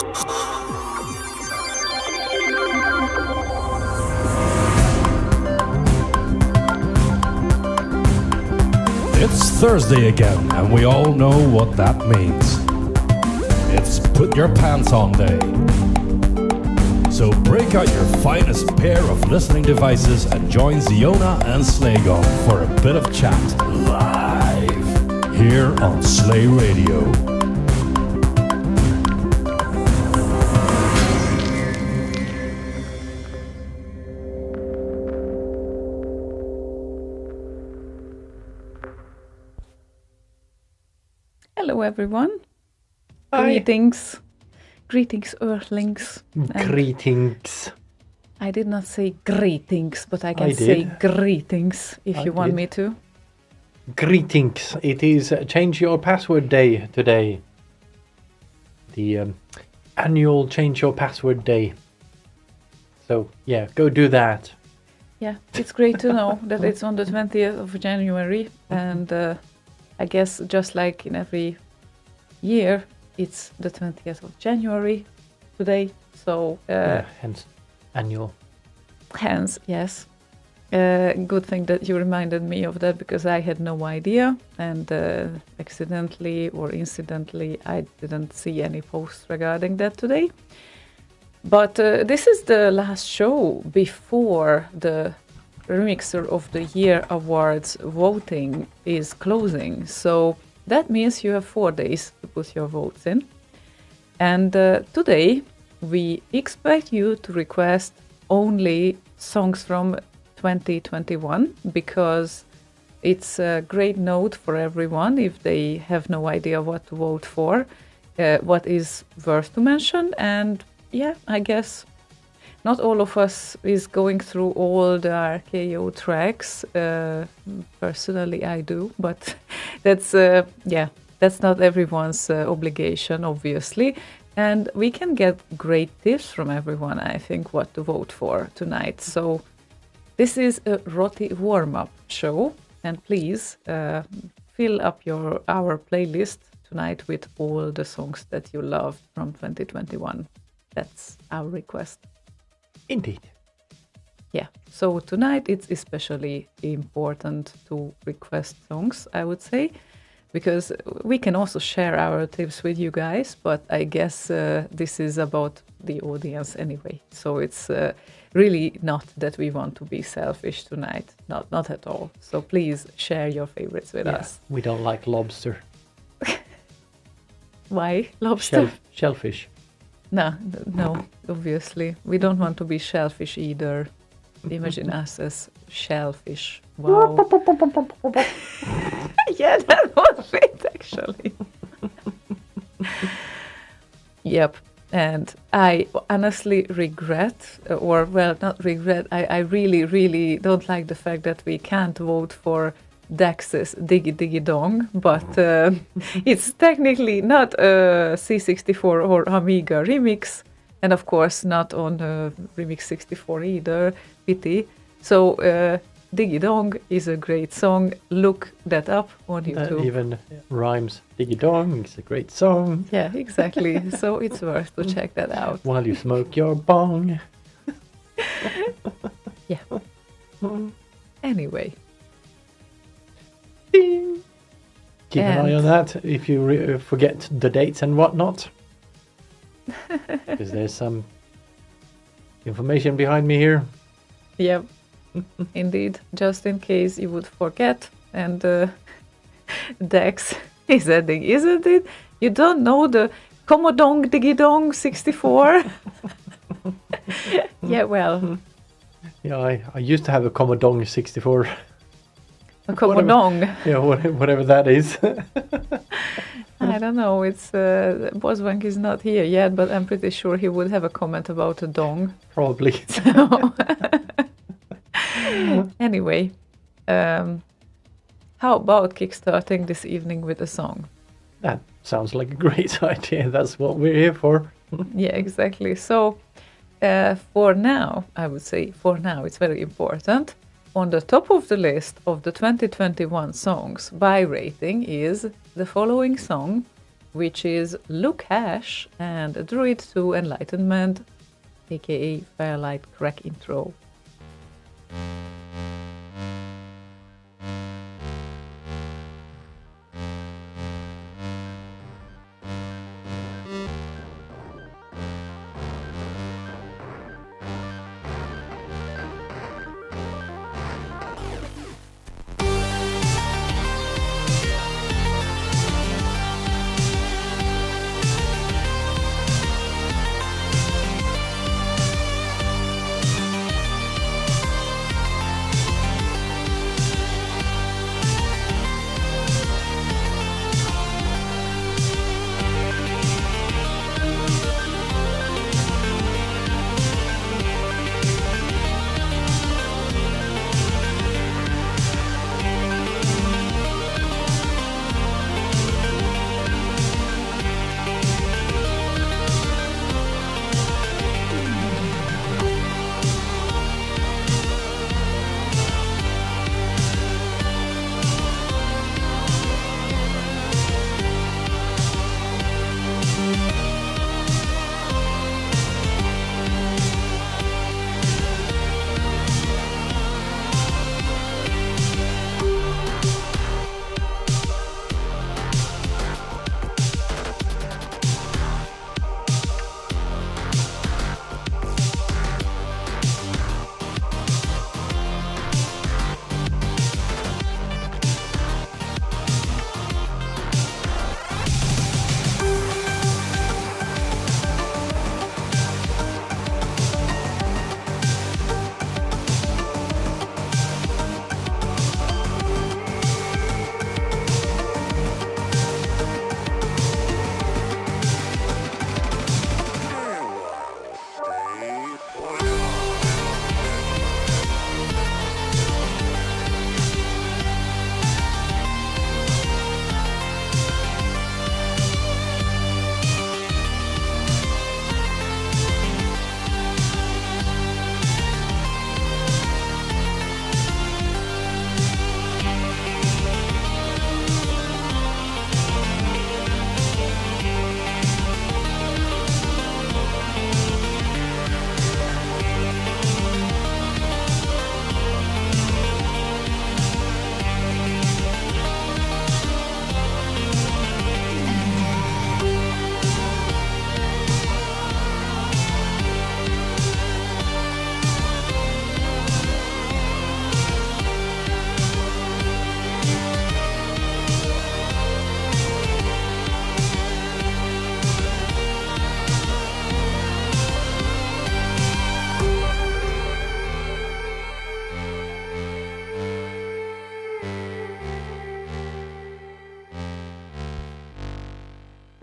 It's Thursday again, and we all know what that means. It's put your pants on day. So break out your finest pair of listening devices and join Ziona and Slaygon for a bit of chat live here on Slay Radio. Hello everyone. Hi. Greetings Earthlings. Greetings. I did not say greetings, but I can say greetings if you want me to. Greetings. It is Change Your Password Day today. The annual Change Your Password Day. So, yeah, go do that. Yeah, it's great to know that it's on the 20th of January, and I guess just like in every year, it's the 20th of January today, so... hence, annual. Hence, yes. Good thing that you reminded me of that, because I had no idea, and accidentally or incidentally, I didn't see any posts regarding that today. But this is the last show before the Remixer of the Year Awards voting is closing, so that means you have 4 days to put your votes in. And today we expect you to request only songs from 2021, because it's a great note for everyone if they have no idea what to vote for, what is worth to mention. And yeah, I guess not all of us is going through all the RKO tracks. Personally, I do, but that's not everyone's obligation, obviously. And we can get great tips from everyone, I think, what to vote for tonight. So this is a Roti warm-up show, and please fill up our playlist tonight with all the songs that you loved from 2021. That's our request. Indeed. Yeah, so tonight it's especially important to request songs, I would say, because we can also share our tips with you guys, but I guess this is about the audience anyway. So it's really not that we want to be selfish tonight, not at all. So please share your favorites with us. We don't like lobster. Why lobster? Shellfish. No, obviously. We don't want to be shellfish either. Imagine us as shellfish. Wow. Yeah, that was it, actually. Yep. And I honestly regret, not regret, I really, really don't like the fact that we can't vote for Dax's Dingadong, but it's technically not a C64 or Amiga remix, and of course not on Remix 64 either, pity. So Dingadong is a great song. Look that up on YouTube. Even rhymes. Dingadong is a great song. Yeah, exactly. So it's worth to check that out. While you smoke your bong. Yeah. Anyway. Keep an eye on that if you forget the dates and whatnot. Because there's some information behind me here. Yep, indeed. Just in case you would forget. And Dex is adding, isn't it? You don't know the Commodore Dingadong 64? Yeah, well. Yeah, I used to have a Commodore 64. A Commodore? Whatever that is. I don't know. It's Boswank is not here yet, but I'm pretty sure he would have a comment about a dong. Probably. So anyway, how about kickstarting this evening with a song? That sounds like a great idea. That's what we're here for. Yeah, exactly. So for now, I would say it's very important. On the top of the list of the 2021 songs by rating is the following song, which is Lukash and Druid to Enlightenment, aka Firelight Crack Intro.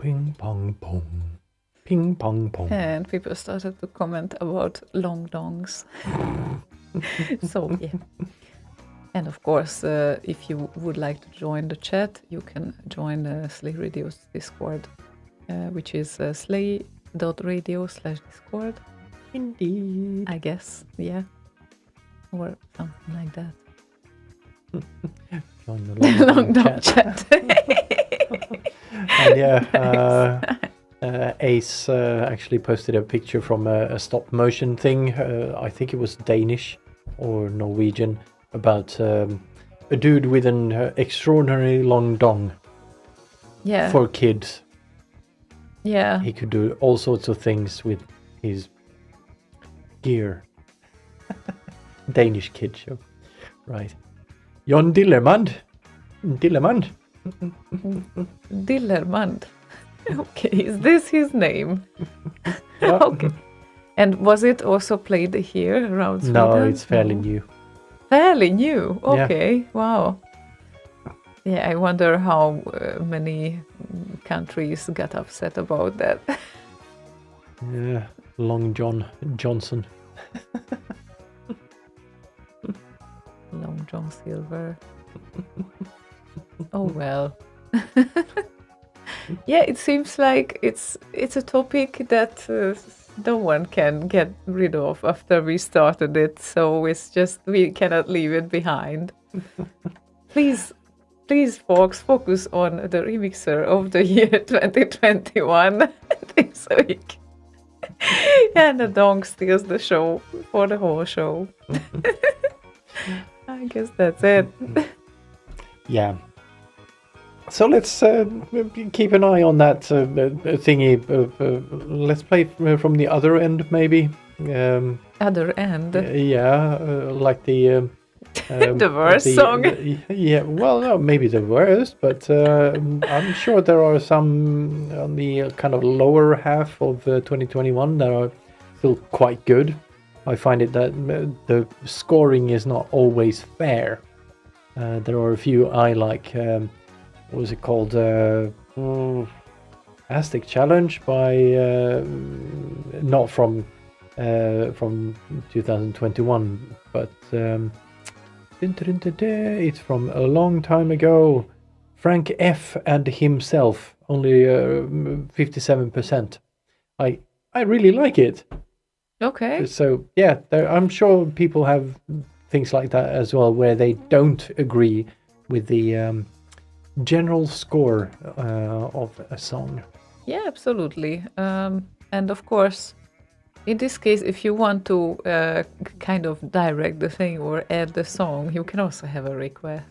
Ping pong pong. Ping pong pong. And people started to comment about long dongs. So, yeah. And of course, if you would like to join the chat, you can join Slay Radio's Discord, which is slay.radio/Discord. Indeed. I guess, yeah. Or something like that. Join the Long dong chat. And yeah, Ace actually posted a picture from a stop motion thing. I think it was Danish or Norwegian, about a dude with an extraordinarily long dong. Yeah. For kids. Yeah. He could do all sorts of things with his gear. Danish kid show. Right. Jon Dillermand. Dillermand. Dillermand. Okay, is this his name? Yeah. Okay. And was it also played here around Sweden? No, it's fairly new. Fairly new. Okay. Yeah. Wow. Yeah, I wonder how many countries got upset about that. Yeah, Long John Johnson. Long John Silver. Oh well. Yeah, it seems like it's a topic that no one can get rid of after we started it, so it's just we cannot leave it behind. Please please, folks, focus on the remixer of the year 2021 this week. And the dong steals the show for the whole show. I guess that's it. Yeah. So let's keep an eye on that thingy. Let's play from the other end, maybe. Other end. Like the the worst song. Yeah, well, no, maybe the worst, but I'm sure there are some on the kind of lower half of 2021 that are still quite good. I find it that the scoring is not always fair. There are a few I like. What was it called? Aztec Challenge by not from 2021, but it's from a long time ago. Frank F and himself, only 57%. I really like it. Okay. So yeah, I'm sure people have things like that as well, where they don't agree with the general score of a song. Yeah, absolutely. And of course, in this case, if you want to kind of direct the thing or add the song, you can also have a request.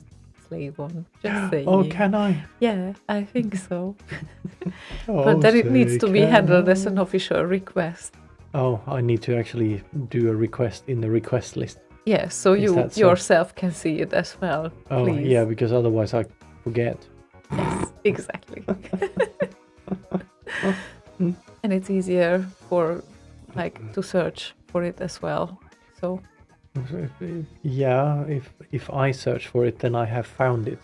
Slaygon. Just saying. Oh, can I? Yeah, I think so. Oh, but then it needs to be can handled I? as an official request. Oh, I need to actually do a request in the request list. Yeah, so Is you that so? yourself can see it as well. Oh, please. yeah, because otherwise I forget. Yes, exactly. And it's easier for to search for it as well. So Yeah, if I search for it, then I have found it.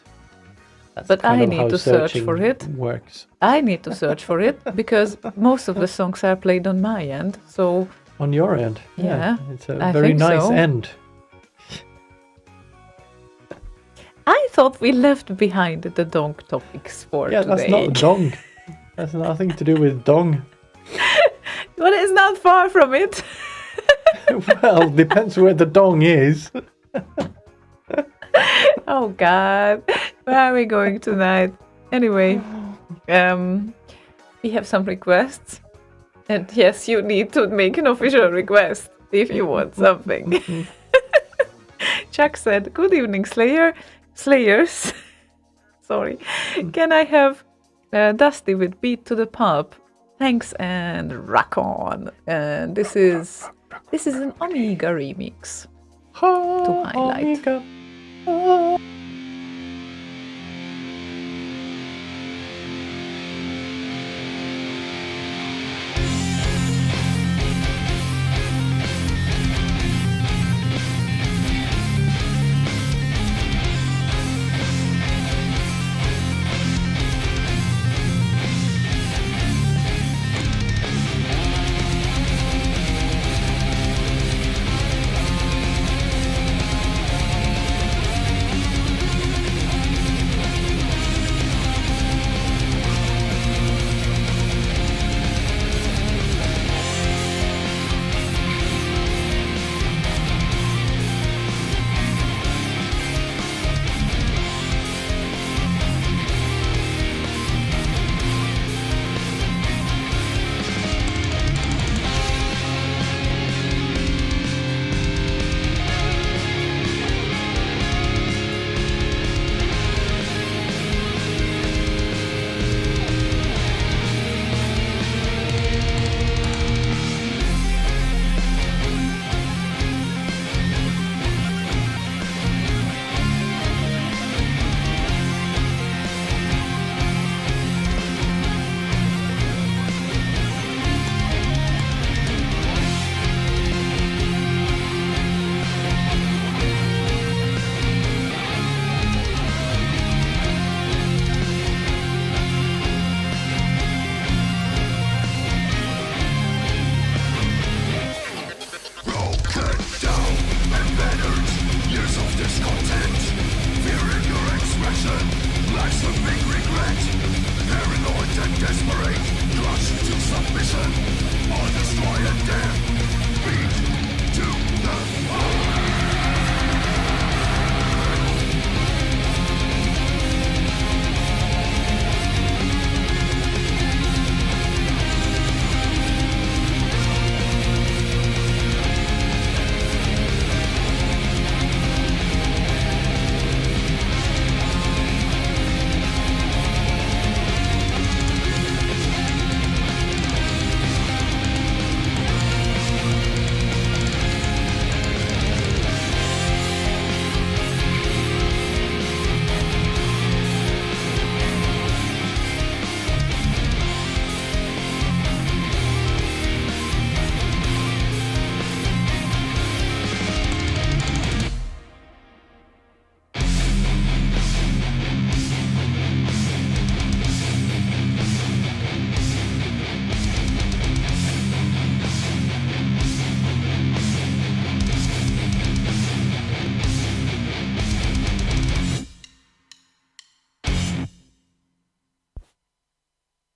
That's but kind I of how need to search searching for it. Works I need to search for it because most of the songs are played on my end. So on your end. Yeah, it's a I very think nice so. end. I thought we left behind the dong topics for Yeah, today. that's not dong. That's nothing to do with dong. But it's not far from it. Well, depends where the dong is. Oh God, where are we going tonight? Anyway, we have some requests, and yes, you need to make an official request if you want something. Chuck said, "Good evening, Slayers. Sorry, can I have Dusty with Beat to the Pulp? Thanks and rock on." And this is an Amiga remix to highlight. Amiga.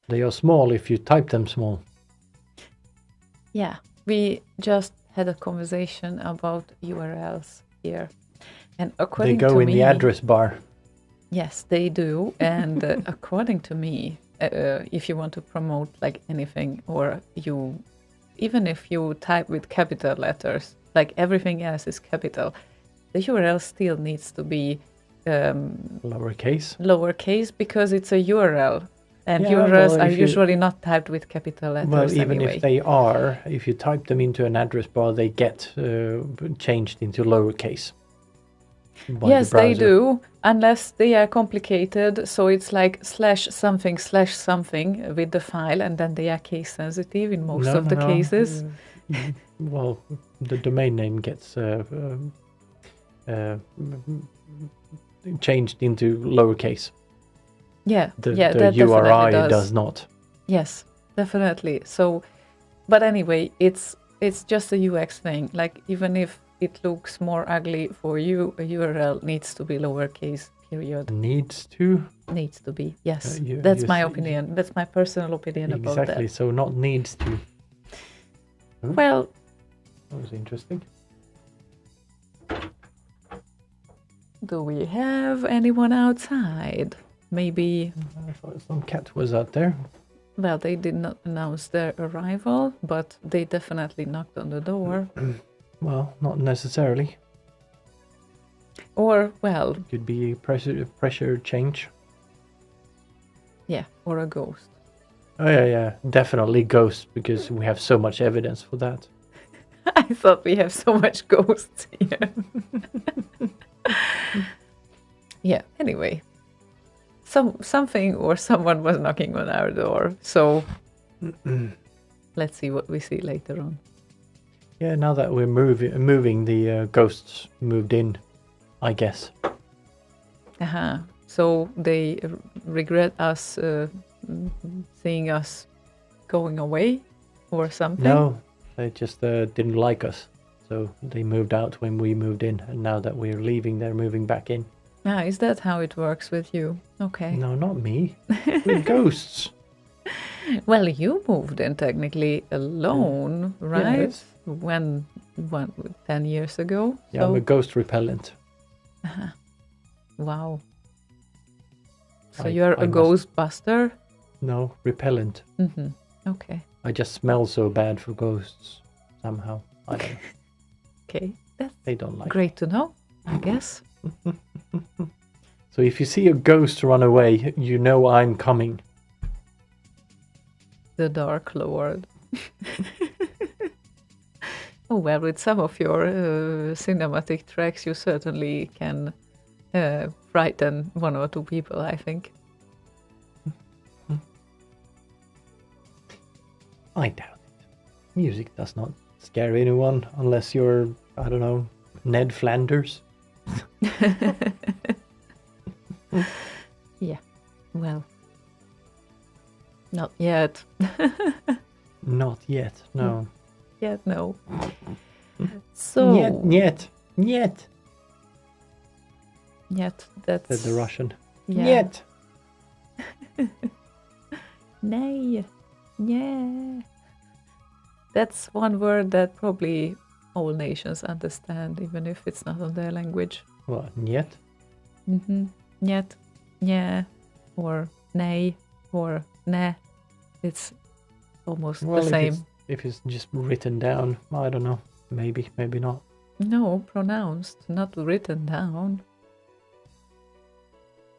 They are small if you type them small. Yeah, we just had a conversation about URLs here. And They according go to in me, the address bar. yes, they do. And according to me, if you want to promote like anything, or even if you type with capital letters, like everything else is capital, the URL still needs to be Lowercase, because it's a URL. And Yeah, URLs well, are if you- usually not typed with capital letters Well, even anyway. if they are, if you type them into an address bar, they get changed into lowercase. By Yes, the they browser. do, unless they are complicated. So it's like /something with the file, and then they are case sensitive in most of the cases. Well, the domain name gets changed into lowercase. Yeah, The that URI definitely does not. Yes, definitely. So, but anyway, it's just a UX thing. Like even if it looks more ugly for you, a URL needs to be lowercase. Period. Needs to. Needs to be. Yes, you that's my see- opinion. That's my personal opinion about Exactly. that. So not needs to. Well, That was interesting. do we have anyone outside? Maybe. I thought some cat was out there. Well, they did not announce their arrival, but they definitely knocked on the door. Well, not necessarily. Or, well, Could be pressure change. yeah, or a ghost. Oh yeah, definitely ghost, because we have so much evidence for that. I thought we have so much ghosts here. Yeah, anyway. Something or someone was knocking on our door. So let's see what we see later on. Yeah, now that we're moving, the ghosts moved in, I guess. So they regret us seeing us going away or something? No, they just didn't like us. So they moved out when we moved in, and now that we're leaving, they're moving back in. Ah, is that how it works with you? Okay. No, not me. We're ghosts. Well, you moved in technically alone, right? Yes. When 10 years ago? Yeah, I'm a ghost repellent. Wow. So I- you're I a must- ghost buster? No, repellent. Mm-hmm. Okay. I just smell so bad for ghosts somehow. I don't know. Okay. That's They don't like. great to know, I guess. So if you see a ghost run away, you know I'm coming. The Dark Lord. Oh, well, with some of your cinematic tracks, you certainly can frighten one or two people, I think. I doubt it. Music does not scare anyone unless you're, I don't know, Ned Flanders. Yeah, well, not yet. Not yet, no. Yet, no. So, Yet. that's... Said the Russian. Yeah. Yet. Nay. Yeah. That's one word that probably all nations understand, even if it's not on their language. What, yet? Mm-hmm. Yet. Yeah. Or nay. Or nah. It's almost Well, the same. If it's just written down, I don't know. Maybe, maybe not. No, pronounced, not written down.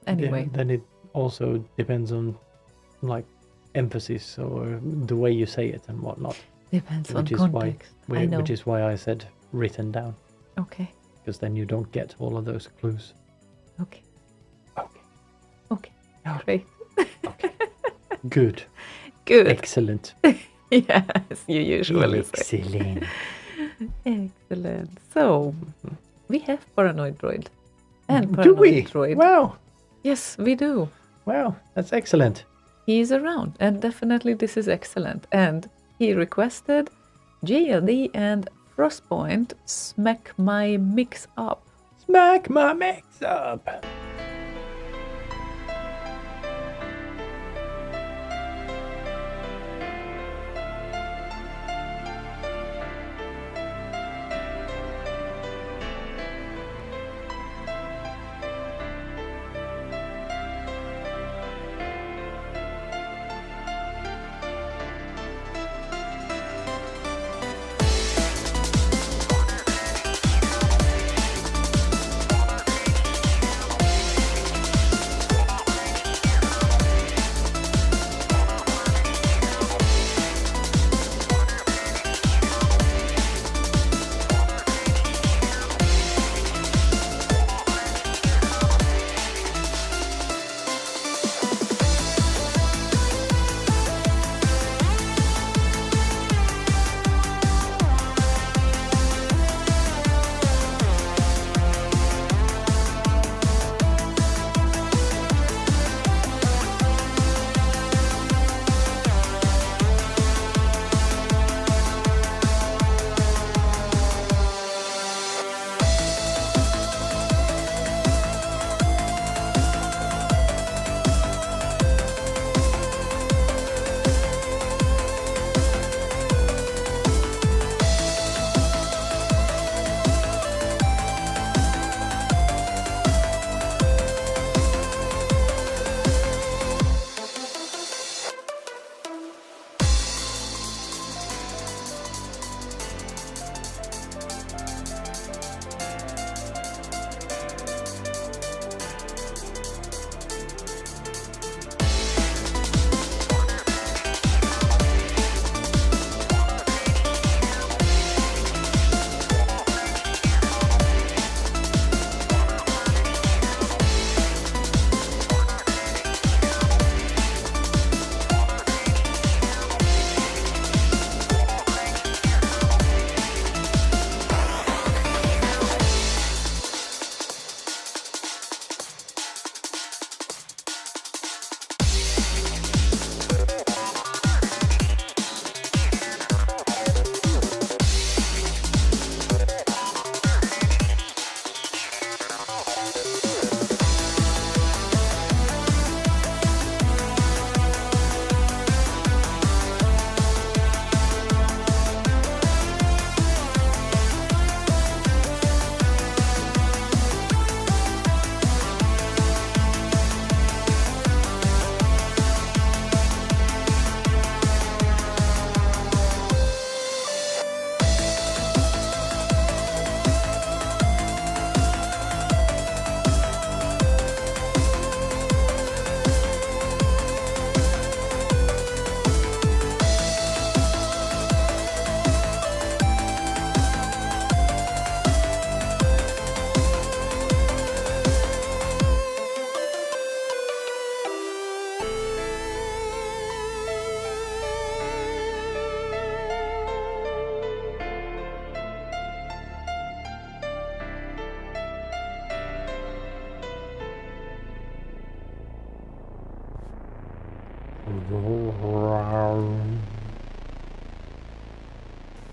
Anyway. Yeah, then it also depends on, like, emphasis or the way you say it and whatnot. Depends on Which is context. I know. Which is why I said written down, Okay. because then you don't get all of those clues. Okay. Okay. Okay. Yeah. Great. Good. Good. Excellent. Yes, you usually say. Excellent. Excellent. So, we have Paranoid Droid. And Do we? Paranoid Droid. Wow. Yes, we do. Wow. That's excellent. He is around, and definitely this is excellent. And he requested JLD and Frostpoint smack my mix up. Smack my mix up.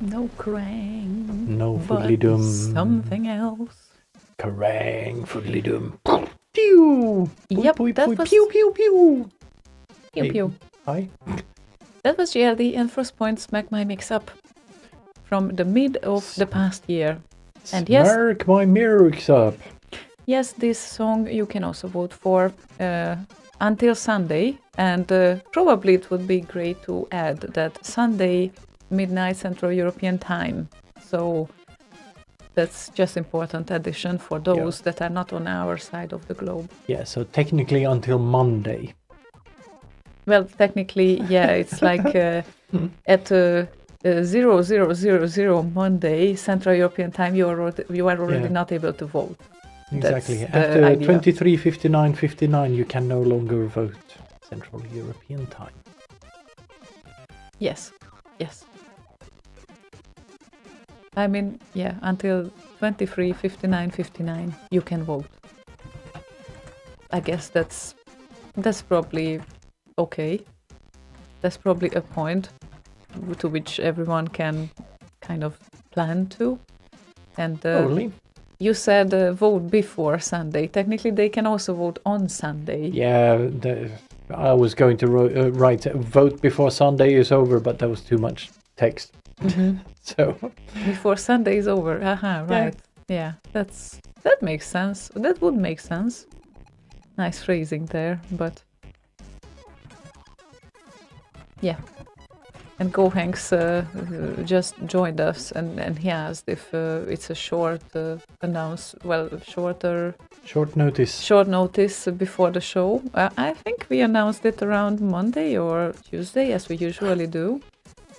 No Krang. No but Foodly-dum. something else. Kerrang! Foodly-dum. Pew! Yep, Pui, that pui, was- pew, pew, pew. Pew Hey, pew. Hi. That was GLD and Frost Point Smack My Mix Up from the mid of the past year. And yes, Smirk my mix up. yes, this song you can also vote for until Sunday. And probably it would be great to add that Sunday, midnight Central European time. So that's just important addition for those that are not on our side of the globe. Yeah, so technically until Monday. Well, technically, yeah, it's like at 0000 Monday Central European time, you are already Yeah. not able to vote. Exactly. That's the After idea. 23:59:59, you can no longer vote Central European time. Yes, yes. I mean, yeah, until 23:59:59, you can vote. I guess that's probably okay. That's probably a point to which everyone can kind of plan to. And Totally. you said vote before Sunday. Technically, they can also vote on Sunday. Yeah, I was going to write vote before Sunday is over, but that was too much text. Mhm. So Before Sunday is over. Right. Yeah, that makes sense. That would make sense. Nice phrasing there, but yeah. And Gohanks just joined us, and he asked if it's a short short notice. short notice before the show. I think we announced it around Monday or Tuesday, as we usually do.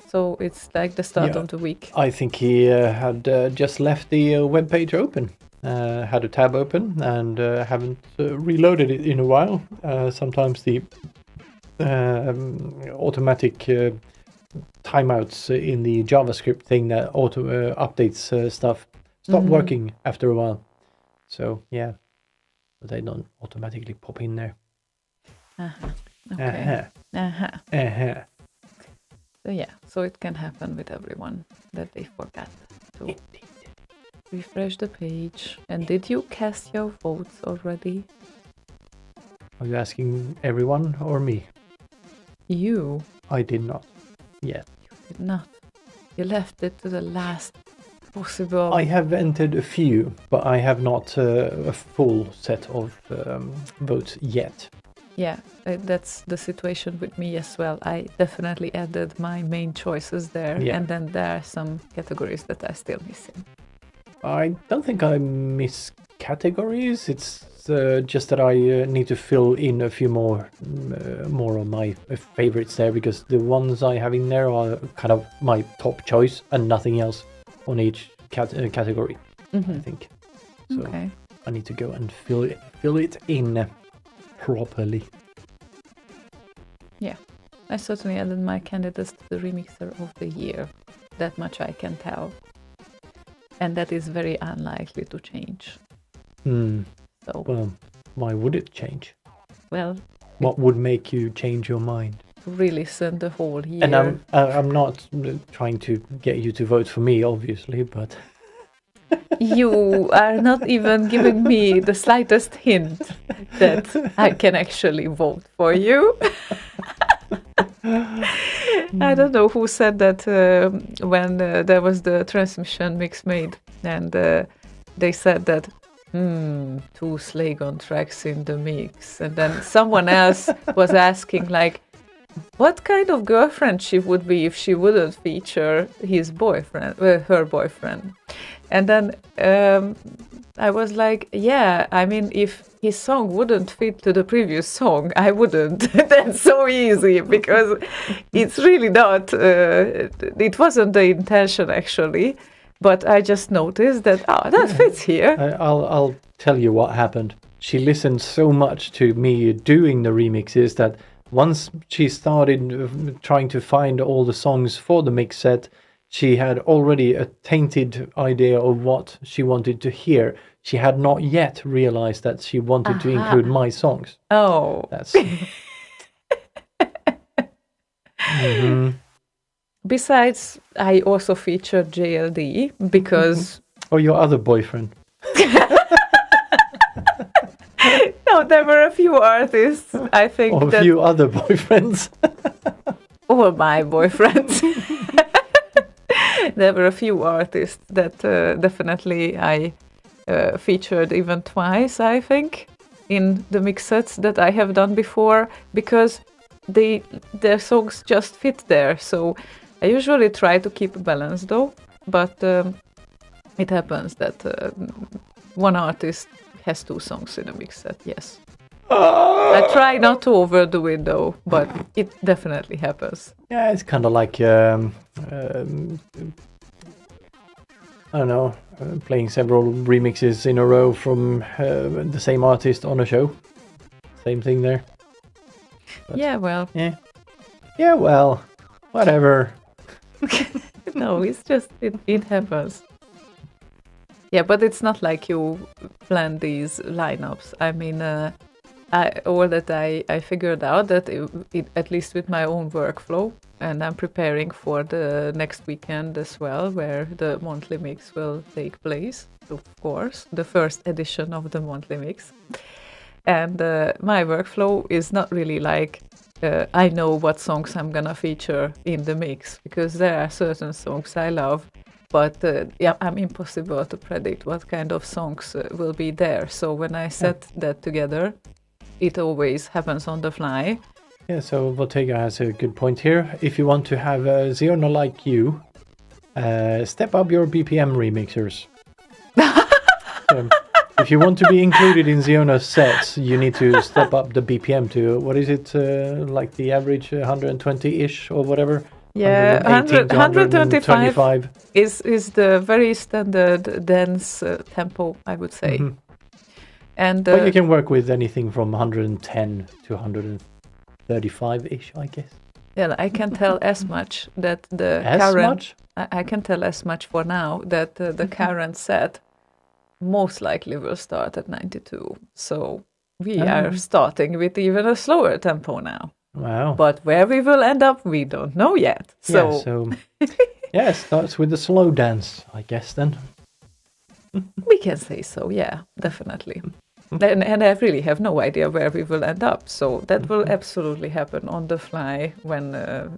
So it's like the start Yeah. of the week. I think he had just left the webpage open, had a tab open, and haven't reloaded it in a while. Sometimes the automatic timeouts in the JavaScript thing that auto updates stuff stop working after a while. So yeah, they don't automatically pop in there. Okay. Uh-huh. So yeah, so it can happen with everyone that they forgot to refresh the page. And did you cast your votes already? Are you asking everyone or me? You I did not yet. did not. You left it to the last possible. I have entered a few, but I have not a full set of votes yet. Yeah, that's the situation with me as well. I definitely added my main choices there, Yeah. and then there are some categories that are still missing. I don't think I miss categories. It's just that I need to fill in a few more of my favorites there, because the ones I have in there are kind of my top choice and nothing else on each category. I think. So Okay. I need to go and fill it in properly. Yeah, I certainly added my candidates to the Remixer of the Year. That much I can tell. And that is very unlikely to change. So, Well, why would it change? well, What would make you change your mind? to re-listen the whole year. And I'm not trying to get you to vote for me, obviously, but You are not even giving me the slightest hint that I can actually vote for you. I don't know who said that when there was the transmission mix made, and they said that, two Slaygon tracks in the mix. And then someone else was asking, like, what kind of girlfriend she would be if she wouldn't feature his boyfriend, her boyfriend. And then I was like, yeah, I mean, if his song wouldn't fit to the previous song, I wouldn't. That's so easy, because it's really not, it wasn't the intention actually, but I just noticed that, that fits here. I'll tell you what happened. She listened so much to me doing the remixes that once she started trying to find all the songs for the mix set, she had already a tainted idea of what she wanted to hear. She had not yet realized that she wanted to include my songs. Oh. That's Besides, I also featured JLD because Or your other boyfriend. no, there were a few artists. I think Or a that few other boyfriends. all my boyfriends. There were a few artists that definitely I featured even twice, I think, in the mix sets that I have done before, because their songs just fit there. So I usually try to keep a balance though, but it happens that one artist has 2 songs in a mix set, yes. I try not to overdo it though, but it definitely happens. Yeah, it's kind of like I don't know, playing several remixes in a row from the same artist on a show. Same thing there. But, Yeah, well, yeah, well, whatever. no, it's just, it happens. Yeah, but it's not like you plan these lineups. I mean, I figured out that it, at least with my own workflow, and I'm preparing for the next weekend as well, where the monthly mix will take place, of course, the first edition of the monthly mix. And my workflow is not really like I know what songs I'm gonna feature in the mix, because there are certain songs I love, but I'm impossible to predict what kind of songs will be there. So when I set that together, it always happens on the fly. Yeah, so Bottega has a good point here. If you want to have a ziona like you, step up your BPM remixers. If you want to be included in Ziona's sets, you need to step up the BPM to, what is it, like the average 120-ish or whatever? Yeah, 118 to 125 is the very standard dance tempo, I would say. Mm-hmm. And but you can work with anything from 110 to 135-ish, I guess. yeah, I can tell as much that the As current much? I can tell as much for now that the current set most likely will start at 92. So we are starting with even a slower tempo now. Wow. But where we will end up, we don't know yet. So, Yeah, it starts with the slow dance, I guess, then. we can say so, yeah, definitely. And I really have no idea where we will end up. So that will absolutely happen on the fly when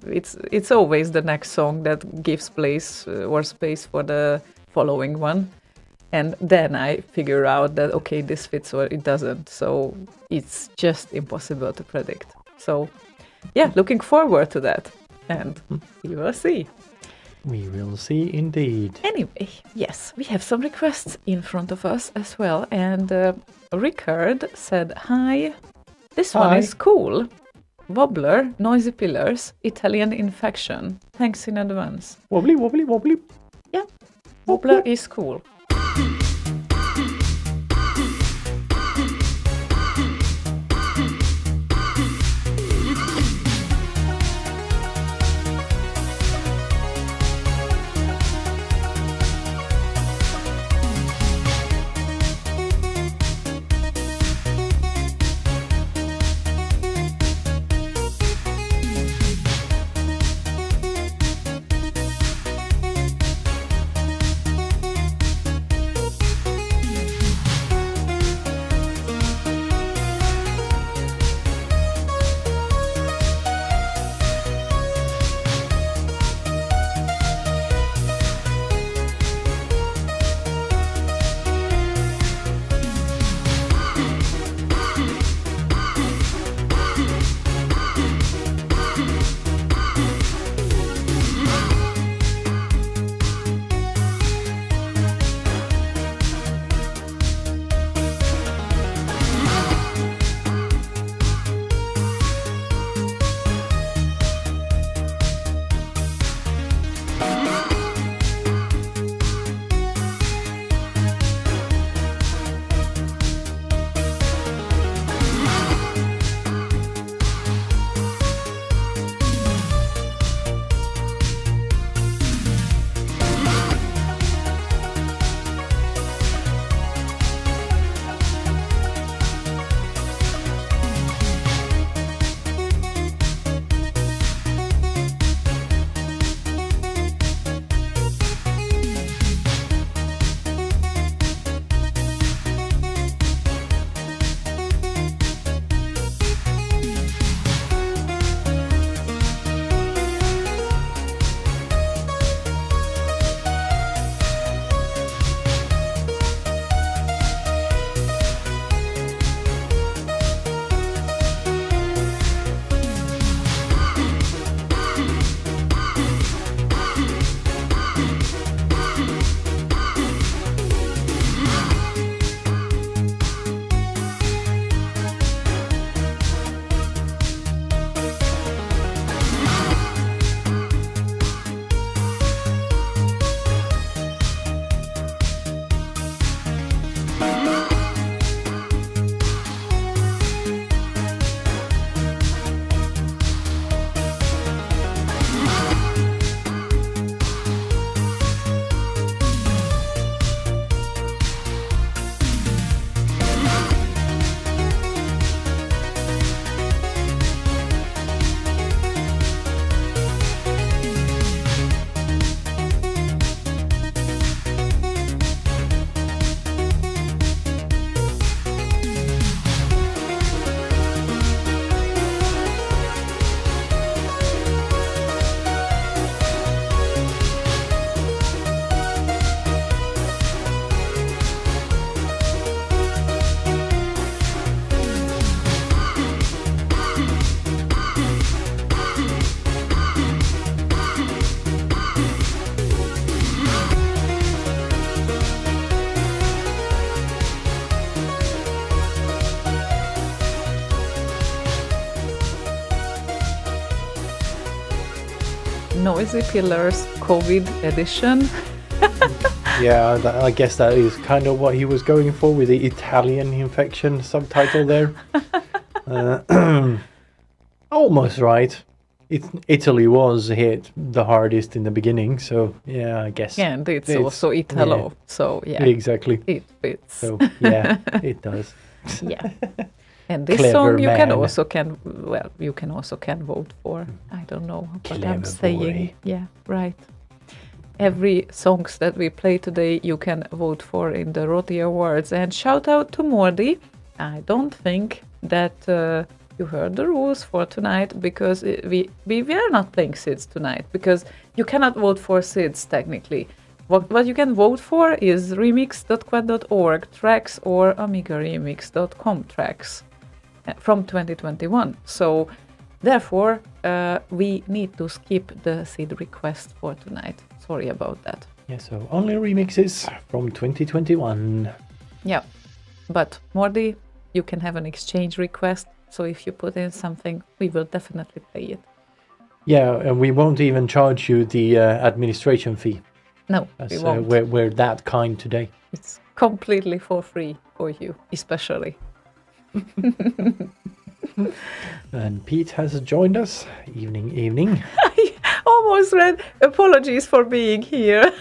it's always the next song that gives place or space for the following one. And then I figure out that, okay, this fits or it doesn't. So it's just impossible to predict. So yeah, looking forward to that. And we will see. We will see indeed. Anyway, yes, we have some requests in front of us as well. And Rickard said, hi, this one is cool. Wobbler, Noisy Pillars, Italian Infection. Thanks in advance. Wobbly, wobbly, wobbly. Yeah, Wobbler is cool. Noisy Pillars COVID edition. Yeah, I guess that is kind of what he was going for with the Italian infection subtitle there. Almost right. Italy was hit the hardest in the beginning, so yeah, I guess. And it's also Italo, yeah. so yeah. Exactly. It fits. So yeah, it does. Yeah. And this Clever song you man. can also vote for. I don't know what Clever I'm saying. boy. Yeah, right. Every songs that we play today you can vote for in the Roti Awards. And shout out to Mordi. I don't think that you heard the rules for tonight, because we are not playing SIDS tonight, because you cannot vote for SIDS technically. What you can vote for is remix.quad.org tracks or amigaremix.com tracks from 2021. So therefore, we need to skip the SID request for tonight. Sorry about that. Yeah, so only remixes from 2021. Yeah, but Mordi, you can have an exchange request. So if you put in something, we will definitely play it. Yeah, and we won't even charge you the administration fee. No, As, we won't. we're that kind today. It's completely for free for you, especially. And Pete has joined us. Evening. I almost read apologies for being here.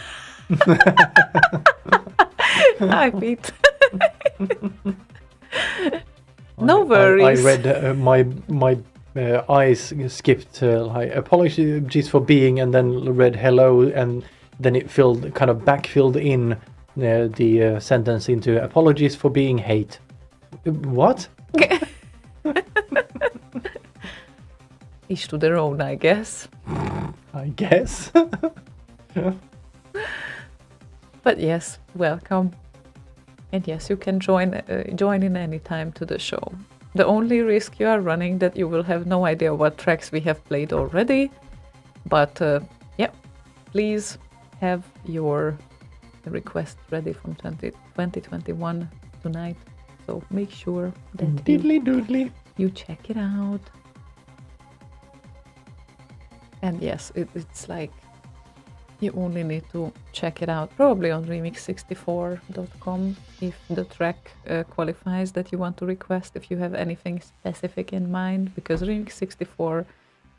Hi, Pete. No worries. I read my eyes skipped like apologies for being, and then read hello, and then it backfilled in the sentence into apologies for being hate. What? Each to their own, I guess. I guess. But yes, welcome. And yes, you can join in any time to the show. The only risk you are running that you will have no idea what tracks we have played already. But yeah, please have your request ready from 2021 tonight. So make sure that Diddly doodly. you check it out. And yes, it's like you only need to check it out probably on remix64.com if the track qualifies that you want to request, if you have anything specific in mind, because Remix64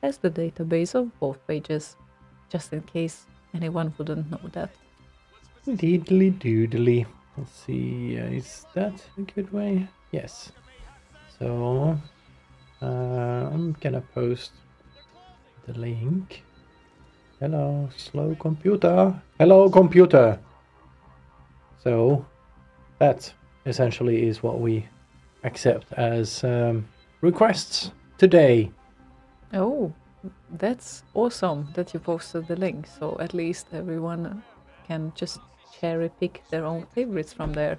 has the database of both pages, just in case anyone wouldn't know that. Diddly doodly. Let's see, is that a good way? Yes. So, I'm gonna post the link. Hello, slow computer. Hello, computer. So, that essentially is what we accept as requests today. Oh, that's awesome that you posted the link, so at least everyone can just cherry pick their own favorites from there.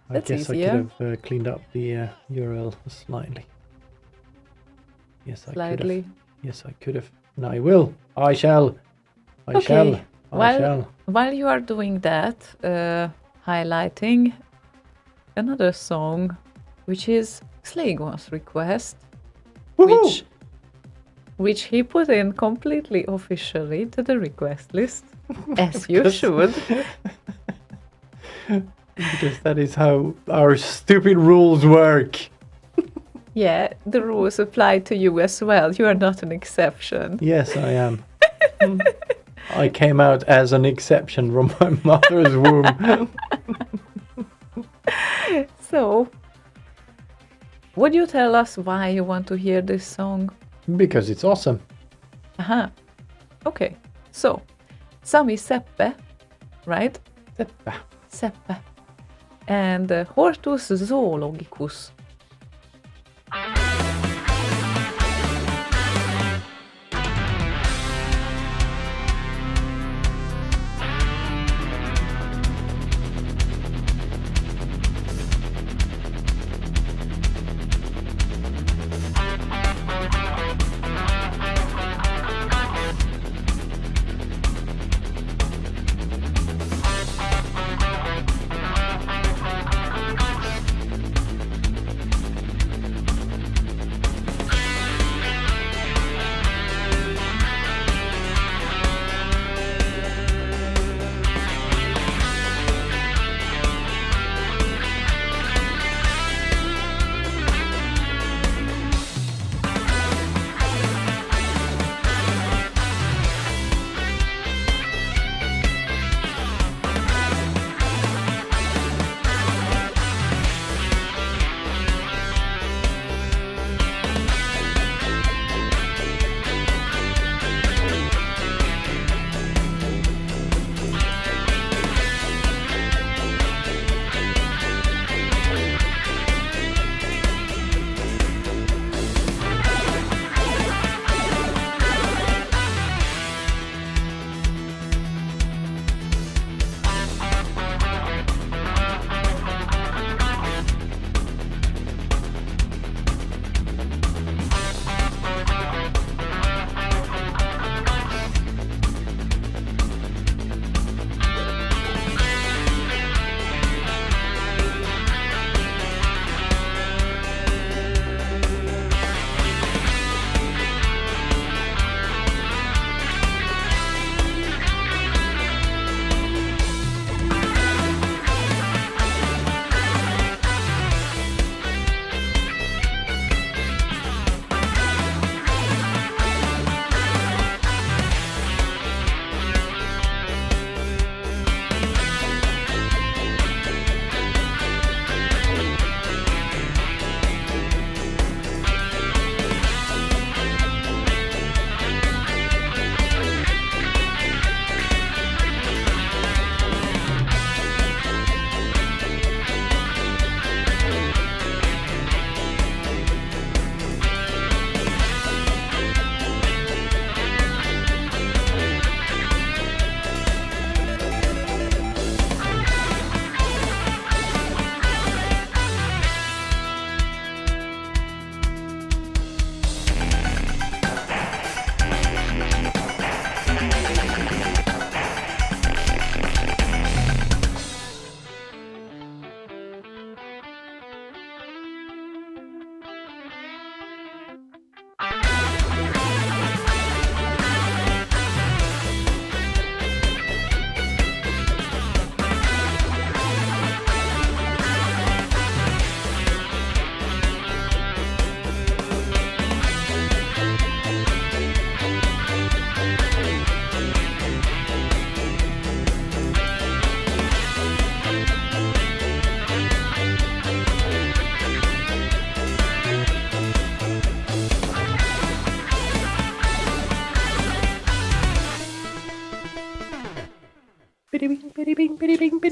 That's I guess easier. I could have cleaned up the URL slightly. Yes, I could have. Slightly. Yes, I could have. And I will. I shall. I Okay. shall. I shall. While you are doing that, highlighting another song, which is Slaygon's request, Woohoo! which he put in completely officially to the request list, as you should. Because that is how our stupid rules work. Yeah, the rules apply to you as well. You are not an exception. Yes, I am. I came out as an exception from my mother's womb. So, would you tell us why you want to hear this song? Because it's awesome. Aha. Okay. So, Sami Seppe, right? Seppä. Seppe. And Hortus zoologicus.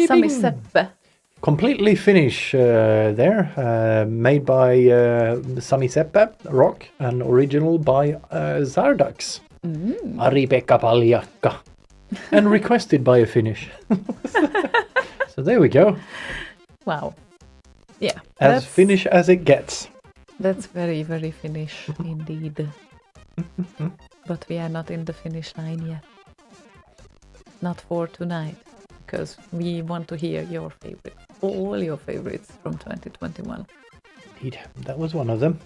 Sami Seppe. Completely Finnish there, made by Sami Seppe Rock and original by Zardax. Ari-Pekka Paljakka. And requested by a Finnish. So there we go. Wow. Yeah. As Finnish as it gets. That's very, very Finnish indeed. But we are not in the finish line yet. Not for tonight. Because we want to hear your favorites. All your favorites from 2021. Indeed. That was one of them.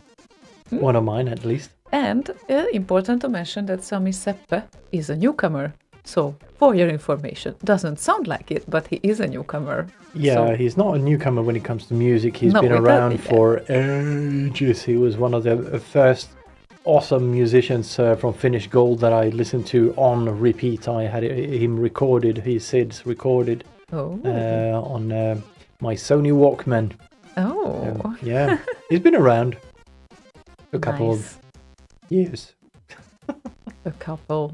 One of mine, at least. And important to mention that Sami Seppe is a newcomer. So, for your information, doesn't sound like it, but he is a newcomer. Yeah, so, he's not a newcomer when it comes to music. He's been around for ages. He was one of the first awesome musicians from Finnish Gold that I listened to on repeat. I had him recorded, his SIDs recorded on my Sony Walkman. Oh. Yeah, he's been around a couple of years. A couple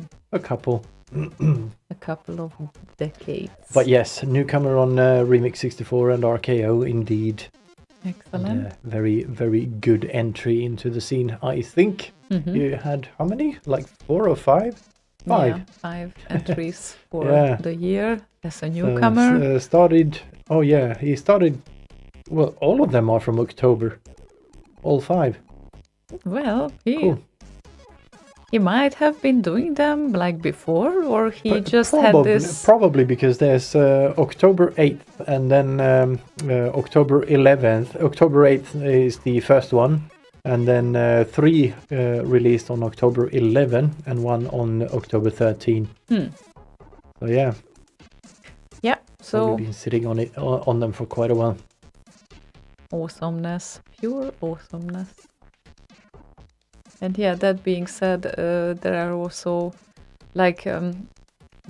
of decades. But yes, newcomer on Remix 64 and RKO indeed. Excellent. And, very, very good entry into the scene, I think. You had how many? Like 4 or 5? 5. Yeah, 5 entries for the year as a newcomer. He started, well, all of them are from October. All 5. Well, he might have been doing them like before, or he just had this... Probably because there's October 8th and then October 11th. October 8th is the first one, and then 3 released on October 11 and 1 on October 13. So yeah. Yeah, so... We've been sitting on them for quite a while. Awesomeness. Pure awesomeness. And yeah, that being said, there are also, like,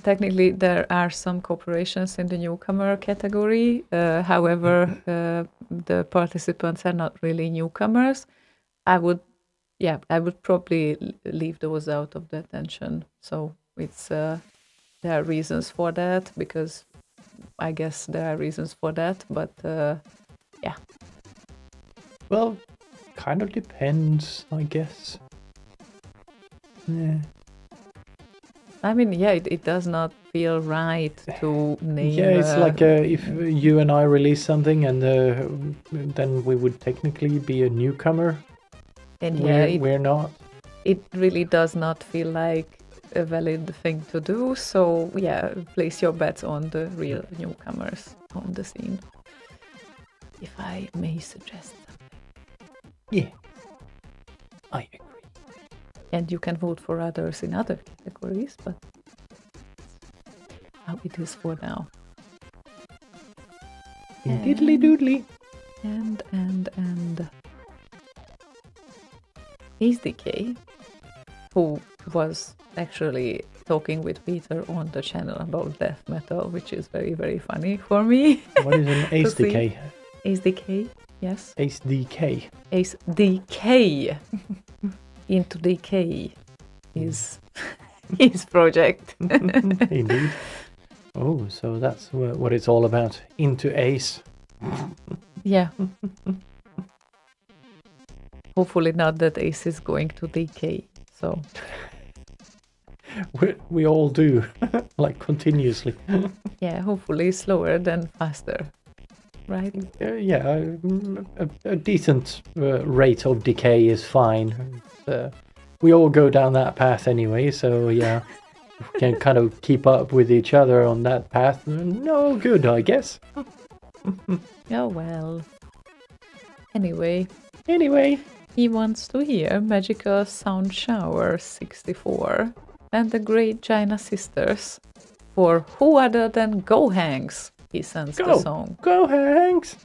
technically there are some corporations in the newcomer category. However, the participants are not really newcomers. I would probably leave those out of the attention. So it's there are reasons for that, because I guess there are reasons for that. But yeah. Well, kind of depends, I guess. Yeah. I mean, yeah, it does not feel right to name... Yeah, it's like if you and I release something and then we would technically be a newcomer. And we're not. It really does not feel like a valid thing to do. So, yeah, place your bets on the real newcomers on the scene. If I may suggest something. Yeah, I agree. And you can vote for others in other categories, but how it is for now. Diddly doodly. And HDK, who was actually talking with Peter on the channel about death metal, which is very, very funny for me. What is an HDK? HDK, yes. HDK. HDK. Into Decay is his project. Indeed. Oh, so that's what it's all about. Into Ace. Yeah. Hopefully not that Ace is going to decay. So we all do, like continuously. Yeah, hopefully slower than faster. Right? A decent rate of decay is fine. We all go down that path anyway, so yeah, we can kind of keep up with each other on that path. No good, I guess. Oh well. Anyway, he wants to hear Magical Sound Shower 64 and the Great China Sisters for who other than Go Hanks. He sends the song. Go Hanks!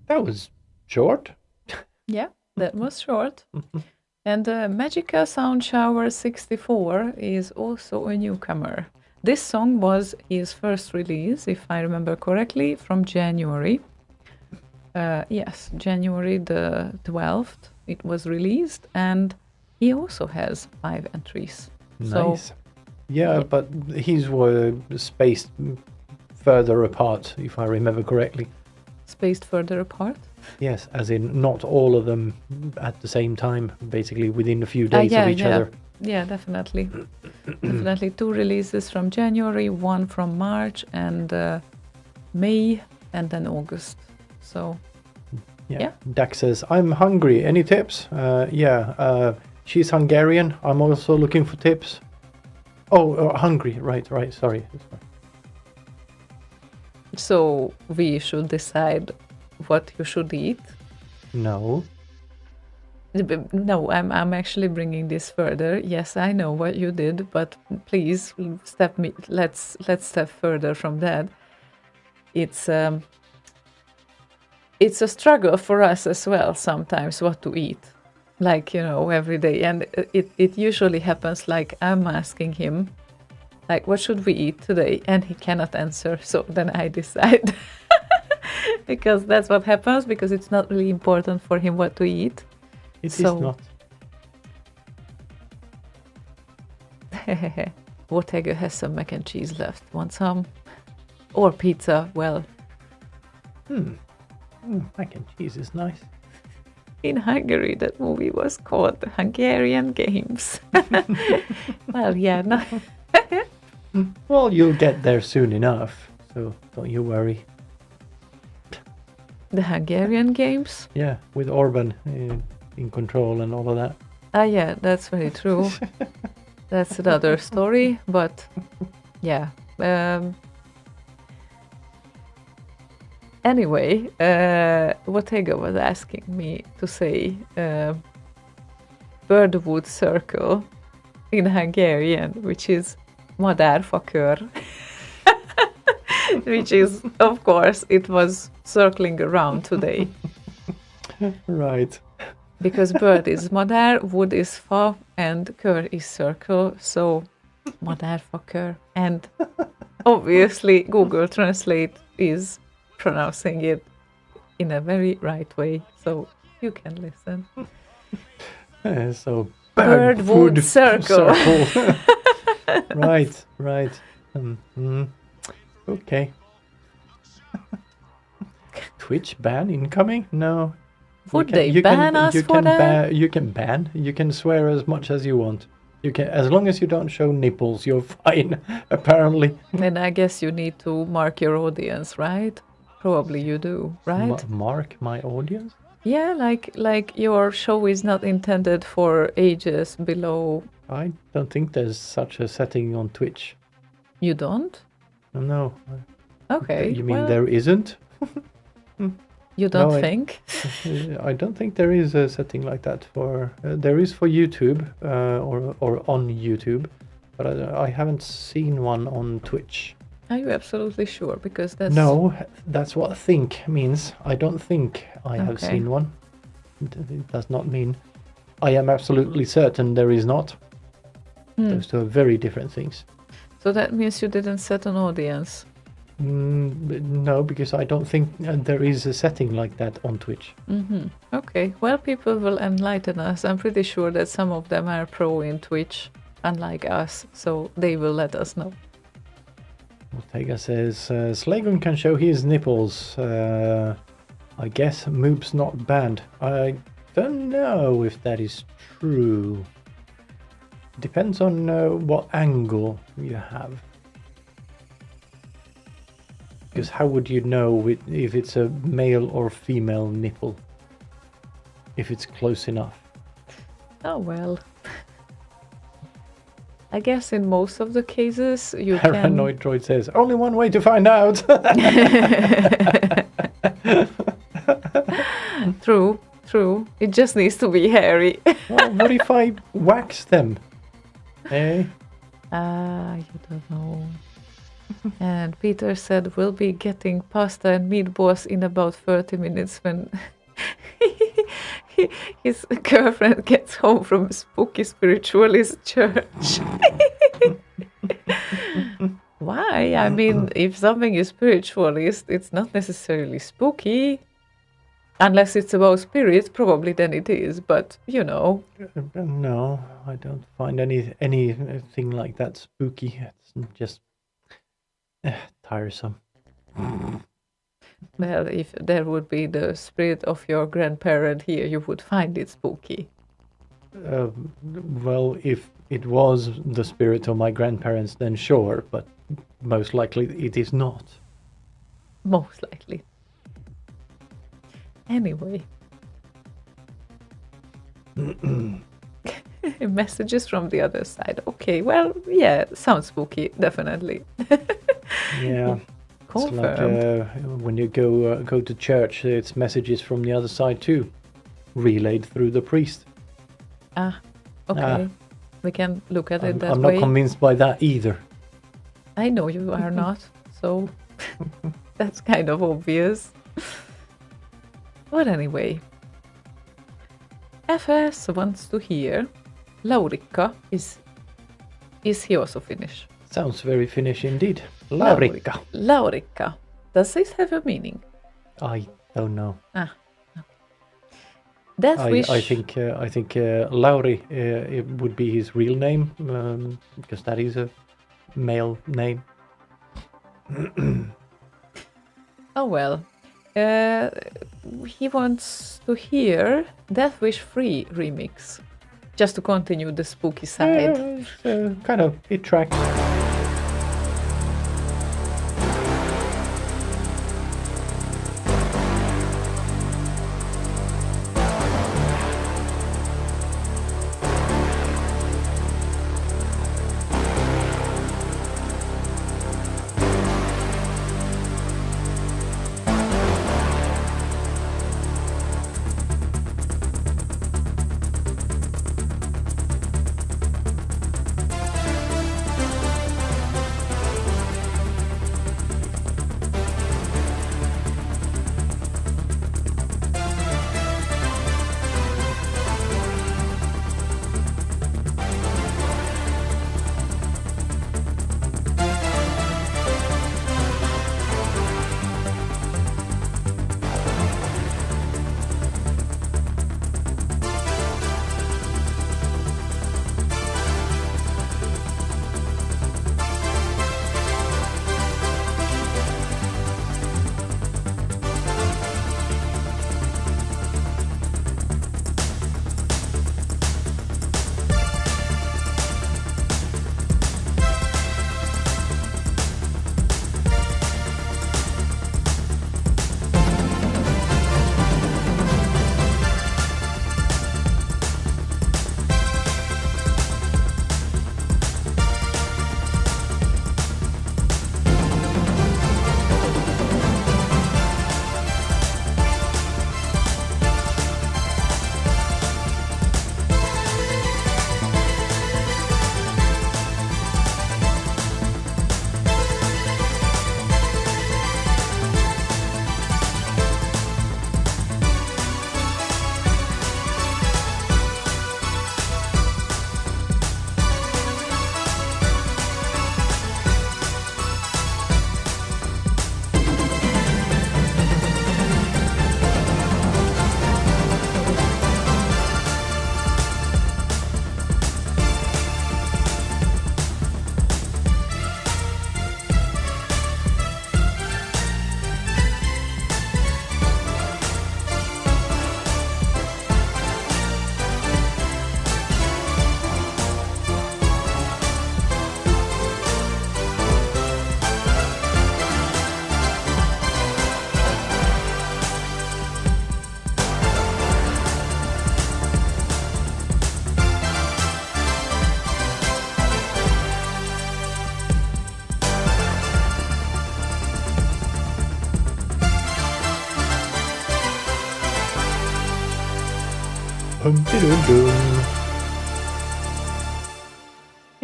That was short. Yeah, that was short. And Magica Sound Shower 64 is also a newcomer. This song was his first release, if I remember correctly, from January. Yes, January the 12th it was released, and he also has 5 entries. Nice. Yeah, but his were spaced further apart, if I remember correctly. Spaced further apart? Yes, as in not all of them at the same time, basically within a few days yeah, of each yeah. other. Yeah, definitely. Definitely 2 releases from January, 1 from March, and May, and then August. So, yeah. Dak says, I'm hungry. Any tips? She's Hungarian. I'm also looking for tips. Oh, hungry. Right. Sorry. So we should decide what you should eat. No. No, I'm actually bringing this further. Yes, I know what you did, but please let's step further from that. It's a struggle for us as well sometimes what to eat, like, every day, and it usually happens like I'm asking him, like, what should we eat today, and he cannot answer, so then I decide. Because that's what happens, because it's not really important for him what to eat. It is not. Whatever has some mac and cheese left. Want some? Or pizza, well. Mac and cheese is nice. In Hungary, that movie was called Hungarian Games. Well, yeah. No. Well, you'll get there soon enough, so don't you worry. The Hungarian Games? Yeah, with Orban in control and all of that. Yeah, that's very true. That's another story, but yeah. Anyway, Wotega was asking me to say birdwood circle in Hungarian, which is madárfakör. Which is, of course, it was circling around today. Right. Because bird is madár, wood is fa, and kör is circle, so madárfakör. And obviously Google Translate is pronouncing it in a very right way, so you can listen. So birdwood circle. Right. Okay. Twitch ban incoming? No. Would they ban us for that? You can ban. You can swear as much as you want. You can, as long as you don't show nipples, you're fine. Apparently. And I guess you need to mark your audience, right? Probably you do, right? Mark my audience? Yeah, like your show is not intended for ages below. I don't think there's such a setting on Twitch. You don't? No. Okay. You mean well, there isn't? You don't think? I don't think there is a setting like that for. There is for YouTube or on YouTube, but I haven't seen one on Twitch. Are you absolutely sure? Because that's... No, that's what think means. I don't think I have seen one. It does not mean I am absolutely certain there is not. Those two are very different things. So that means you didn't set an audience? No, because I don't think there is a setting like that on Twitch. Mm-hmm. Okay, well, people will enlighten us. I'm pretty sure that some of them are pro in Twitch, unlike us, so they will let us know. Ortega says, Slaygon can show his nipples. I guess Moob's not banned. I don't know if that is true. Depends on what angle you have. Because how would you know if it's a male or female nipple? If it's close enough. Oh, well. I guess in most of the cases you Paranoid Droid says, only one way to find out. True. It just needs to be hairy. Well, what if I wax them? Eh? You don't know. And Peter said we'll be getting pasta and meatballs in about 30 minutes when his girlfriend gets home from spooky spiritualist church. Why? I mean, if something is spiritualist, it's not necessarily spooky. Unless it's about spirits, probably then it is, but you know. No, I don't find anything like that spooky. It's just tiresome. Well, if there would be the spirit of your grandparent here, you would find it spooky. Well, if it was the spirit of my grandparents, then sure, but most likely it is not. Most likely. Anyway. Messages from the other side. Okay, well, yeah, sounds spooky, definitely. Yeah. Confirmed. It's like when you go to church, it's messages from the other side too, relayed through the priest. Okay. We can look at it that I'm way. not convinced by that either. I know you are not, so that's kind of obvious. But anyway, FS wants to hear Laurikka is he also Finnish? Sounds very Finnish indeed. Laurikka. Laurikka. Does this have a meaning? I don't know. Okay. Death Wish. I think Lauri it would be his real name because that is a male name. Oh well. He wants to hear Death Wish 3 remix. Just to continue the spooky side. Kind of, it tracks.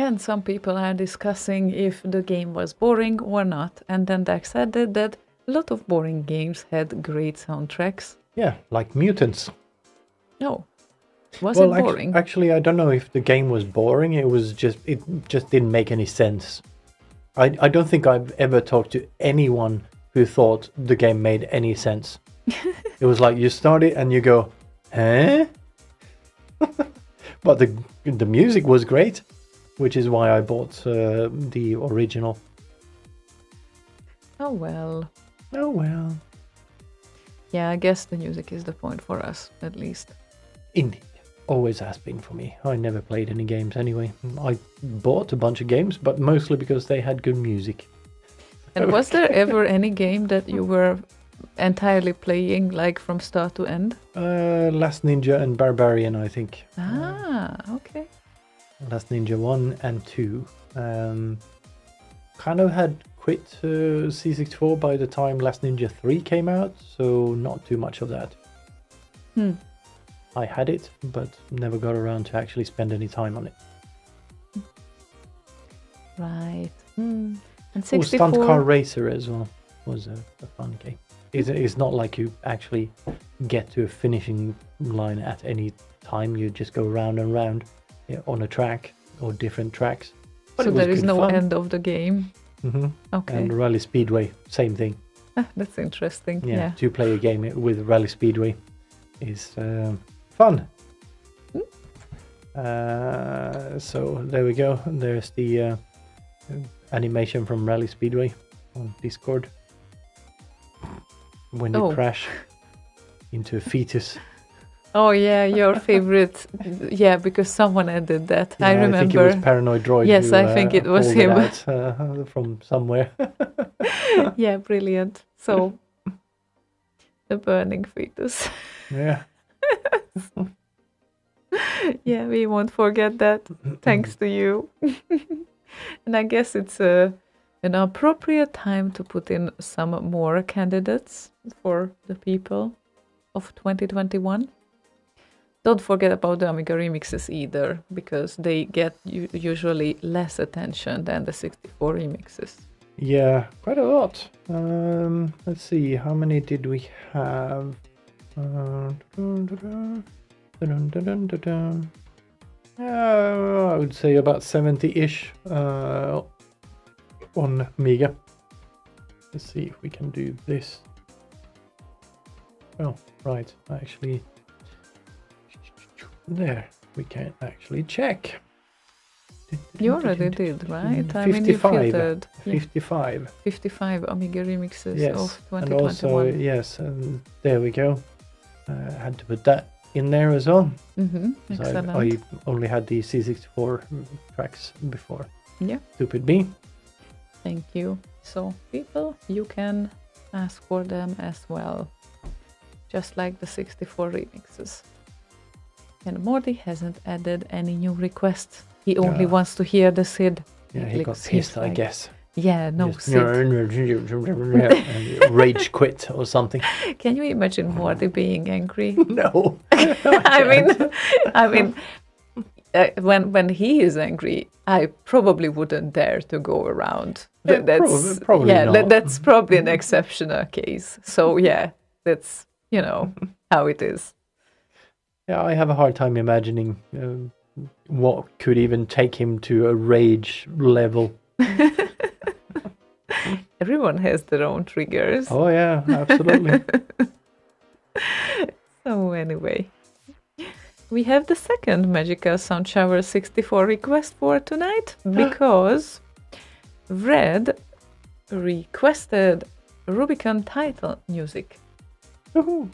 and some people are discussing if the game was boring or not. And then Dax added that a lot of boring games had great soundtracks. Yeah, like Mutants. No. Was it Well, boring? actually, I don't know if the game was boring. It just didn't make any sense. I don't think I've ever talked to anyone who thought the game made any sense. It was like you start it and you go, huh? But the music was great, which is why I bought the original. Oh well. Oh well. Yeah, I guess the music is the point for us, at least. Indeed. Always has been for me. I never played any games anyway. I bought a bunch of games, but mostly because they had good music. And was there ever any game that you were entirely playing, like from start to end? Last Ninja and Barbarian, I think. Ah, okay. Last Ninja 1 and 2. Kind of had quit C64 by the time Last Ninja 3 came out, so not too much of that. I had it, but never got around to actually spend any time on it. Right. And 64... Stunt Car Racer as well was a fun game. It's not like you actually get to a finishing line at any time. You just go round and round on a track or different tracks. But so there is no fun. end of the game. Mm-hmm. Okay. And Rally Speedway, same thing. That's interesting. Yeah. Two-player game with Rally Speedway is fun. So there we go. There's the animation from Rally Speedway on Discord. When you crash into a fetus. Oh yeah, your favorite. Yeah, because someone added that. Yeah, I remember. I think it was Paranoid Droid. Yes, who, I think it was pulled him. It out, from somewhere. Yeah, brilliant. So, the burning fetus. Yeah. Yeah, we won't forget that. Thanks to you. And I guess it's an appropriate time to put in some more candidates for the people of 2021. Don't forget about the Amiga remixes either, because they get usually less attention than the 64 remixes. Yeah, quite a lot. Let's see, how many did we have? I would say about 70-ish on Amiga. Let's see if we can do this. Oh, right, actually, there, we can actually check. You already did, right? 55. I mean, you filtered 55. 55 Amiga remixes Yes, of and 2021. also, yes, and there we go. Had to put that in there as well. Excellent. I only had the C64 tracks before. Yeah. Stupid me. Thank you. So, people, you can ask for them as well. Just like the 64 remixes. And Morty hasn't added any new requests. He only wants to hear the Sid. Yeah, he got pissed, I guess. Yeah, no, Just Sid. and rage quit or something. Can you imagine Morty being angry? No. I mean, when he is angry, I probably wouldn't dare to go around. Yeah, That's probably not. That's probably an exceptional case. So yeah, that's how it is. Yeah, I have a hard time imagining what could even take him to a rage level. Everyone has their own triggers. Oh yeah, absolutely. So anyway, we have the second Magical Sound Shower 64 request for tonight because Red requested Rubicon title music. Woohoo.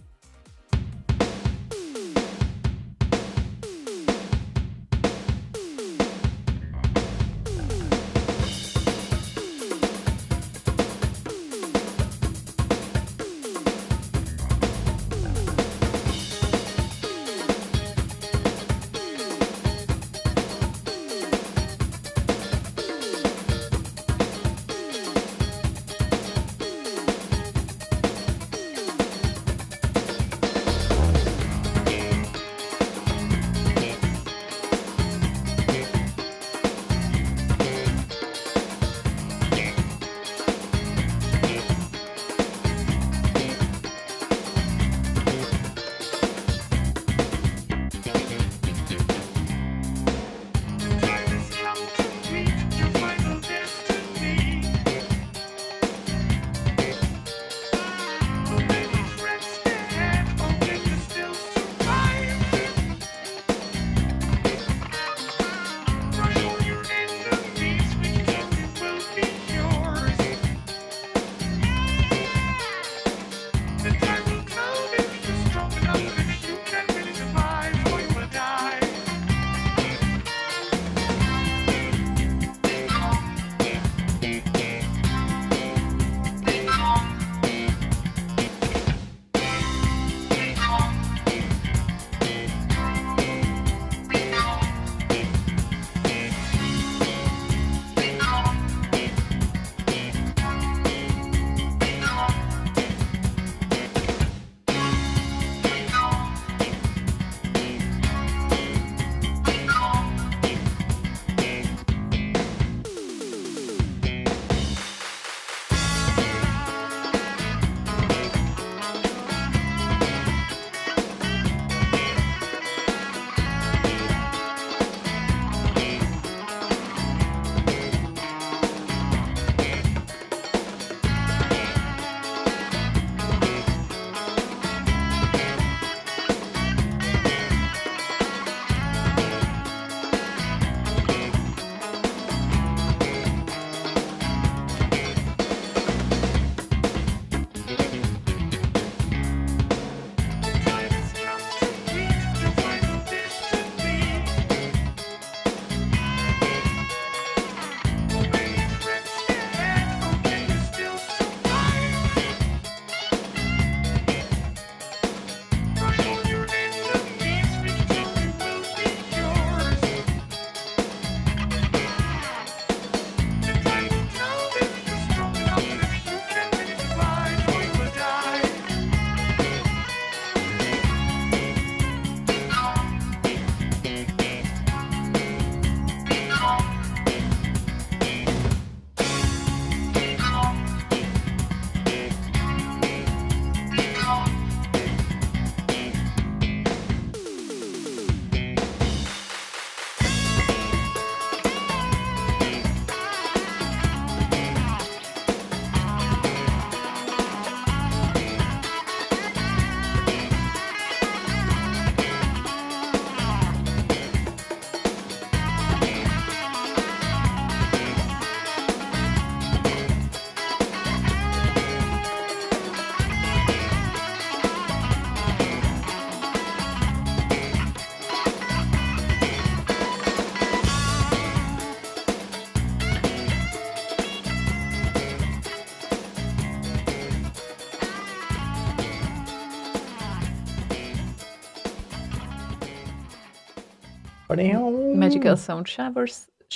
Magical sound showers. The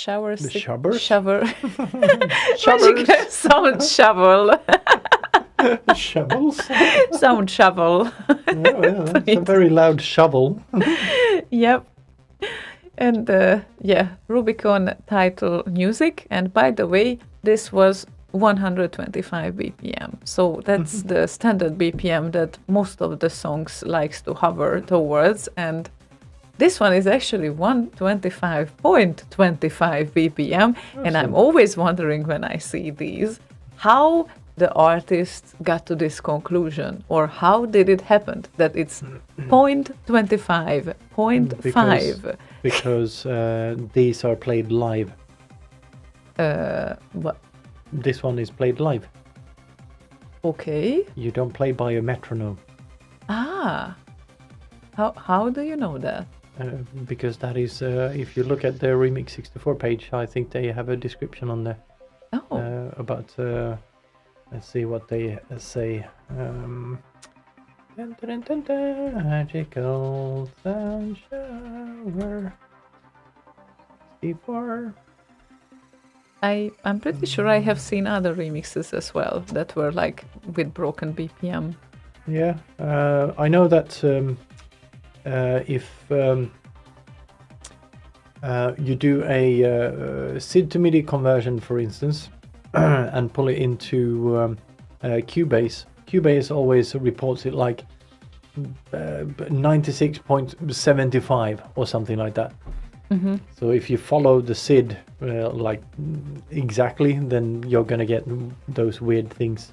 showers? Shower. Shovels. Magical sound shovel. Shovels. Sound shovel. That's a very loud shovel. Yep. And Rubicon title music. And by the way, this was 125 BPM. So that's the standard BPM that most of the songs likes to hover towards. And this one is actually 125.25 BPM. And I'm always wondering when I see these, how the artist got to this conclusion, or how did it happen that it's 0.25, 0.5? Because these are played live. What? This one is played live. Okay. You don't play by a metronome. Ah. How do you know that? Because that is, if you look at the Remix 64 page, I think they have a description on there about. Let's see what they say. Dun, dun, dun, dun, magical sound shower. 64. I'm pretty sure I have seen other remixes as well that were like with broken BPM. Yeah, I know that if you do a SID to MIDI conversion, for instance, and pull it into Cubase, Cubase always reports it like 96.75 or something like that. Mm-hmm. So if you follow the SID like exactly, then you're gonna get those weird things.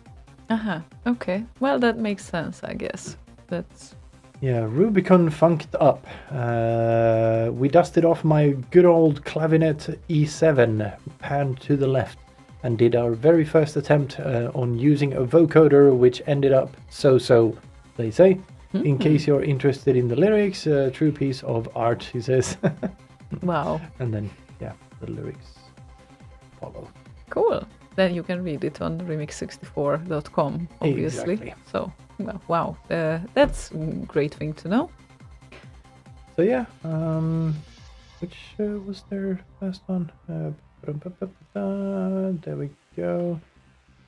Okay. Well, that makes sense, I guess. That's. Yeah, Rubicon funked up. We dusted off my good old clavinet E7, panned to the left, and did our very first attempt on using a vocoder, which ended up so-so, they say. Mm-hmm. In case you're interested in the lyrics, true piece of art, he says. Wow. And then, yeah, the lyrics follow. Cool. Then you can read it on remix64.com, obviously. Exactly. So, well, wow, that's a great thing to know. So yeah, which was their first one? There we go.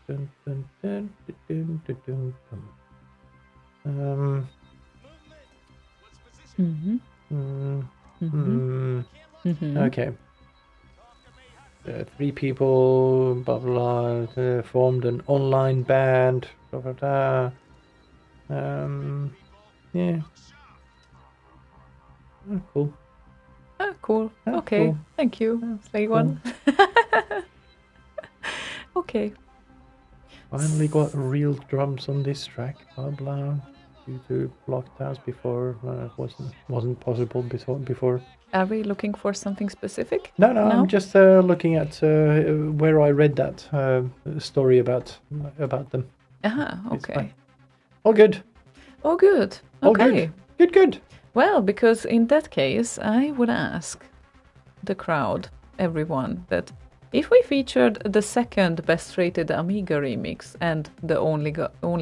Dun, dun, dun, dun, dun, dun, dun. Mm-hmm. Mm-hmm. Okay. 3 people, blah blah, formed an online band, blah blah blah. Yeah. Oh, cool. Cool. Oh, Okay. cool. Thank you, Slaygon. Okay. Finally got real drums on this track, blah blah. Due to lockdowns before, wasn't possible before. Are we looking for something specific? No, I'm just looking at where I read that story about them. It's Okay. fine. All good. Oh, good. All Okay. Good. Well, because in that case, I would ask the crowd, everyone, that if we featured the second best-rated Amiga remix and the only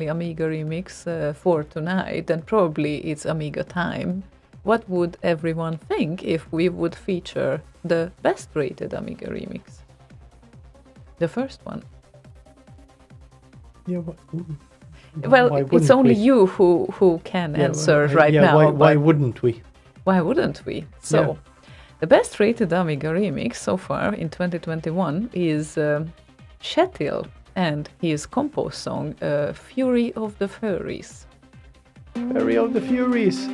Amiga remix for tonight, then probably it's Amiga time. What would everyone think if we would feature the best-rated Amiga remix? The first one. Yeah. Well, it's only you who can answer right now. Why wouldn't we? Why wouldn't we? So, the best-rated Amiga remix so far in 2021 is Shetil and his composed song "Fury of the Furries." Fury of the Furies.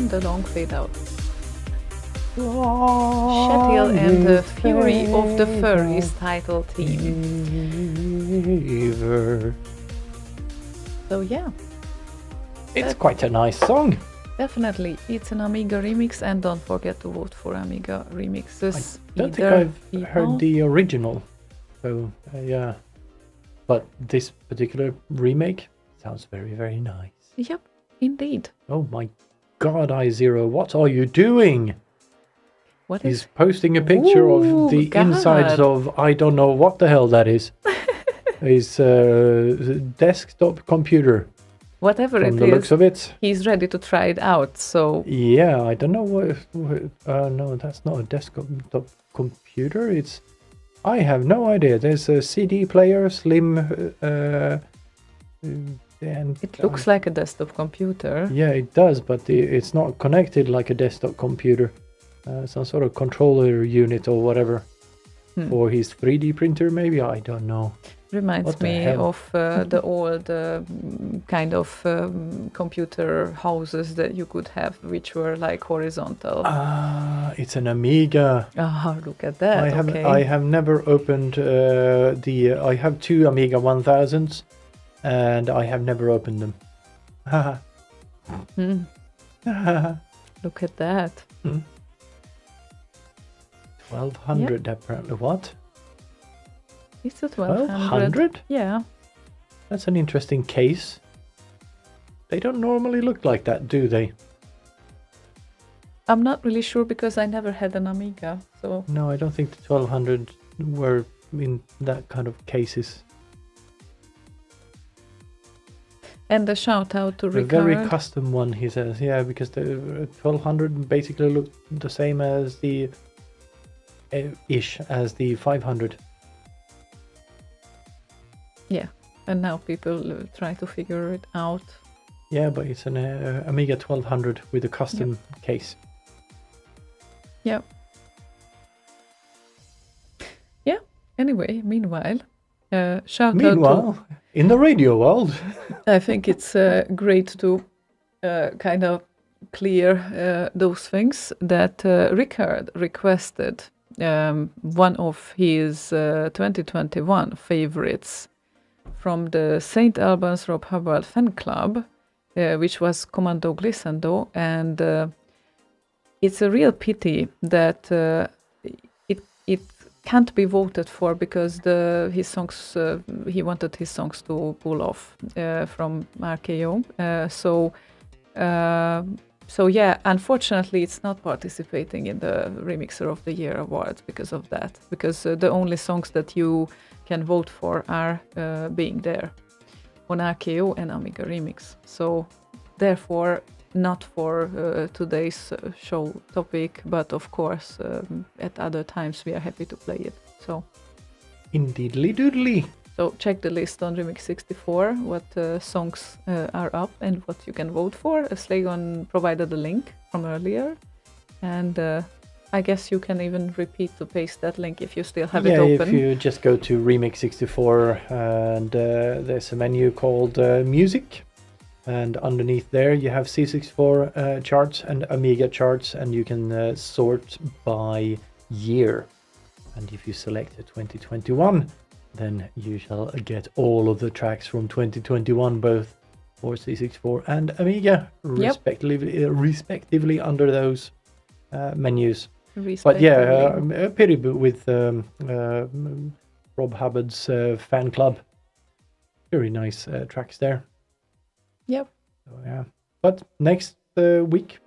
Dingadong fade out. Shettil and the Fury of the Furries title theme. So yeah. It's quite a nice song. Definitely. It's an Amiga remix, and don't forget to vote for Amiga remixes. I don't think I've heard the original. So yeah. But this particular remake sounds very, very nice. Yep, indeed. Oh my god, iZero, what are you doing? What He's is... posting a picture Ooh, of the God. insides of, I don't know what the hell that is. His desktop computer. Whatever From it the is, looks of it. he's ready to try it out, so... Yeah, I don't know no, that's not a desktop computer. It's... I have no idea. There's a CD player, slim... and It looks like a desktop computer. Yeah, it does, but it's not connected like a desktop computer. Some sort of controller unit or whatever. For his 3D printer, maybe? I don't know. Reminds me of the old kind of computer houses that you could have, which were like horizontal. Ah, it's an Amiga. Ah, look at that. I have never opened I have two Amiga 1000s, and I have never opened them. Look at that. 1200 apparently. What? It's a 1200. 1200? Yeah. That's an interesting case. They don't normally look like that, do they? I'm not really sure because I never had an Amiga, so... No, I don't think the 1200 were in that kind of cases. And a shout out to A Rickard. very custom one, he says. Yeah, because the 1200 basically looked the same as the... ish as the 500. Yeah, and now people try to figure it out. Yeah, but it's an Amiga 1200 with a custom case. Yep. Yeah, anyway, meanwhile, Meanwhile, in the radio world. I think it's great to kind of clear those things that Rickard requested. One of his 2021 favorites from the St. Albans Rob Hubbard fan club, which was Commando Glissando, and it's a real pity that it can't be voted for because his songs he wanted his songs to pull off from RKO. So yeah, unfortunately, it's not participating in the Remixer of the Year awards because of that. Because the only songs that you can vote for are being there on RKO and Amiga Remix. So therefore, not for today's show topic, but of course, at other times we are happy to play it. So, Indeedly doodly. So check the list on Remix 64, what songs are up and what you can vote for. Slaygon provided a link from earlier, and I guess you can even repeat to paste that link if you still have it open. If you just go to Remix 64 and there's a menu called Music, and underneath there you have C64 charts and Amiga charts, and you can sort by year. And if you select 2021, then you shall get all of the tracks from 2021, both for C64 and Amiga, respectively under those menus. But yeah, a pity with Rob Hubbard's fan club. Very nice tracks there. Yep. So, yeah. But next week,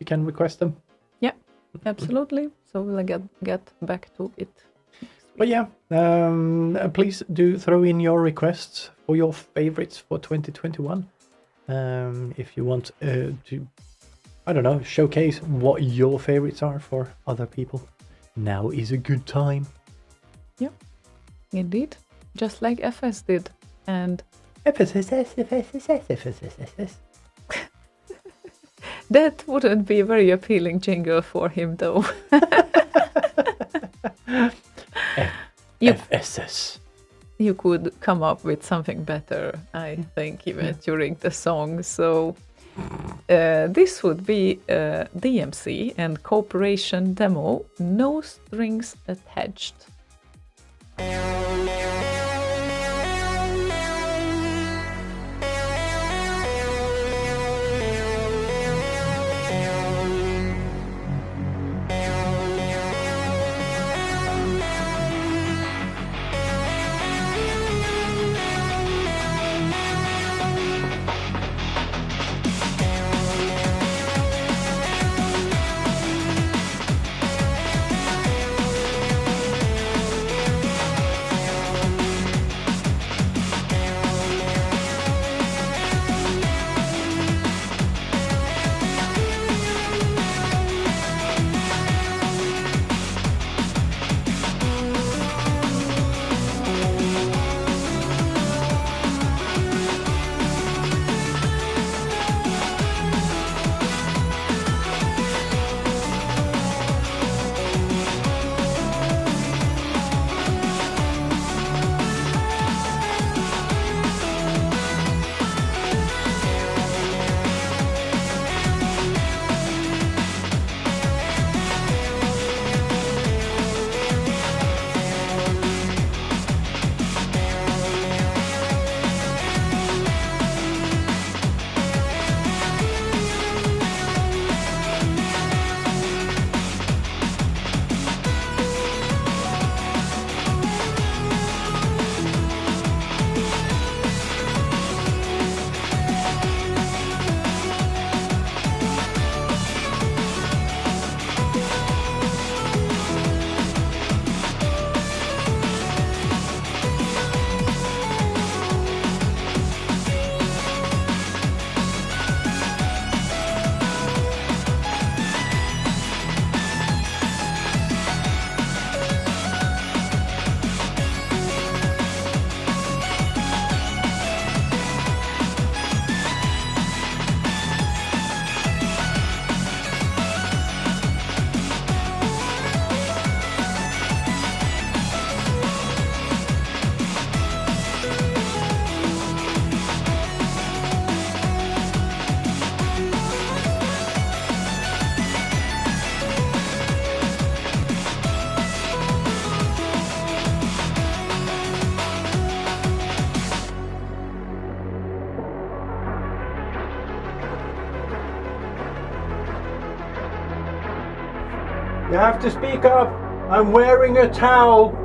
you can request them. Yeah, absolutely. So we'll get back to it. But yeah, please do throw in your requests for your favorites for 2021. If you want to, I don't know, showcase what your favorites are for other people, now is a good time. Yeah, indeed. Just like FS did. And that wouldn't be a very appealing jingle for him, though. FSS. You could come up with something better, I think, even during the song. So this would be DMC and Corporation demo, No Strings Attached. You have to speak up. I'm wearing a towel.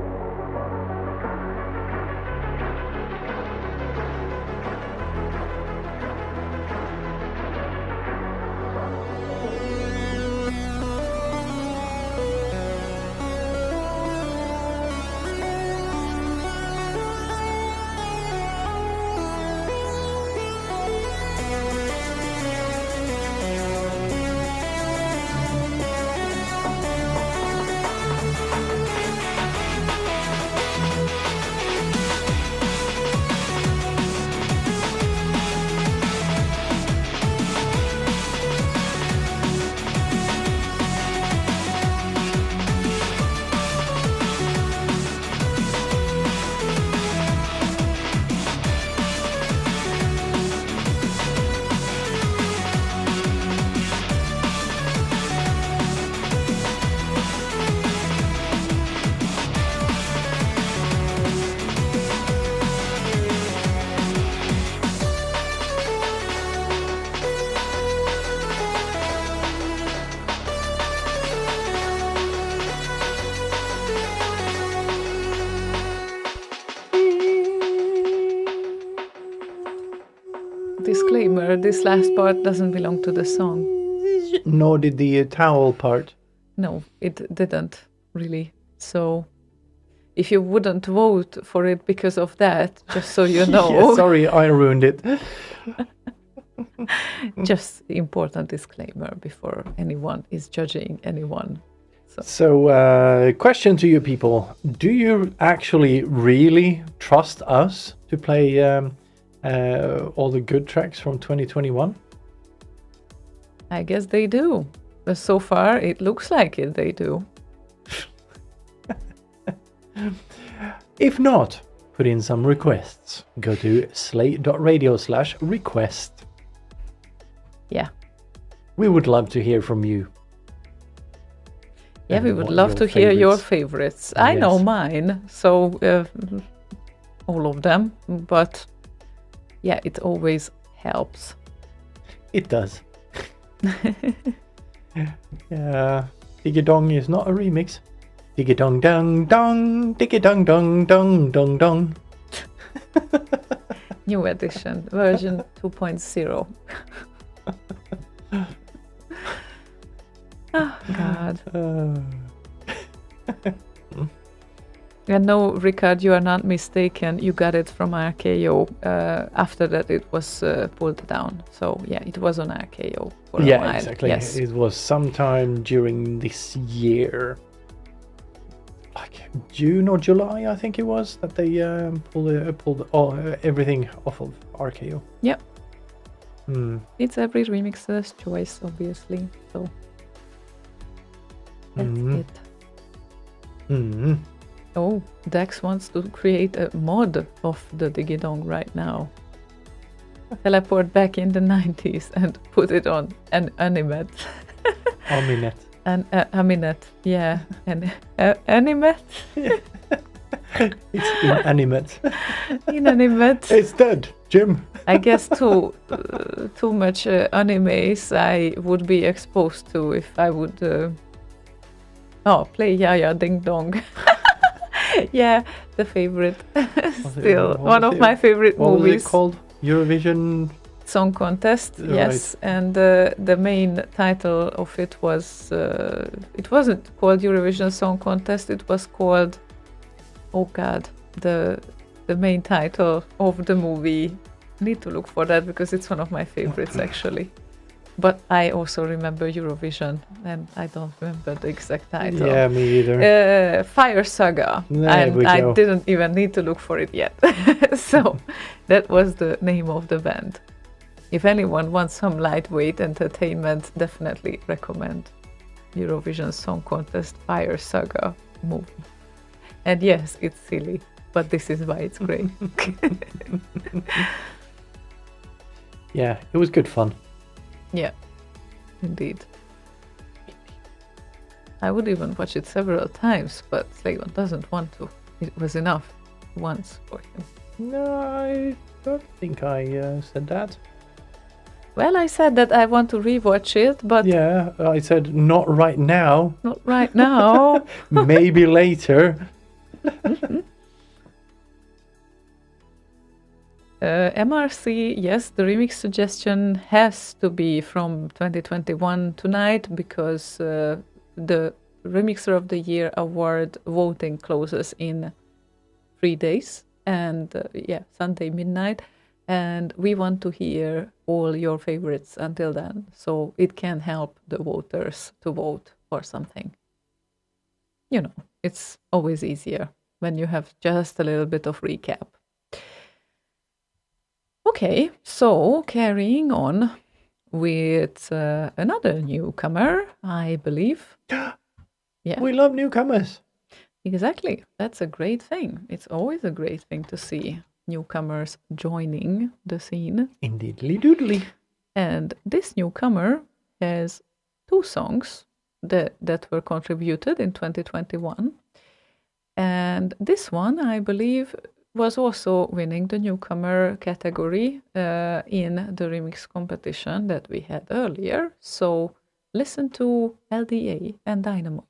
Disclaimer, this last part doesn't belong to the song. Nor did the towel part. No, it didn't, really. So, if you wouldn't vote for it because of that, just so you know. Yeah, sorry, I ruined it. Just important disclaimer before anyone is judging anyone. So, question to you people. Do you actually really trust us to play all the good tracks from 2021? I guess they do. But so far, it looks like it, they do. If not, put in some requests. Go to slay.radio/request. Yeah, We would love to hear from you. Yeah, And we would what love to hear your favorites. I know Yes. mine, so all of them, but yeah, it always helps. It does. Dingadong is not a remix. Dingadong dong dong, dingadong dong dong dong dong. New edition, version 2.0. Oh, God. And no, Ricard, you are not mistaken. You got it from RKO. After that, it was pulled down. So, yeah, it was on RKO for a while. Exactly. Yes. It was sometime during this year. Like June or July, I think it was, that they pulled everything off of RKO. Yep. Hmm. It's every remixer's choice, obviously. So, that's it. Hmm. Oh, Dex wants to create a mod of the Dingadong right now. Teleport back in the 90s and put it on an Animet. Aminet. Aminet, yeah. And Animet? It's inanimate. Inanimate. It's dead, Jim. I guess too much animes I would be exposed to if I would play Yaya Ding Dong. Yeah, the favorite. Still, one of my favorite What movies. was it called? Eurovision Song Contest, yes. And the main title of it was, it wasn't called Eurovision Song Contest, it was called, oh God, the main title of the movie. I need to look for that because it's one of my favorites actually. But I also remember Eurovision, and I don't remember the exact title. Yeah, me either. Fire Saga. There And we I go. didn't even need to look for it yet. So that was the name of the band. If anyone wants some lightweight entertainment, definitely recommend Eurovision Song Contest Fire Saga movie. And yes, it's silly, but this is why it's great. Yeah, it was good fun. Yeah, indeed. I would even watch it several times, but Slaygon doesn't want to. It was enough once for him. No, I don't think I said that. Well, I said that I want to rewatch it, but Yeah, I said not right now. not right now. Maybe later. MRC, yes, the remix suggestion has to be from 2021 tonight because the Remixer of the Year award voting closes in 3 days and Sunday midnight, and we want to hear all your favorites until then, so it can help the voters to vote for something. You know, it's always easier when you have just a little bit of recap. Okay, so carrying on with another newcomer, I believe. Yeah, We love newcomers. exactly. That's a great thing. It's always a great thing to see newcomers joining the scene. Indeedly doodly. And this newcomer has 2 songs that were contributed in 2021. And this one, I believe, was also winning the newcomer category in the remix competition that we had earlier. So listen to LDA and Dynamo.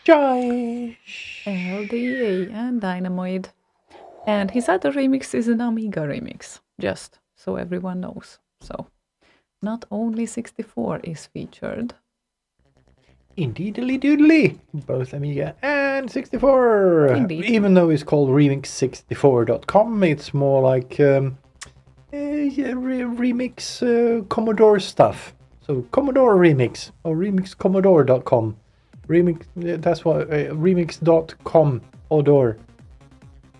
Josh. LDA and Dynamoid. And his other remix is an Amiga remix, just so everyone knows. So not only 64 is featured. Indeedly doodly. Both Amiga and 64. Indeed. Even though it's called remix64.com, it's more like remix Commodore stuff. So Commodore Remix or remixcommodore.com. Remix, that's what remix.com odor.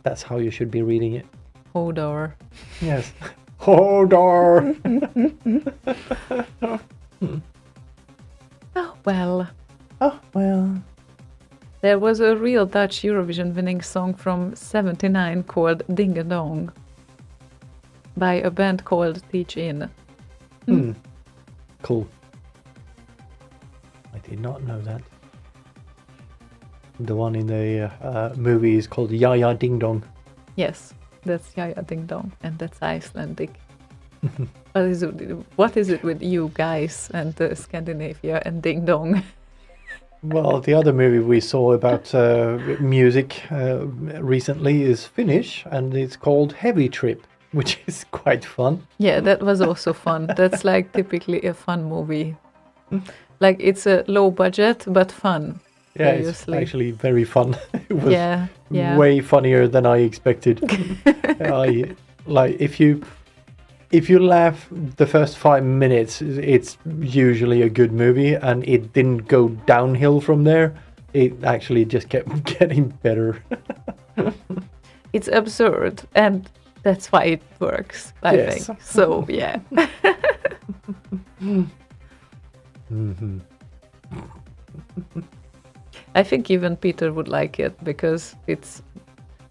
That's how you should be reading it. Hodor. Yes. Hodor. Oh, well. Oh, well. There was a real Dutch Eurovision winning song from 79 called Dingadong by a band called Teach In. Cool. I did not know that. The one in the movie is called Yaya Ding Dong. Yes, that's Yaya Ding Dong, and that's Icelandic. What is it with you guys and Scandinavia and Ding Dong? Well, the other movie we saw about music recently is Finnish, and it's called Heavy Trip, which is quite fun. Yeah, that was also fun. That's like typically a fun movie. Like it's a low budget but fun. Yeah, Seriously. it's actually very fun. It was Yeah. way funnier than I expected. If you laugh the first 5 minutes, it's usually a good movie, and it didn't go downhill from there. It actually just kept getting better. It's absurd, and that's why it works, I Yes. think. So, yeah. Mm-hmm. I think even Peter would like it because it's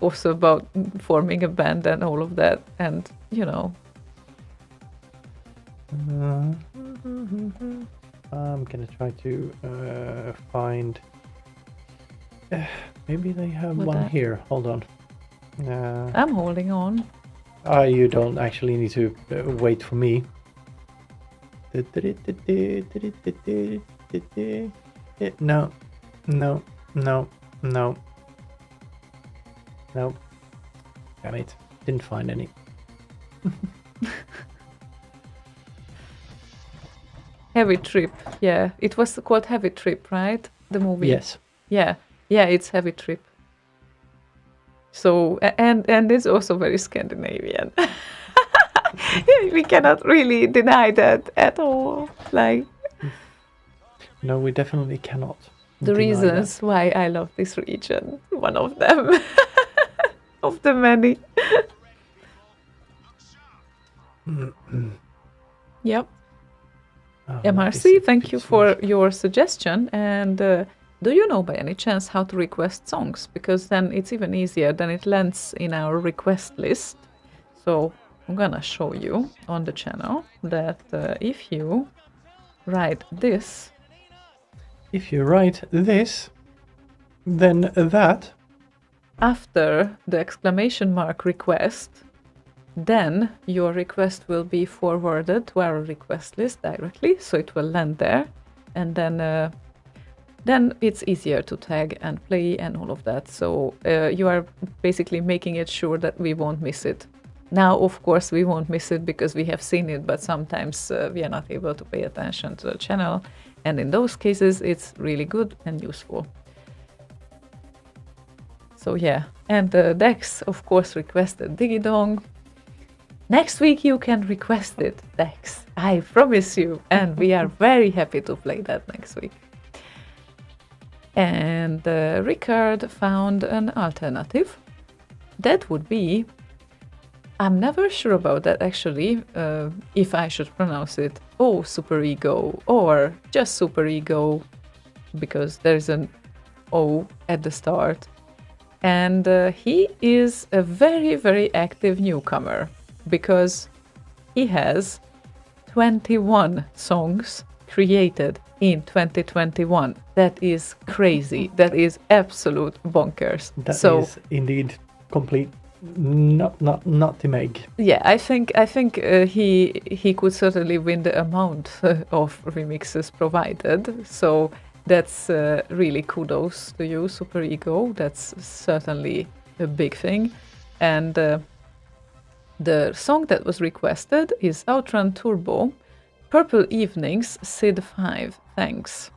also about forming a band and all of that, and I'm gonna try to find. Maybe they have What one that? here. Hold on. I'm holding on. You don't actually need to wait for me. No. Damn it. Didn't find any. Heavy Trip, yeah. It was called Heavy Trip, right? The movie. Yes. Yeah, it's Heavy Trip. So, and it's also very Scandinavian. We cannot really deny that at all. Like, No, we definitely cannot. the deny reasons why I love this region, one of them, of the many. Yep. that. Oh, MRC, thank you for your suggestion. And do you know by any chance how to request songs? Because then it's even easier, then it lands in our request list. So I'm gonna show you on the channel that if you write this, If you write this, then that. after the exclamation mark request, then your request will be forwarded to our request list directly, so it will land there, and then it's easier to tag and play and all of that. So you are basically making it sure that we won't miss it. Now, of course, we won't miss it because we have seen it, but sometimes we are not able to pay attention to the channel, and in those cases, it's really good and useful. So yeah, and Dex, of course, requested Digidong. Next week you can request it, Dex. I promise you. And we are very happy to play that next week. And Ricard found an alternative. That would be... I'm never sure about that actually, if I should pronounce it Super Ego or just Super Ego, because there's an O at the start. And he is a very, very active newcomer because he has 21 songs created in 2021. That is crazy. That is absolute bonkers. That is indeed complete nutmeg. Yeah, I think he could certainly win the amount of remixes provided. So that's really kudos to you, Super Ego. That's certainly a big thing. And the song that was requested is Outrun Turbo, Purple Evenings, Sid 5. Thanks.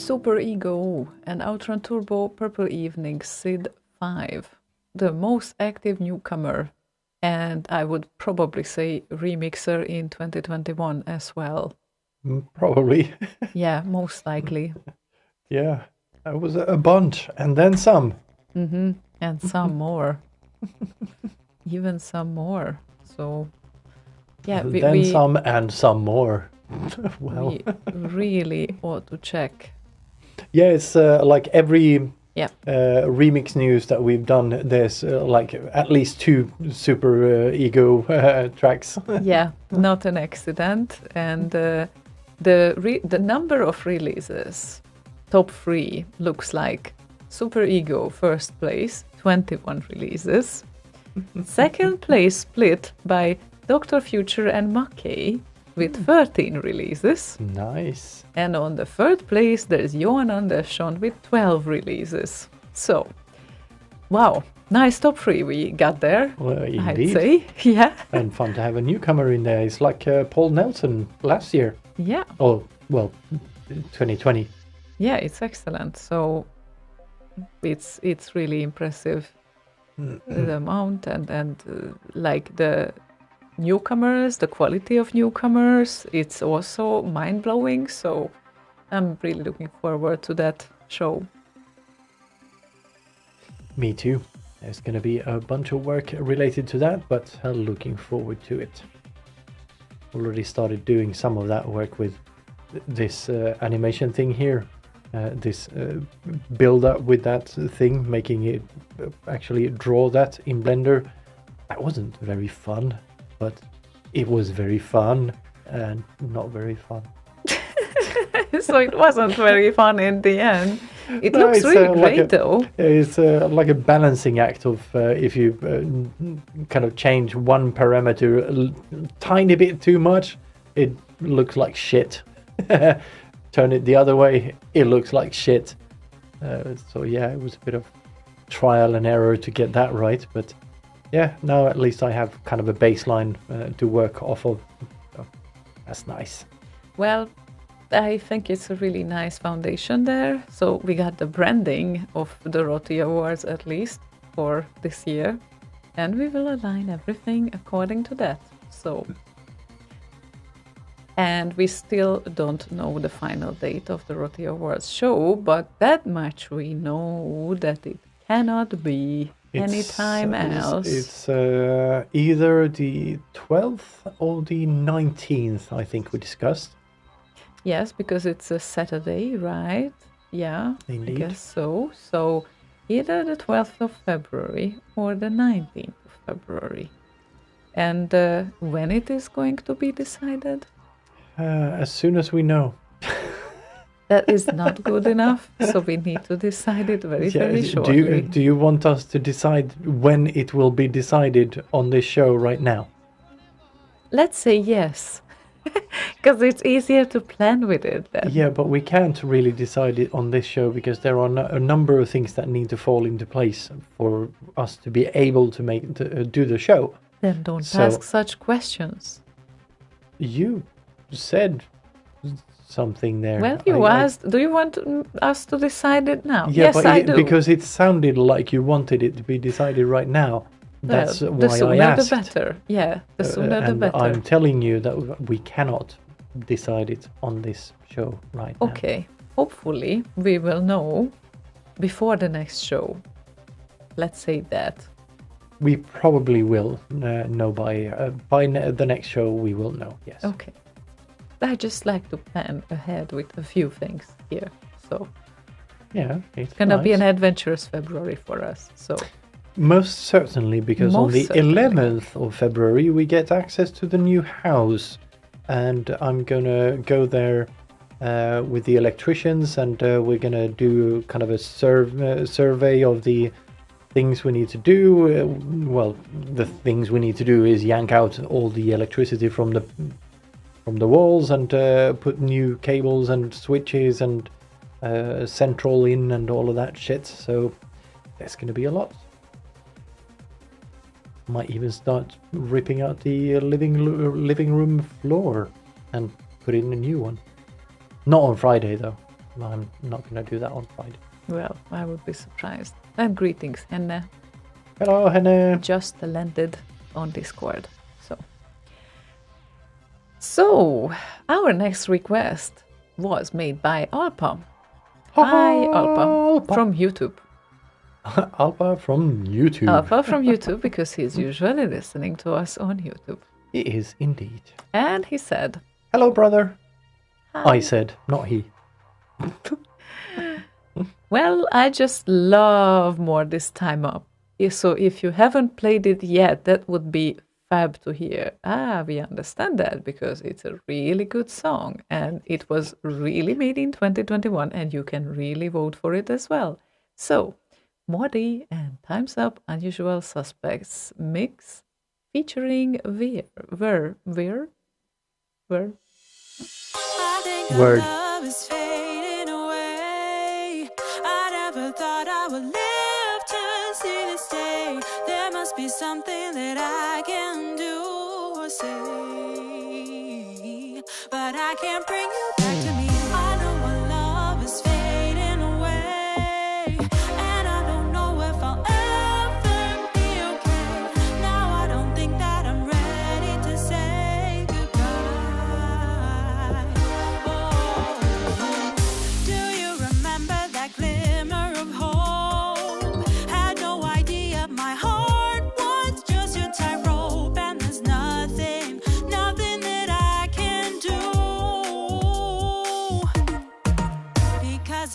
Super Ego and Outrun Turbo Purple Evening Sid 5, the most active newcomer, and I would probably say remixer in 2021 as well. Probably. Yeah, most likely. Yeah, that was a bunch, and then some. And some more. Even some more. So, yeah, Then some and some more. Wow. we really ought to check. Yeah, it's like every Yeah. remix news that we've done, there's like at least 2 super ego tracks. Yeah, not an accident. And the number of releases, top 3, looks like Super Ego first place, 21 releases. Second place split by Dr. Future and Mackey with 13 releases. Nice. And on the third place, there's Johan Andersson with 12 releases. So, wow, nice top 3 we got there, Well, I'd indeed. say. Yeah, And fun to have a newcomer in there. It's like Paul Nelson last year. yeah, Oh, well, 2020. yeah, it's excellent. So, it's really impressive, the amount and like the newcomers, the quality of newcomers. It's also mind-blowing. So, I'm really looking forward to that show. Me too. There's going to be a bunch of work related to that, but looking forward to it. Already started doing some of that work with this animation thing here. This build up with that thing, making it actually draw that in Blender. That wasn't very fun, but it was very fun and not very fun. So it wasn't very fun in the end. It No, looks it's, really like great though. It's like a balancing act of if you kind of change one parameter a tiny bit too much, it looks like shit. Turn it the other way, it looks like shit. So yeah, it was a bit of trial and error to get that right. But yeah, now at least I have kind of a baseline to work off of. So that's nice. Well, I think it's a really nice foundation there. So we got the branding of the Roti Awards at least for this year. And we will align everything according to that. So, and we still don't know the final date of the Roti Awards show, but that much we know that it cannot be anytime else. It's either the 12th or the 19th, I think we discussed. Yes, because it's a Saturday, right? Yeah, Indeed. I guess so. So either the 12th of February or the 19th of February. And when it is going to be decided? As soon as we know. That is not good enough, so we need to decide it very shortly. Do you want us to decide when it will be decided on this show right now? Let's say yes, because it's easier to plan with it then. Yeah, but we can't really decide it on this show because there are a number of things that need to fall into place for us to be able to do the show. Then don't So- ask such questions. You said something there. Well, you asked, do you want us to decide it now? Yeah, Yes, but I do. because it sounded like you wanted it to be decided right now. That's Well, why the sooner I asked. the better. Yeah, the sooner the And better. I'm telling you that we cannot decide it on this show right now. Okay, hopefully we will know before the next show. Let's say that. We probably will know by the next show. We will know. Yes. Okay. I just like to plan ahead with a few things here. So Yeah, it's gonna be nice. an adventurous February for us. So Most certainly, because on Most the certainly. 11th of February we get access to the new house, and I'm gonna go there with the electricians, and we're gonna do kind of a survey of the things we need to do. Well, the things we need to do is yank out all the electricity from the walls and put new cables and switches and central in and all of that shit. So there's gonna be a lot. Might even start ripping out the living room floor and put in a new one. Not on Friday though. I'm not going to do that on Friday. Well, I would be surprised. And greetings, Henne. Hello, Henne. Just landed on Discord. So, our next request was made by Alpa. Hi, Alpa, from YouTube. Alpha from YouTube. Alpa from YouTube, because he's usually listening to us on YouTube. He is indeed. And he said, Hello, brother. Hi. I said, not he. Well, I just love more this time up. So if you haven't played it yet, that would be fab to hear. We understand that because it's a really good song and it was really made in 2021 and you can really vote for it as well. So, Modi and Time's Up Unusual Suspects mix featuring Word. Word. Be something that I can do or say, but I can't bring you back to me. I know our love is fading away, and I don't know if I'll ever be okay. Now I don't think that I'm ready to say goodbye. Oh, do you remember that glimmer of hope? Had no idea my heart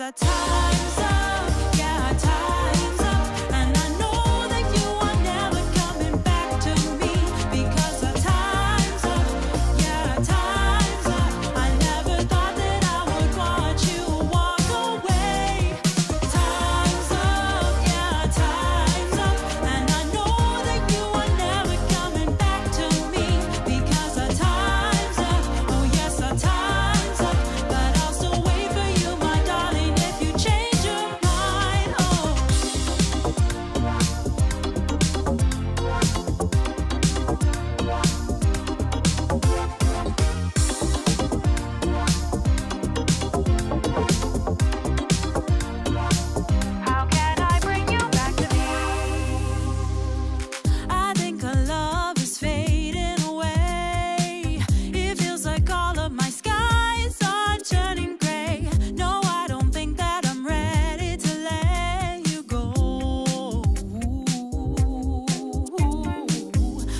our time's up, yeah, our time's up, and I know that you are never coming back to me because our time's up, yeah, our time's up. I never thought that I would watch you walk away. Time's up, yeah, time's up, and I know that you are never coming back to me because our time's up. Oh yes, our time's up, but I'll still wait for you, my darling. Change your mind, oh. How can I bring you back to me? I think our love is fading away. It feels like all of my skies are turning gray. No, I don't think that I'm ready to let you go.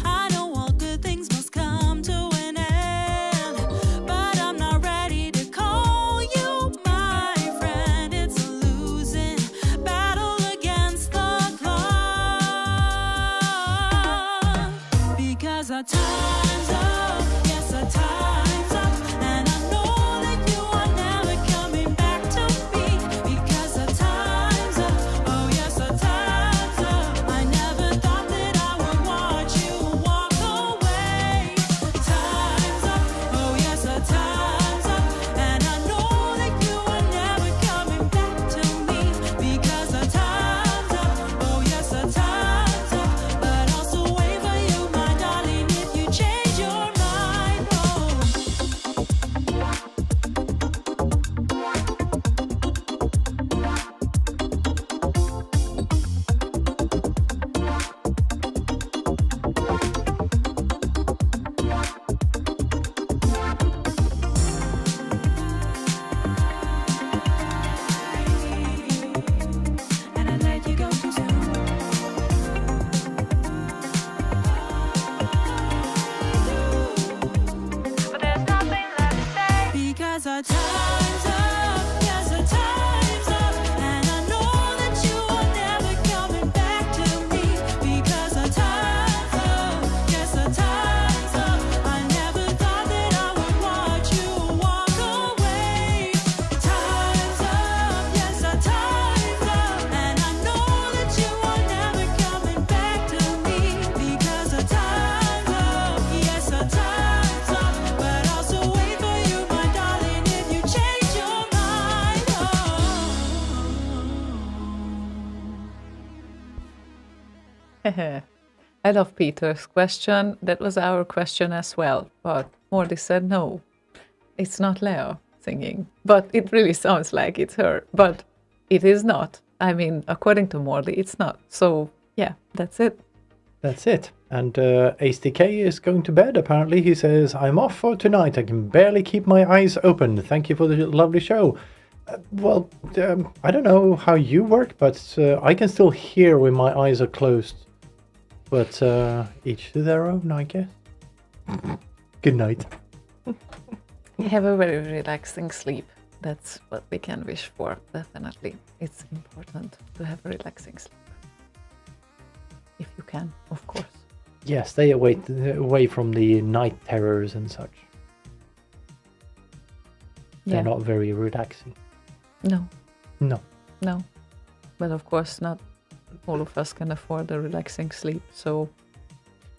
I know all good things must come to an end, but I'm not ready to call you my friend. It's a losing battle against the clock because our time's up, yes, our time's up, and I know that you are never coming back to me because our time's up, oh yes, our time's up. I never thought that I would watch you walk away. Time's up, oh yes, our time's up, and I know that you are never coming back to me because our time's up, oh yes, our time's up, but I'll still wait for you, my darling, if you change your mind, oh. And I let you go too soon. But there's nothing left to say because our time's up, yes, our time's up, and I know that you are never coming back to me because our time's up, yes, our time's up. I never thought that I would watch you walk away. Time's up, yes, our time's up, and I know that you are never coming back to me because our time's up, yes, our time's up, but I'll still wait for you, my darling, if you change your mind, oh. I love Peter's question. That was our question as well, but Morty said no. It's not Leo. singing, but it really sounds like it's her, but it is not. I mean, according to Morley, it's not. So yeah, that's it. That's it. And ACK is going to bed, apparently. He says, I'm off for tonight. I can barely keep my eyes open. Thank you for the lovely show. Well, I don't know how you work, but I can still hear when my eyes are closed. But each to their own, I guess. Good night. Have a very relaxing sleep. That's what we can wish for, definitely. It's important to have a relaxing sleep. If you can, of course. Yeah, stay away from the night terrors and such. They're not very relaxing. No. No. No. But of course, not all of us can afford a relaxing sleep, so...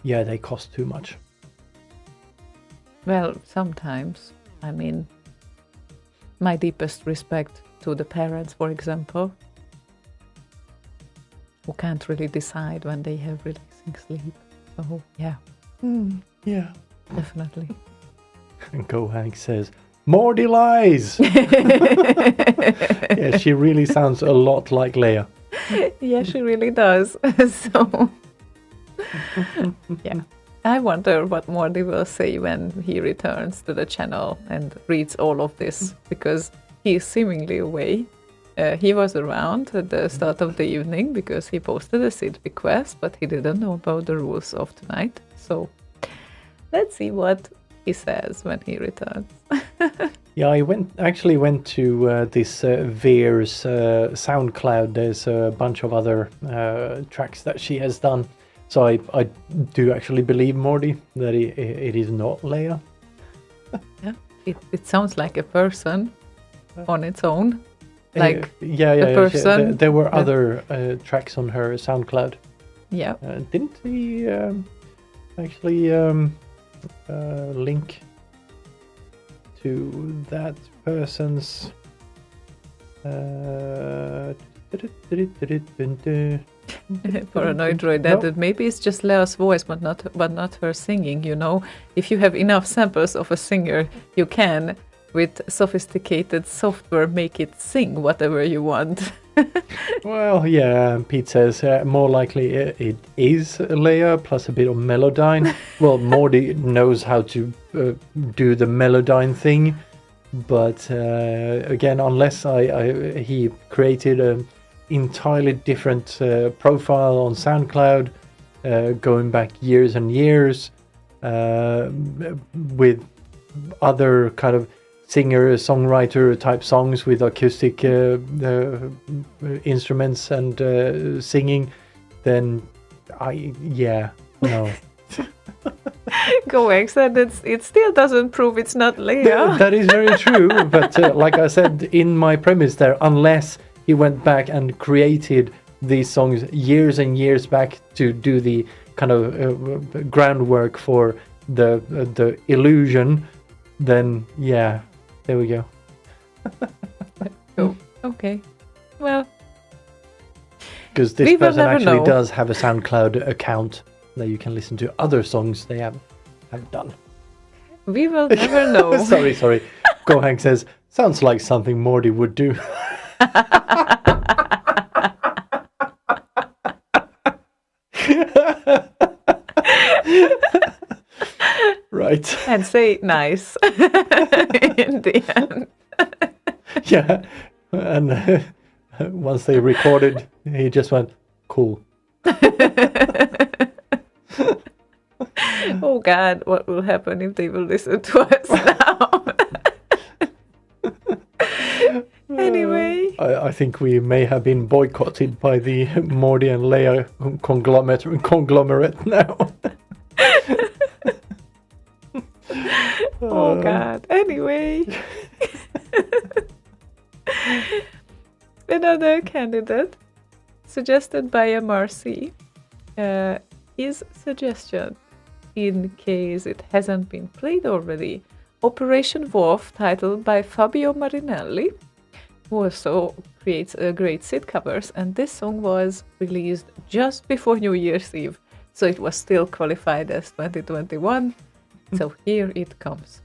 Yeah, they cost too much. Well, sometimes. I mean, my deepest respect to the parents, for example, who can't really decide when they have relaxing sleep. So, yeah. Yeah. Definitely. And Gohank says, Morty lies! Yeah, she really sounds a lot like Leia. Yeah, she really does. So, yeah. I wonder what Morty will say when he returns to the channel and reads all of this, because he is seemingly away. He was around at the start of the evening because he posted a seed request, but he didn't know about the rules of tonight. So let's see what he says when he returns. Yeah, I actually went to this Veer's SoundCloud. There's a bunch of other tracks that she has done. So I do actually believe, Morty, that it is not Leia. Yeah, it sounds like a person on its own. Like yeah, a person. There were other tracks on her SoundCloud. Yeah. Didn't he actually link to that person's? Paranoid droid added, maybe it's just Leia's voice, but not her singing. You know, if you have enough samples of a singer, you can, with sophisticated software, make it sing whatever you want. Well, yeah, Pete says more likely it is Leia plus a bit of Melodyne. Well, Morty knows how to do the Melodyne thing, but again, unless he created an entirely different profile on SoundCloud, going back years and years, with other kind of singer-songwriter type songs with acoustic instruments and singing, then no. Goex said it still doesn't prove it's not Leia. That is very true, but like I said in my premise there, unless he went back and created these songs years and years back to do the kind of groundwork for the illusion, then yeah. There we go. Oh, okay. Well, because this person actually does have a SoundCloud account that you can listen to other songs they have done. We will never know. Sorry. Gohank says, sounds like something Morty would do. Right. And say nice in the end. Yeah. And once they recorded, he just went, cool. Oh God, what will happen if they will listen to us now? Anyway. I think we may have been boycotted by the Morty and Leia conglomerate now. Oh God. Anyway. Another candidate suggested by MRC is suggestion, in case it hasn't been played already, Operation Wolf, titled by Fabio Marinelli, who also creates great SID covers, and this song was released just before New Year's Eve, so it was still qualified as 2021. So here it comes.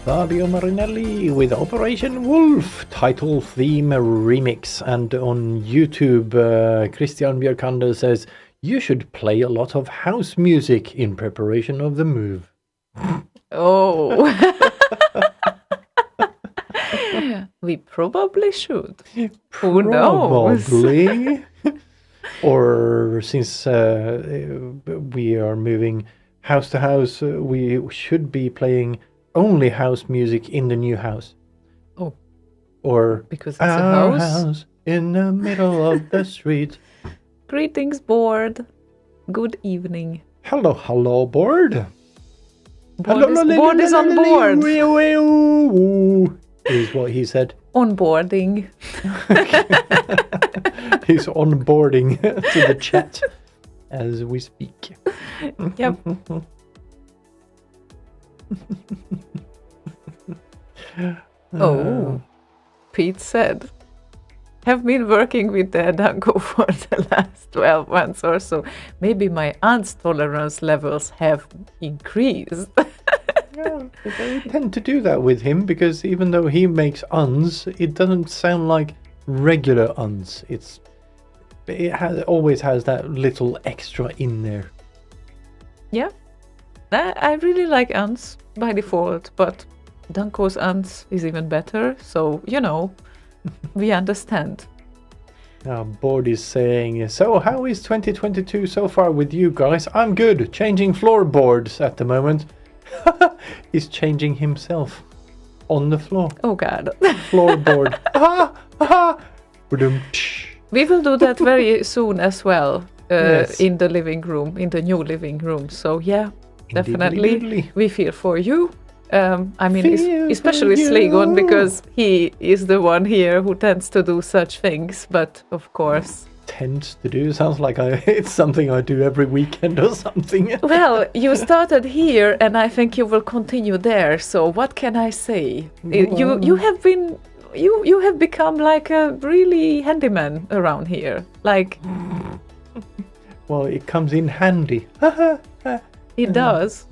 Fabio Marinelli with Operation Wolf title theme remix. And on YouTube, Christian Björkander says, you should play a lot of house music in preparation of the move. Oh. We probably should. Who knows? Probably. Or since we are moving house to house, we should be playing only house music in the new house. Oh. Or Because it's our a house. in the middle of the street. Greetings, board. Good evening. Hello, board. Board is on board. Is what he said. Onboarding. He's onboarding to the chat as we speak. Yep. Oh, Pete said, have been working with the Dango for the last 12 months or so. Maybe my aunt's tolerance levels have increased. Yeah, they tend to do that with him because even though he makes uns, it doesn't sound like regular uns. Always has that little extra in there. Yeah, I really like ants by default, but Danko's ants is even better. So, we understand. Board is saying, so how is 2022 so far with you guys? I'm good. Changing floorboards at the moment. He's changing himself on the floor. Oh God. Floorboard. We will do that very soon as well. Yes. In the living room, in the new living room. So yeah, definitely Indiddly-diddly. we feel for you. Feel Especially for you. Slaygon, because he is the one here who tends to do such things. But of course, Tends to do sounds like it's something I do every weekend or something. well, you started here, and I think you will continue there. So what can I say? You have become like a really handyman around here. Like Well, it comes in handy. it does.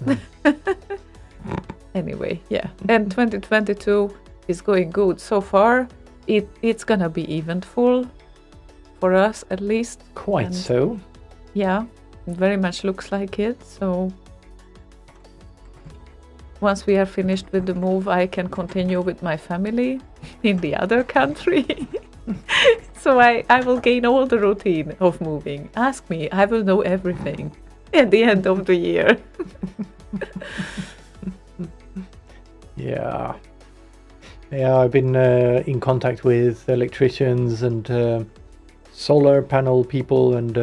Anyway, yeah. And 2022 is going good so far. It's gonna be eventful for us at least. Quite And so. yeah, it very much looks like it. So once we are finished with the move, I can continue with my family in the other country. So I will gain all the routine of moving. Ask me, I will know everything at the end of the year. Yeah. Yeah, I've been in contact with electricians and solar panel people and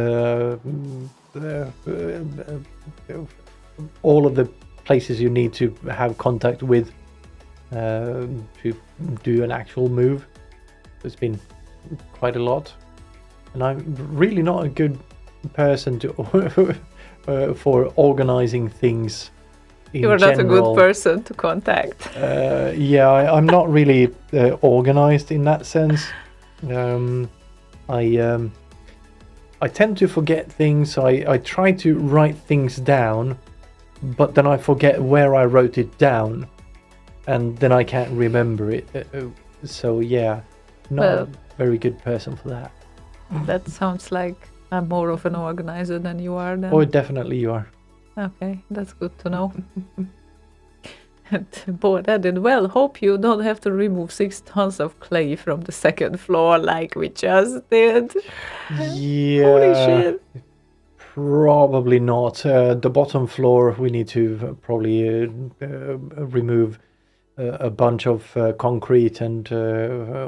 all of the places you need to have contact with to do an actual move. It's been quite a lot. And I'm really not a good person to for organizing things. You're not a good person to contact. Yeah, I'm not really organized in that sense. I tend to forget things. So I try to write things down, but then I forget where I wrote it down, and then I can't remember it. So yeah, not a very good person for that. That sounds like I'm more of an organizer than you are then. Oh, definitely you are. Okay, that's good to know. And Board added, well, hope you don't have to remove 6 tons of clay from the second floor like we just did. Yeah. Holy shit. Probably not. The bottom floor, we need to probably remove a bunch of concrete and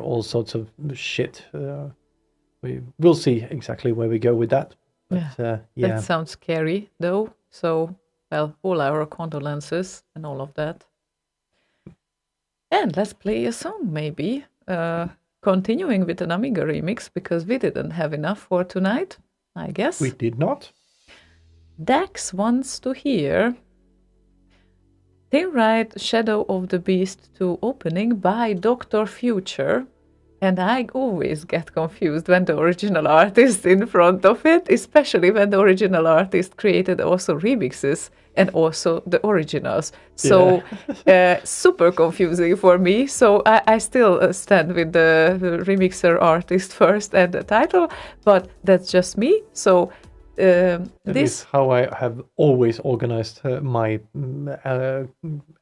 all sorts of shit. We'll see exactly where we go with that. But, yeah. That sounds scary, though. So, well, all our condolences and all of that. And let's play a song, maybe. Continuing with an Amiga remix, because we didn't have enough for tonight, I guess. We did not. Dax wants to hear Thin Right Shadow of the Beast 2 opening by Dr. Future. And I always get confused when the original artist in front of it, especially when the original artist created also remixes and also the originals. So super confusing for me. So I still stand with the remixer artist first and the title, but that's just me. So That this is how I have always organized my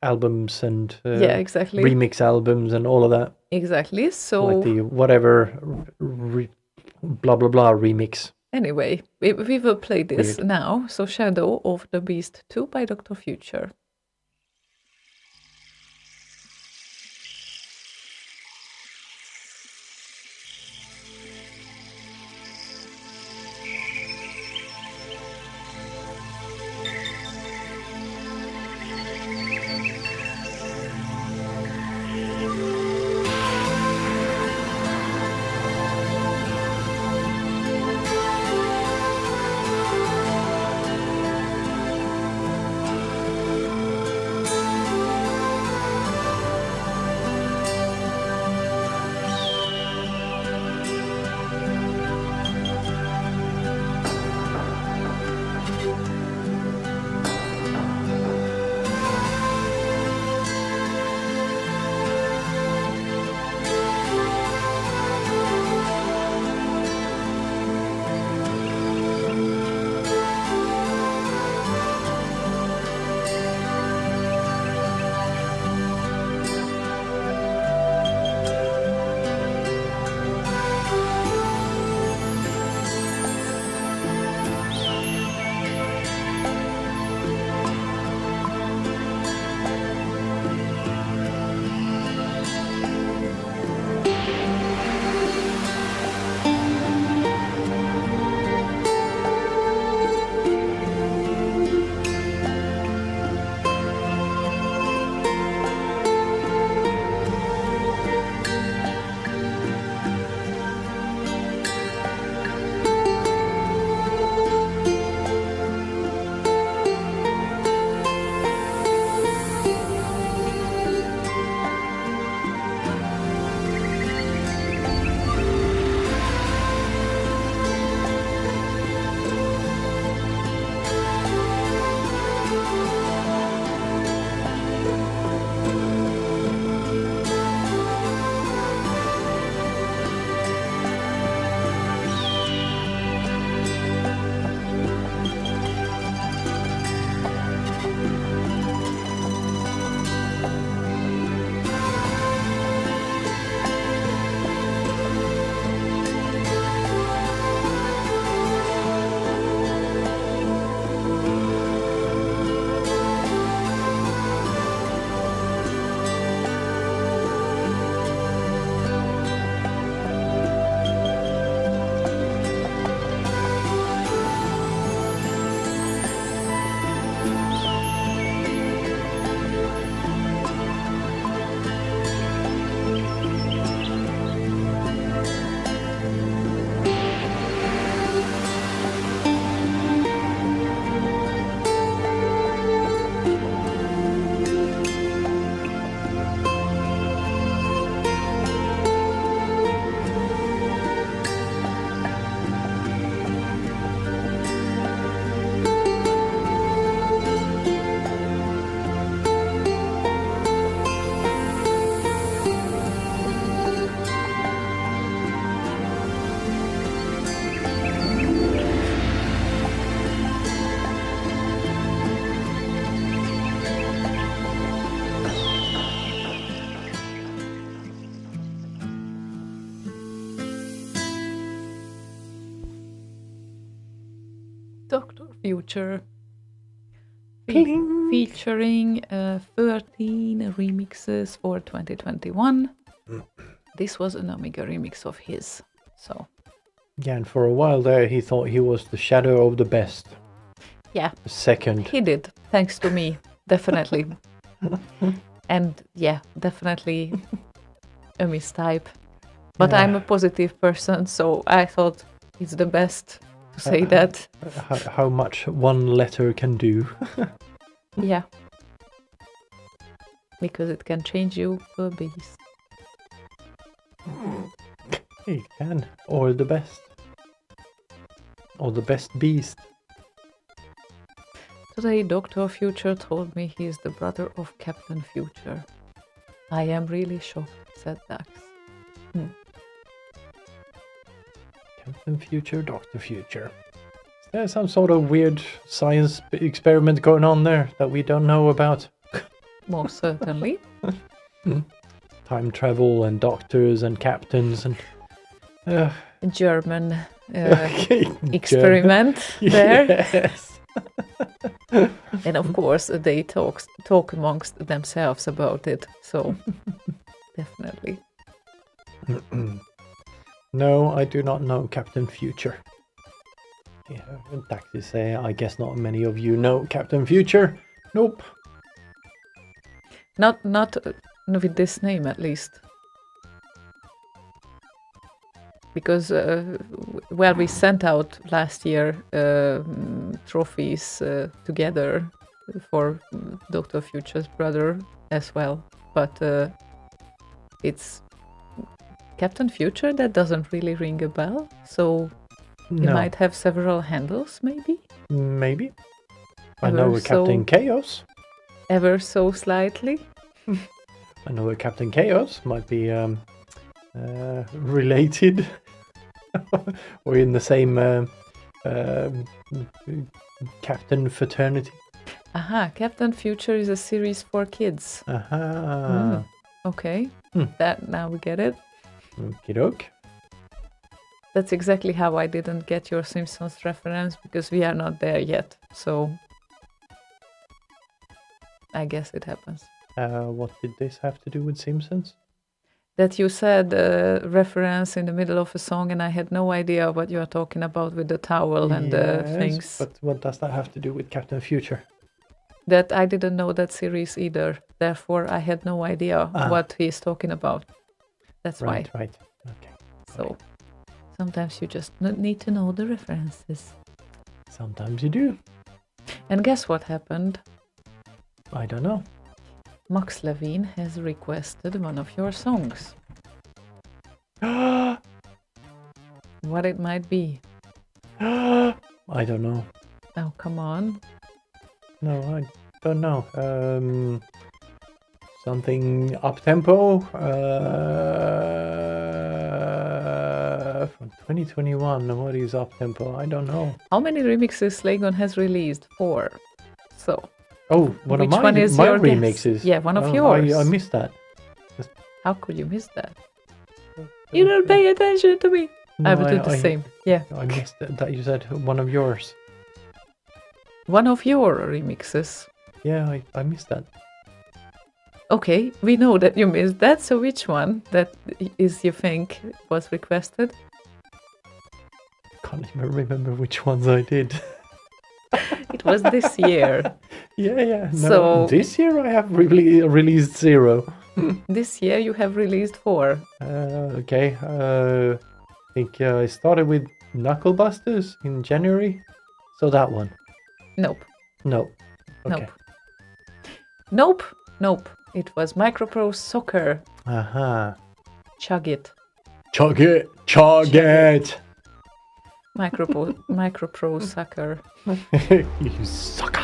albums and yeah, exactly. remix albums and all of that. Exactly. So Like the whatever blah blah blah remix. anyway, we will play this Weird. now. So Shadow of the Beast 2 by Dr. Future. Dr. Future featuring 13 remixes for 2021. This was an Amiga remix of his. So, Yeah, and for a while there, he thought he was the shadow of the best. yeah, The second. he did, thanks to me, definitely. And yeah, definitely a mistype. But Yeah. I'm a positive person, so I thought it's the best to say that. How much one letter can do. Yeah. Because it can change you to a beast. He can. Or the best. Or the best beast. Today, Dr. Future told me he is the brother of Captain Future. I am really shocked, said Dax. Captain Future, Dr. Future. Is there some sort of weird science experiment going on there that we don't know about? Most certainly. Time travel and doctors and captains and... German Okay, experiment there. Yes. And of course, they talk amongst themselves about it. So, definitely. No, I do not know Captain Future. Yeah, taxis say, I guess not many of you know Captain Future. Nope. Not with this name, at least. Because, we sent out last year trophies together for Dr. Future's brother as well. But it's Captain Future that doesn't really ring a bell. So you No. might have several handles, maybe? Maybe. I Ever know a Captain so- Chaos. Ever so slightly. I know a Captain Chaos might be related or in the same Captain fraternity. Aha, Captain Future is a series for kids. Aha. Okay, Hmm. that now we get it. Okey-doke. That's exactly how I didn't get your Simpsons reference, because we are not there yet. So I guess it happens. What did this have to do with Simpsons? That you said reference in the middle of a song, and I had no idea what you are talking about with the towel and the Yes, things. But what does that have to do with Captain Future? That I didn't know that series either. Therefore, I had no idea what he is talking about. That's Right, why. right. Okay. So sometimes you just need to know the references. Sometimes you do. And guess what happened? I don't know. Max Levine has requested one of your songs. I What it might be. don't know. Oh, come on. No, I don't know. Something up tempo from 2021. What is up tempo? I don't know. How many remixes Slaygon has released? 4. So, Oh, one which of my, one is my your guess? remixes. Yeah, one of Oh, yours. I missed that. How could you miss that? You don't pay attention to me. No, I would do the same. Yeah. I missed that you said one of yours. One of your remixes. Yeah, I missed that. Okay, we know that you missed that. So which one that is you think was requested? Can't even remember which ones I did. It was this year. Yeah. No, So- this year I have released 0. This year you have released 4. Okay. I think I started with Knuckle Busters in January. So that one. Nope. No. Okay. Nope. It was Micropro Soccer. Aha. Chug it. Chug it. Chug it. Micropro Soccer. You sucker.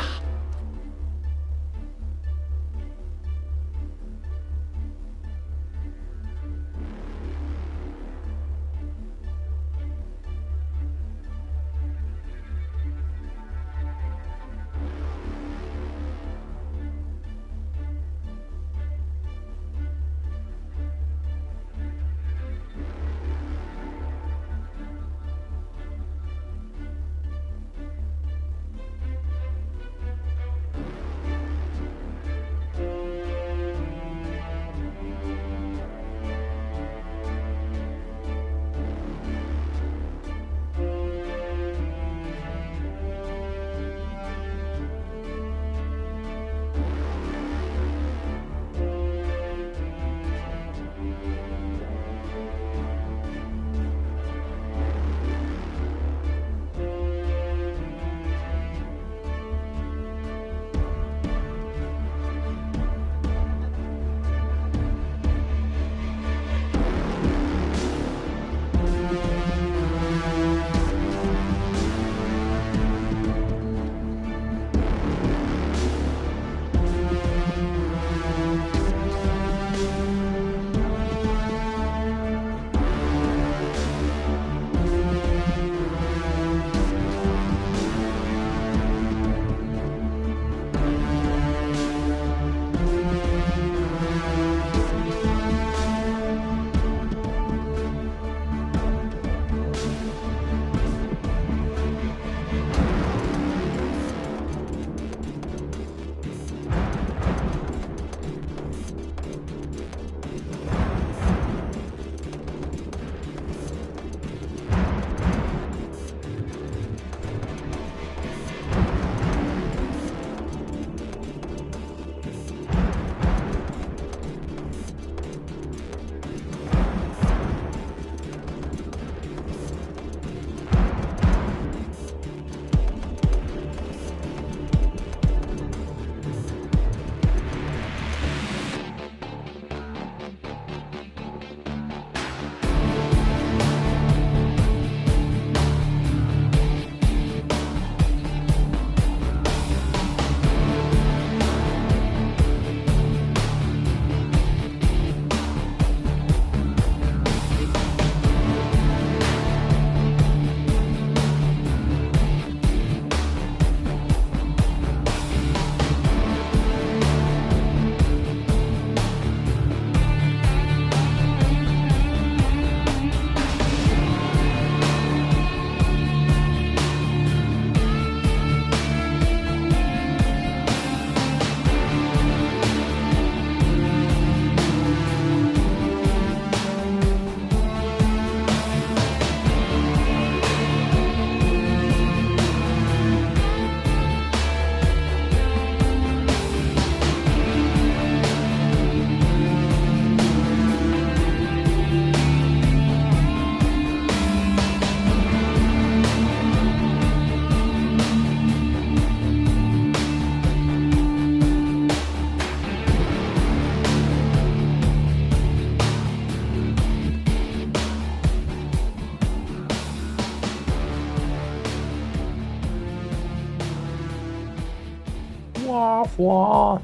Wah, wah.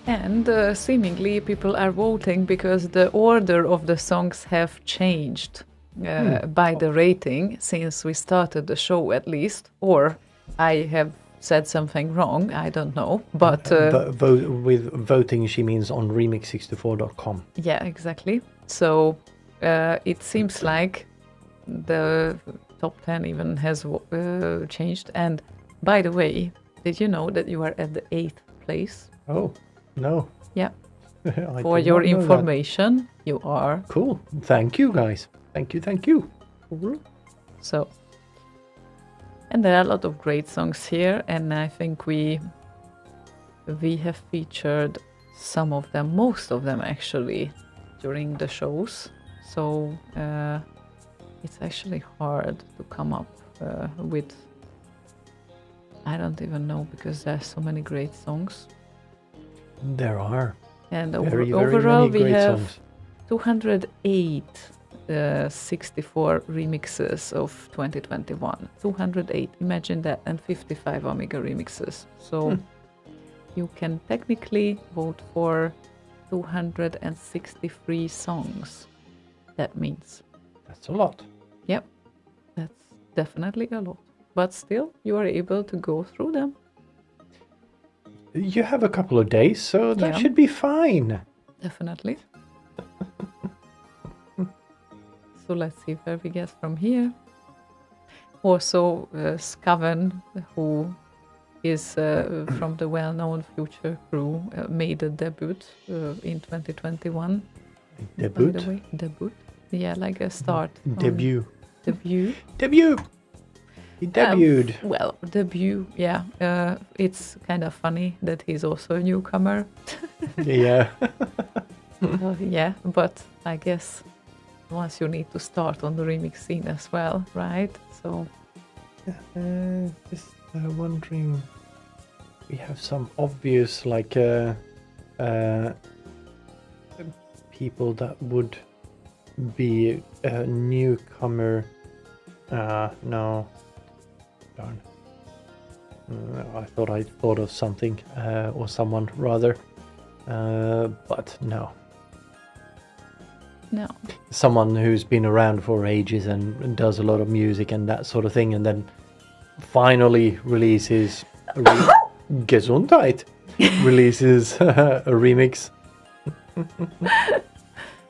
And seemingly people are voting because the order of the songs have changed by the rating since we started the show, at least. Or I have said something wrong, I don't know. But With voting, she means on remix64.com. yeah, exactly. So it seems like the top 10 even has changed. And by the way, did you know that you are at the 8th place? Oh, no. Yeah. I For did your not know that. information, you are. Cool. Thank you, guys. Thank you. So, and there are a lot of great songs here, and I think we have featured some of them, most of them actually, during the shows. So it's actually hard to come up with. I don't even know because there's so many great songs. There are. And Very overall, many we great have songs. 208 64 remixes of 2021. 208, imagine that, and 55 Amiga remixes. So you can technically vote for 263 songs. That means. That's a lot. Yep, that's definitely a lot. But still, you are able to go through them. You have a couple of days, so that Yeah. should be fine. Definitely. So let's see where we get from here. Also, Skaven, who is from the well-known Future Crew, made a debut in 2021. Debut? By the way, debut. Yeah, like a start. on- Debut. Debut. Debut! He debuted. Well, debut. Yeah, it's kind of funny that he's also a newcomer. Yeah. Yeah, but I guess once you need to start on the remix scene as well, right? So Just wondering. We have some obvious, like, people that would be a newcomer. No. Darn. I thought I thought of something, or someone rather. But no. no, Someone who's been around for ages and does a lot of music and that sort of thing, and then finally releases Gesundheit releases a remix.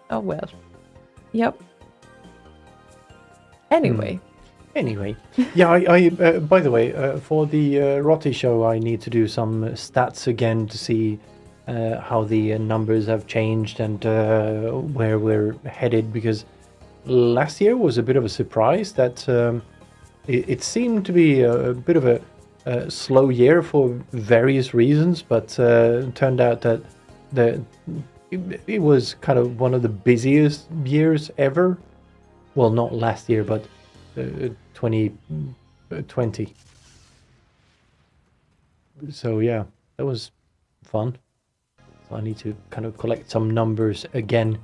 oh well. Yep. Anyway, Anyway, yeah, I by the way, for the Rotti show, I need to do some stats again to see how the numbers have changed and where we're headed, because last year was a bit of a surprise that it seemed to be a bit of a slow year for various reasons, but turned out that it was kind of one of the busiest years ever. Well, not last year, but 2020. So yeah, that was fun. So I need to kind of collect some numbers again.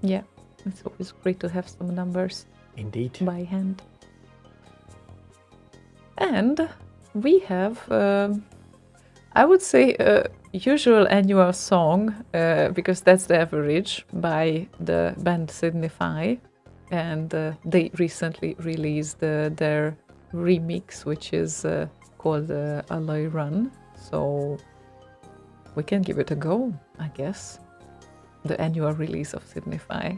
yeah, it's always great to have some numbers Indeed. by hand. And we have, I would say, a usual annual song, because that's the average, by the band Signify. And they recently released their remix, which is called Alloy Run. So we can give it a go, I guess. The annual release of Signify.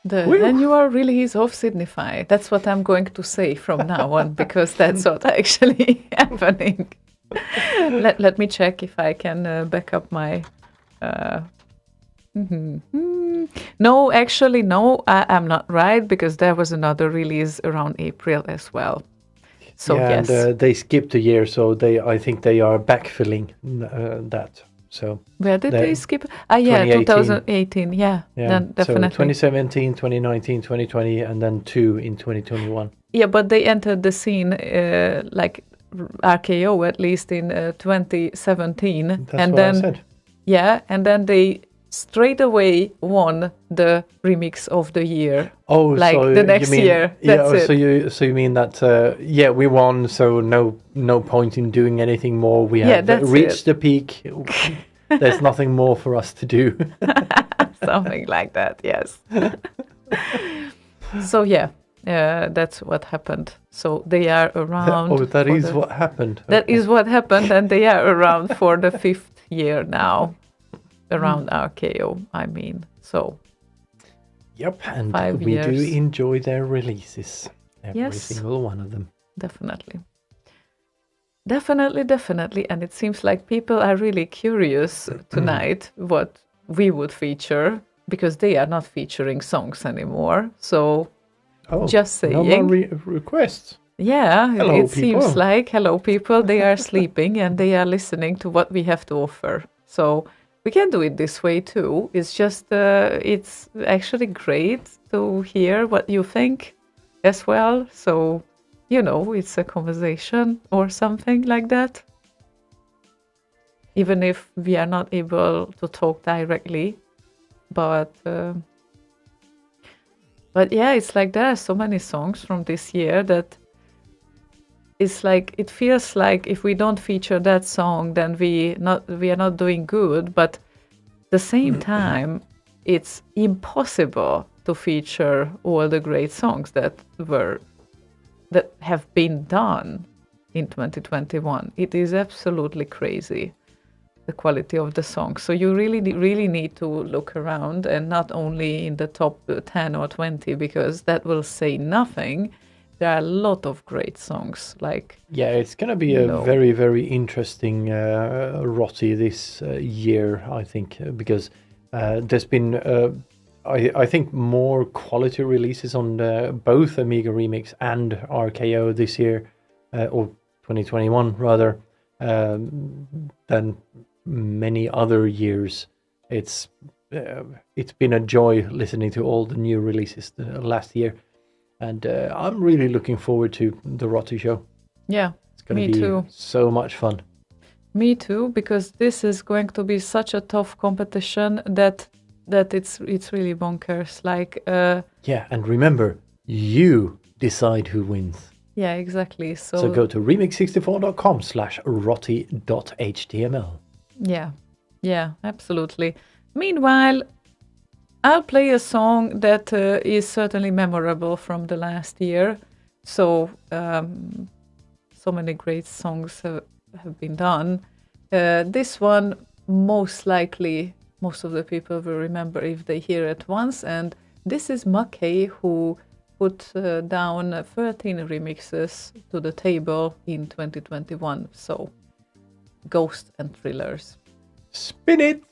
The Whew. annual release of Signify. That's what I'm going to say from now on because that's what actually happening. Let me check if I can back up my. No, actually, no, I'm not right because there was another release around April as well. So yeah, yes, and they skipped a year, so I think they are backfilling that. So where did the- they skip? Ah, yeah, 2018. 2018. Yeah, yeah, then definitely. So 2017, 2019, 2020, and then 2 in 2021. Yeah, but they entered the scene like RKO at least in 2017, That's and what then I said. yeah, and then they straight away won the remix of the year. Oh, like so the next you mean, year. Yeah, That's it. so you mean that yeah, we won, so no point in doing anything more. We Yeah, have that's reached it. the peak. There's nothing more for us to do. Something like that, yes. So yeah, that's what happened. So they are around. Oh, that for is the- what happened. That is what happened, and they are around for the 5th year now, around RKO. I mean, so Yep, and 5 we do years. enjoy their releases. Every Yes. single one of them. definitely. Definitely, and it seems like people are really curious tonight what we would feature because they are not featuring songs anymore. So Oh, Just no more saying. requests. yeah, Hello, it seems people. like hello people, they are sleeping and they are listening to what we have to offer. So we can do it this way too. It's just it's actually great to hear what you think as well. So it's a conversation or something like that. Even if we are not able to talk directly, but yeah, it's like there are so many songs from this year that it's like it feels like if we don't feature that song, then we are not doing good. But at the same time, it's impossible to feature all the great songs that have been done in 2021. It is absolutely crazy, the quality of the songs. So you really need to look around, and not only in the top 10 or 20, because that will say nothing. There are a lot of great songs. Like Yeah, it's going to be a very, very interesting Rotti this year, I think, because there's been, I think, more quality releases on both Amiga Remix and RKO this year, or 2021 rather, than many other years. It's been a joy listening to all the new releases last year. And I'm really looking forward to the Rotti show. yeah, It's going me to be too. so much fun. Me too, because this is going to be such a tough competition that it's really bonkers. Like Yeah, and remember, you decide who wins. yeah, exactly. So go to remix64.com/rotti.html. Yeah, absolutely. Meanwhile, I'll play a song that is certainly memorable from the last year. So many great songs have been done. This one, most likely, most of the people will remember if they hear it once. And this is Mackay, who put down 13 remixes to the table in 2021. So, Ghost and Thrillers. Spin it!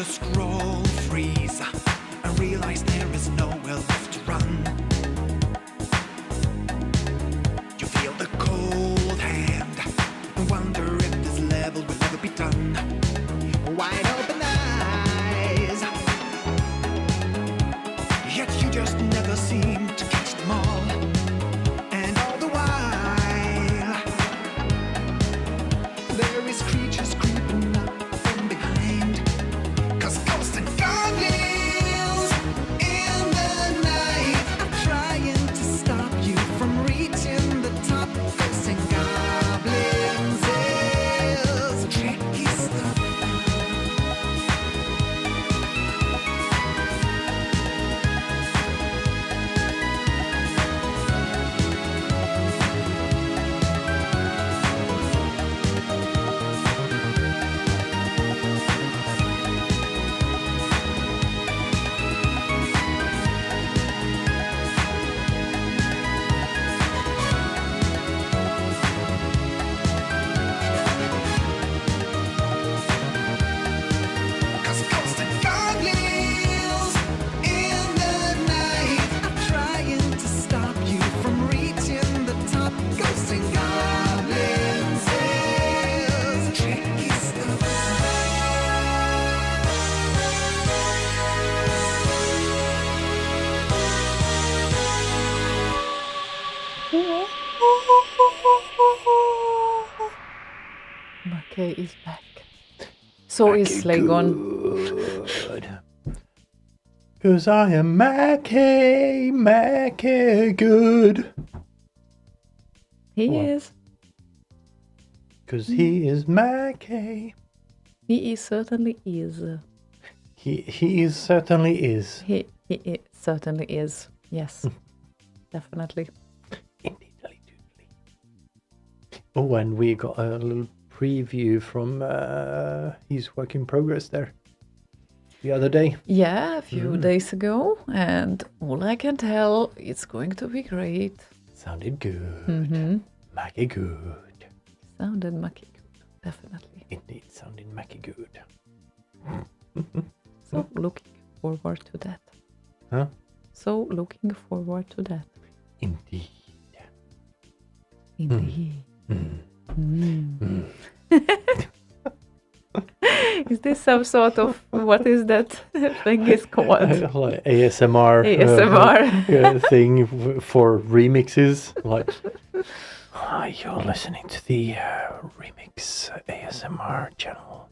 the scroll freeze and realize there is nowhere left to run. You feel the cold hand and wonder if this level will ever be done. Wide open eyes, yet you just never seem to catch them all. And all the while, there is creatures creeping up from behind. 'Cause ghosts and goblins in the night are trying to stop you from reaching the top. Ghosts and goblins is tricky stuff. Cause ghosts and goblins in the night are trying to stop you from reaching the top. Ghosts and goblins is tricky stuff. Mackey is back. So is Slaygon. Good. 'Cause I am Mackie good. He What? is. 'Cause he is Mackie. He is certainly is. He is certainly is. He certainly is. Yes. Definitely. Indeedly. Oh, and we got a little preview from his work in progress there the other day. Yeah, a few days ago, and all I can tell, it's going to be great. Sounded good. Mm-hmm. Mackie good. Sounded Mackey good, definitely. Indeed, sounded Mackie good. So looking forward to that. Huh? So looking forward to that. Indeed. Indeed. Is this some sort of, what is that thing is called? Like ASMR, ASMR. thing for remixes. Like, you're listening to the Remix ASMR channel.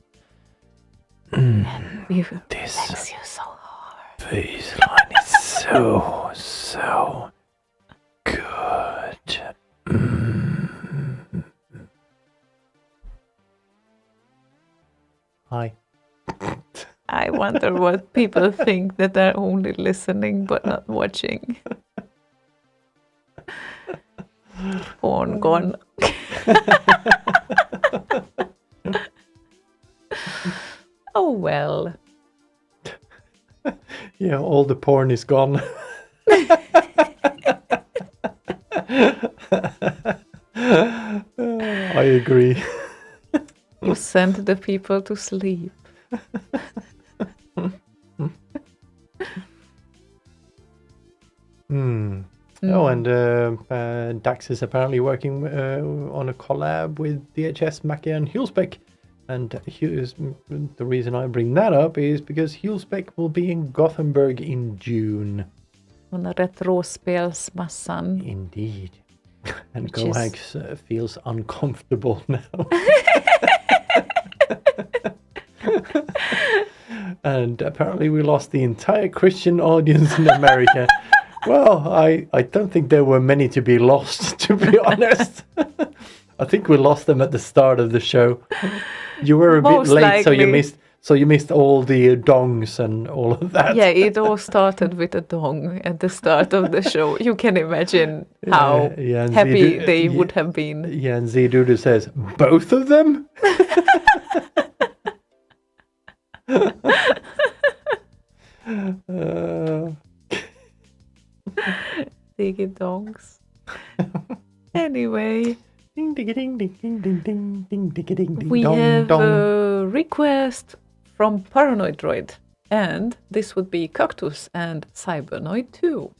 This Makes you so hard. baseline is so good. Hi. I wonder what people think that are only listening but not watching. Porn gone. Oh well. Yeah, all the porn is gone. I agree. You sent the people to sleep. Oh, and Dax is apparently working on a collab with DHS, Mackie, and Hulspec. And the reason I bring that up is because Hulspec will be in Gothenburg in June. On retrospelsmassan. Indeed. And Which is- Gohax feels uncomfortable now. And apparently we lost the entire Christian audience in America. Well, I don't think there were many to be lost, to be honest. I think we lost them at the start of the show. You were a Most bit late, so likely. you missed all the dongs and all of that. Yeah, it all started with a dong at the start of the show. You can imagine how yeah, and happy Zidu- they yeah. would have been. Yeah, and Zidudu says, both of them? Dingadongs. Anyway, Ding ding ding ding ding ding ding ding ding ding ding we dong have dong. a request from Paranoid Droid. And this would be Cactus and Cybernoid 2.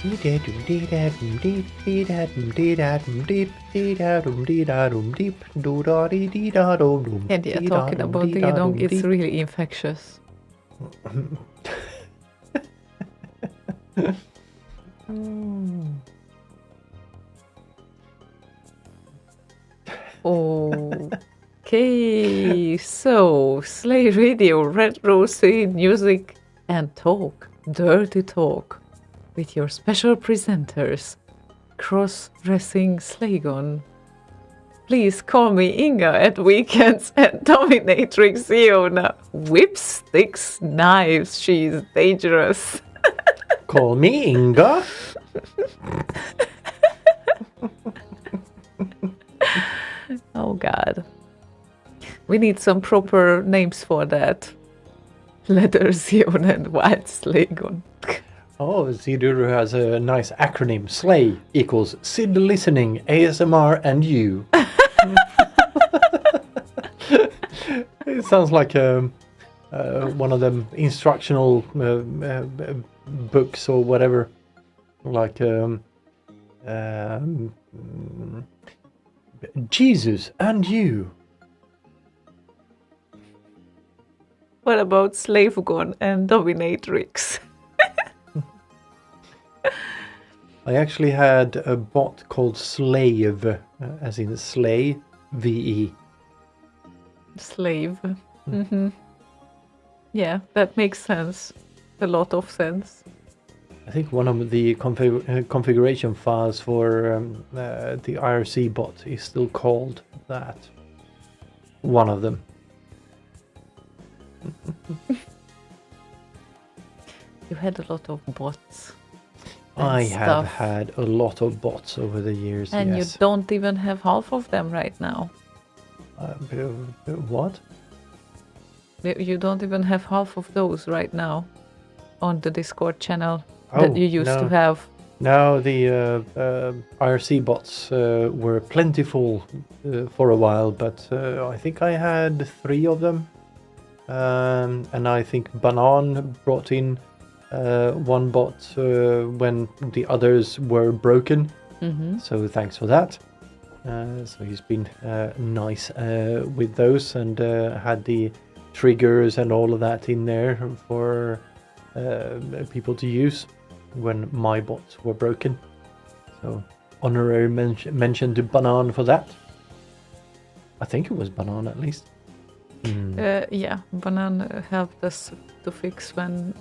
And yeah, talking about Dingadong, it's really infectious. Okay, so Slay Radio, retro scene, music, and talk, dirty talk, with your special presenters, cross-dressing Slaygon. Please call me Inga at weekends and dominatrix Ziona. Whip sticks, knives, she's dangerous. Call me Inga. Oh god. We need some proper names for that. Leather Ziona and Wild Slaygon. Oh, Ziduru has a nice acronym. Slay equals Sid listening, ASMR, and you. It sounds like one of them instructional books or whatever. Like Jesus and you. What about Slavegon and Dominatrix? I actually had a bot called Slave, as in Slay, VE. Slave. Mm-hmm. Yeah, that makes sense. A lot of sense. I think one of the configuration files for the IRC bot is still called that. One of them. You had a lot of bots. I and have stuff. had a lot of bots over the years. And yes. you don't even have half of them right now. What? You don't even have half of those right now on the Discord channel that you used to have. No, the IRC bots were plentiful for a while, but I think I had 3 of them. And I think Banan brought in one bot when the others were broken. Mm-hmm. So thanks for that. So he's been nice with those and had the triggers and all of that in there for people to use when my bots were broken. So honorary mention to Banan for that. I think it was Banan at least. Yeah, Banan helped us to fix when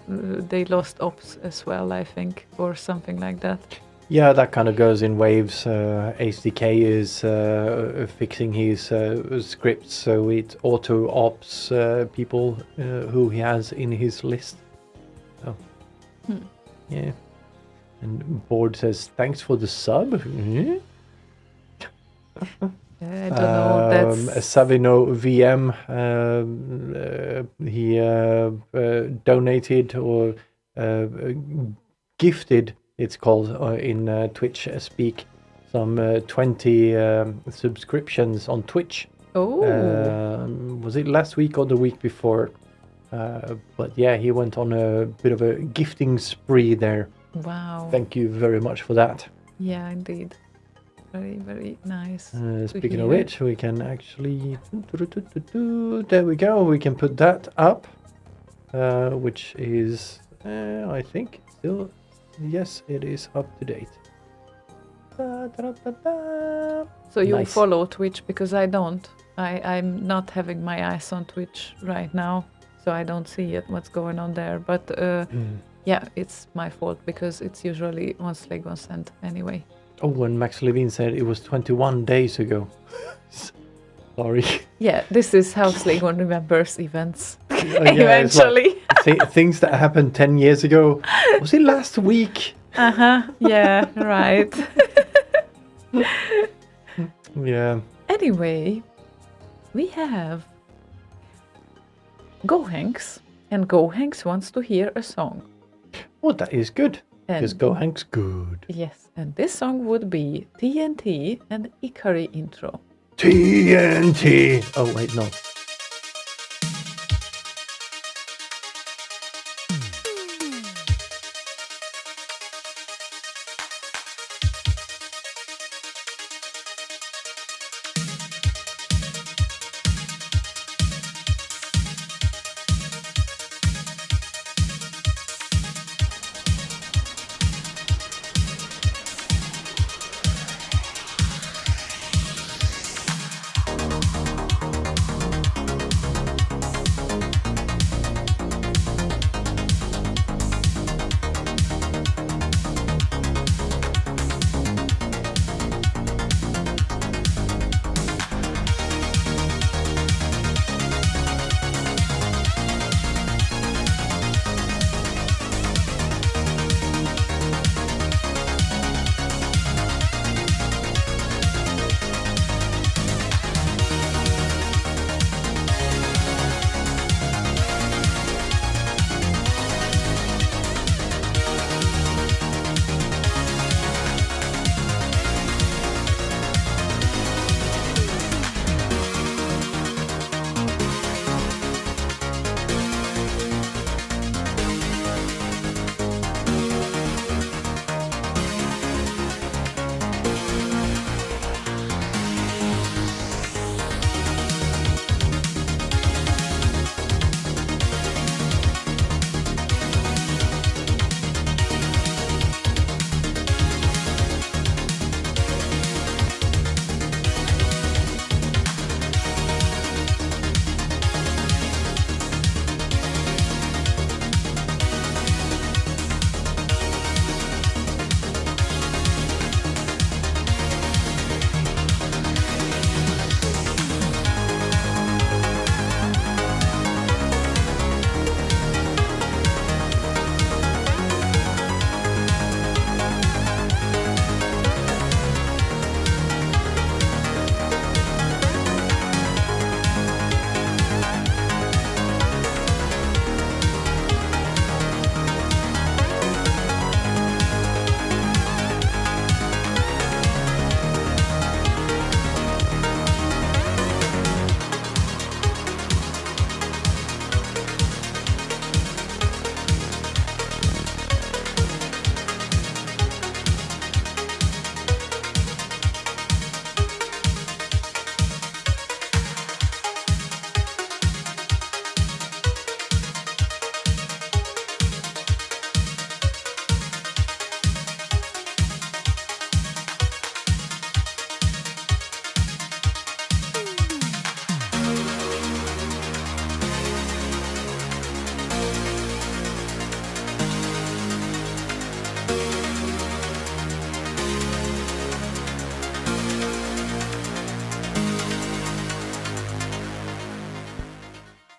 they lost ops as well, I think, or something like that. Yeah, that kind of goes in waves. HDK is fixing his scripts, so it auto-ops people who he has in his list. So, yeah. And Board says, thanks for the sub. I don't know, that's... Savino VM, he donated or gifted, it's called in Twitch speak, some 20 subscriptions on Twitch. Oh. Was it last week or the week before? But yeah, he went on a bit of a gifting spree there. Wow. Thank you very much for that. Yeah, indeed. Very, very nice. Speaking of which, we can actually... There we go. We can put that up, which is, I think, still... Yes, it is up to date. So you Nice. follow Twitch because I don't. I'm not having my eyes on Twitch right now, so I don't see yet what's going on there. But yeah, it's my fault because it's usually on Slaygon sent anyway. Oh, when Max Levine said it was 21 days ago. Sorry. Yeah, this is how Slaygon remembers events. Yeah, Eventually. it's like things that happened 10 years ago. Was it last week? Yeah, right. Yeah. Anyway, we have Gohanks, and Gohanks wants to hear a song. Oh, that is good. And Because Gohank's good. yes, and this song would be TNT and Ikari intro. TNT. Oh, wait, no.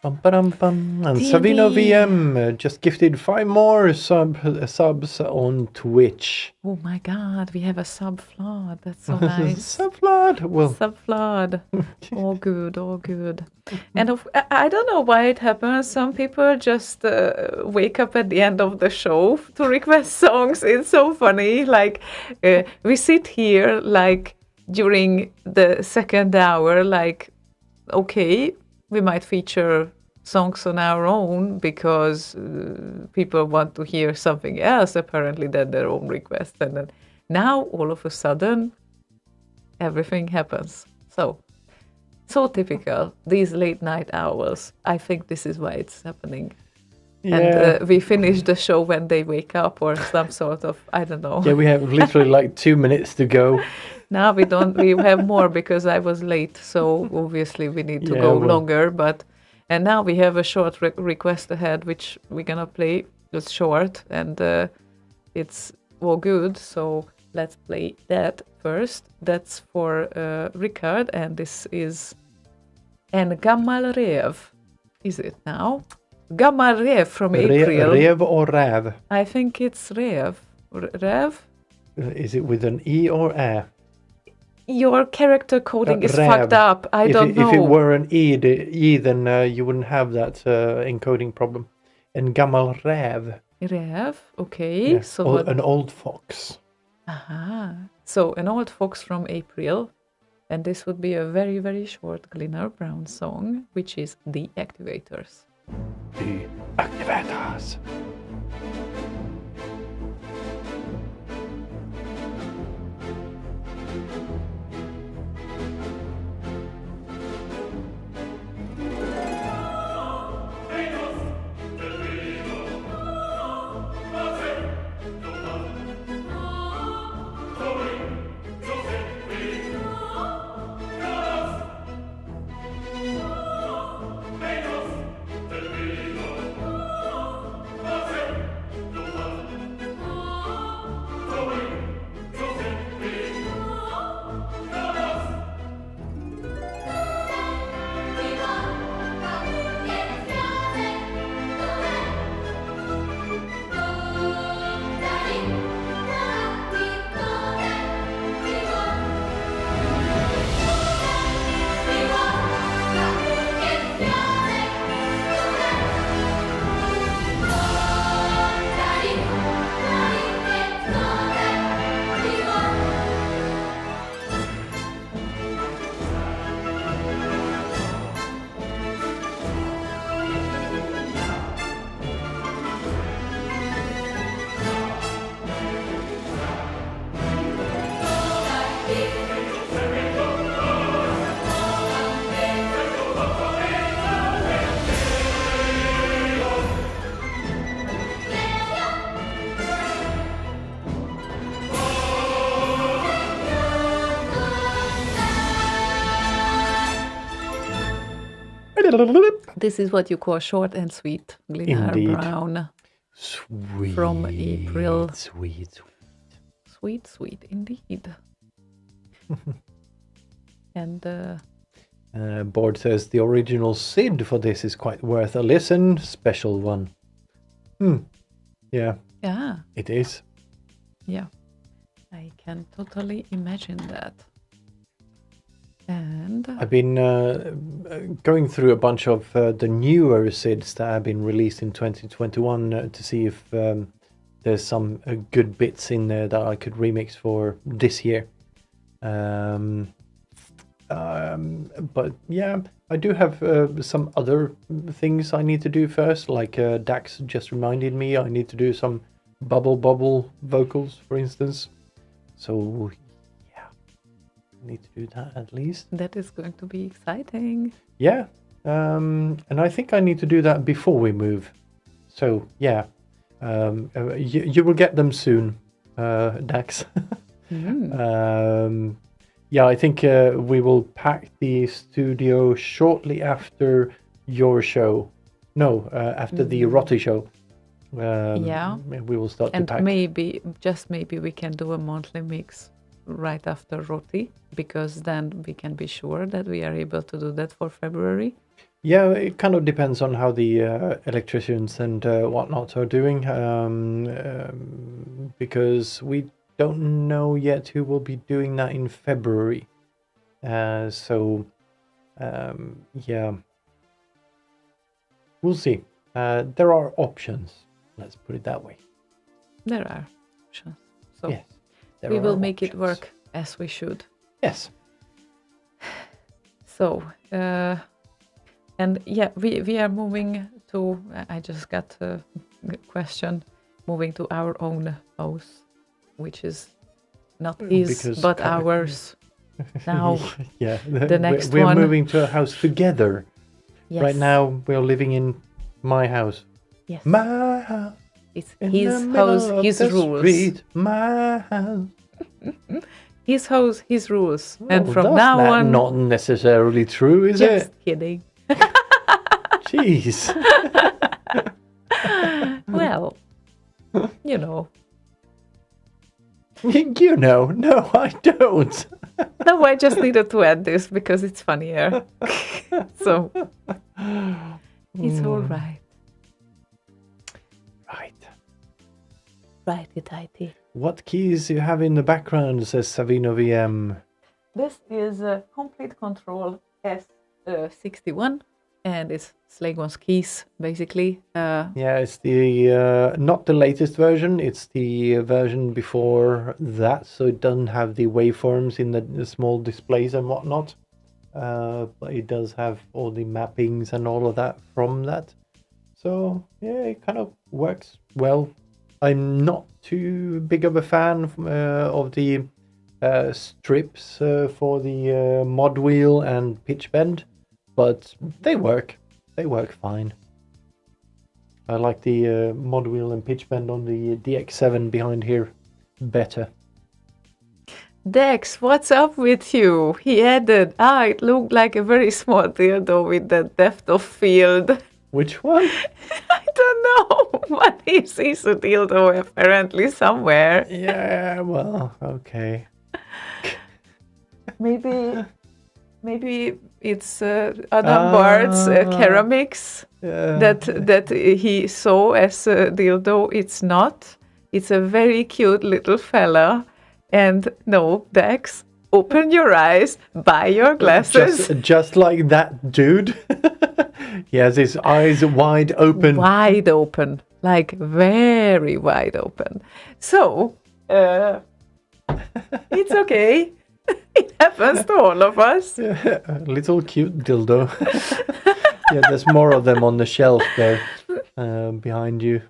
Bum, ba-dum, bum. And Savino D&D. VM just gifted 5 more subs on Twitch. Oh my God, we have a sub flood. That's so nice. Subflood. Well, Sub flood. All good, all good. And I don't know why it happens. Some people just wake up at the end of the show to request songs. It's so funny. Like we sit here like during the second hour, like okay, we might feature songs on our own because people want to hear something else apparently than their own request, and then now all of a sudden everything happens. So typical, these late night hours. I think this is why it's happening. yeah. And we finish the show when they wake up or some sort of, I don't know. Yeah, we have literally like 2 minutes to go. Now we don't, we have more because I was late. So obviously we need to Yeah, go well- longer. And now we have a short request ahead, which we're going to play. It's short and it's all good. So let's play that first. That's for Richard. And this is En Gammal Rev. Is it now? Gammal Rev from April. Rev or Rav? I think it's Rev. Rev? Is it with an E or A? Your character coding is Rev. fucked up. I don't know. If it were an E, then you wouldn't have that encoding problem. And Gammal Rav. Rev, okay. Yeah. So what? An old fox. Aha. So an old fox from April, and this would be a very, very short Glennar Brown song, which is The Activators. The Activators. This is what you call short and sweet Glennar Indeed. Brown. Sweet. From April. Sweet. Sweet, sweet indeed. And Board says the original Sid for this is quite worth a listen. Special one. Yeah, yeah, it is. yeah, I can totally imagine that. And I've been going through a bunch of the newer SIDs that have been released in 2021 to see if there's some good bits in there that I could remix for this year. But yeah, I do have some other things I need to do first. Like Dax just reminded me, I need to do some bubble vocals, for instance. So yeah, I need to do that at least. that is going to be exciting. Yeah, and I think I need to do that before we move. So yeah, you will get them soon, Dax. Yeah, I think we will pack the studio shortly after your show. No, after the Rotti show. Yeah. We will start And to pack. maybe, just maybe, we can do a monthly mix right after Roti, because then we can be sure that we are able to do that for February. Yeah, it kind of depends on how the electricians and whatnot are doing, because we don't know yet who will be doing that in February. Yeah, we'll see. There are options. Let's put it that way. There are options. So Yes, there we are will make it options. work as we should. Yes. So, and yeah, we are moving to, I just got a question, moving to our own house, which is not his, Because but kind of- ours. Now, Yeah, the next we're one. moving to a house together. yes. Right now, we're living in my house. Yes. My house. It's In his the middle house, of his the rules. street, my house. His house, his rules. And Well, from that's now on, not necessarily true, is just it? kidding. Jeez. Well, you know. You know, no, I don't. No, I just needed to add this because it's funnier. So, it's all right. Right. Righty-tighty. What keys you have in the background, says Savino VM. This is a Complete Control S61, and it's Slaygon's keys, basically. Yeah, it's the not the latest version. It's the version before that, so it doesn't have the waveforms in the small displays and whatnot. But it does have all the mappings and all of that from that. So yeah, it kind of works well. I'm not too big of a fan of the strips for the mod wheel and pitch bend, but they work. They work fine. I like the mod wheel and pitch bend on the DX7 behind here better. Dex, what's up with you? He added, it looked like a very small dildo with the depth of field. Which one? I don't know, but he sees a dildo apparently somewhere. Yeah, well, okay. Maybe it's Adam Bard's ceramics that he saw as a dildo. It's not. It's a very cute little fella. And no, Dex, open your eyes, buy your glasses. Just like that dude. He has his eyes wide open. Wide open, like very wide open. So, it's okay. It happens to all of us. A little cute dildo. Yeah, there's more of them on the shelf there behind you.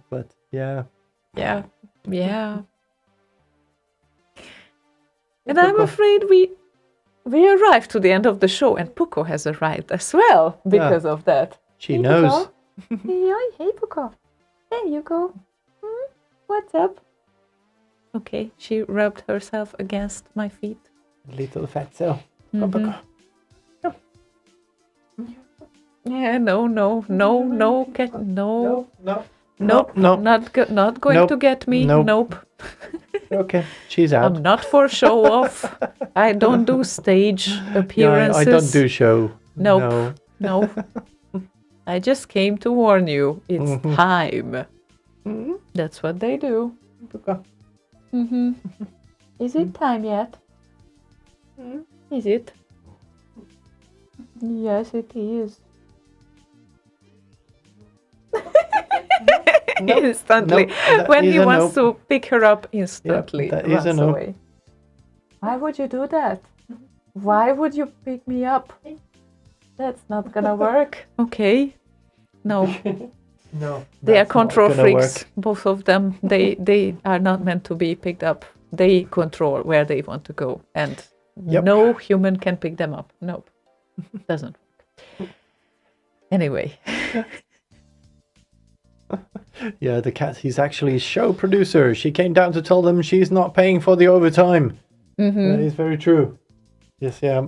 But yeah. Yeah. And I'm afraid we arrived to the end of the show, and Puko has arrived as well because of that. She knows. Hey, Puko. There you go. What's up? Okay, she rubbed herself against my feet. Little fatso. Yeah, no, cat, no. No. Not going Nope. to get me. Nope. Nope. Okay, she's out. I'm not for show off. I don't do stage Yeah, appearances. I don't do show. Nope. No. I just came to warn you. It's time. That's what they do. Is it time yet? Is it? Yes, it is. Instantly. Nope, When that he is a wants nope. to pick her up instantly, that is a runs nope. away. Why would you do that? Why would you pick me up? That's not gonna work. Okay. No. No. They are that's not control gonna freaks, work. both of them. They are not meant to be picked up. They control where they want to go, and Yep. no human can pick them up. Nope, doesn't work. Anyway, Yeah, the cat, he's actually show producer. She came down to tell them she's not paying for the overtime. That is very true. Yes, yeah.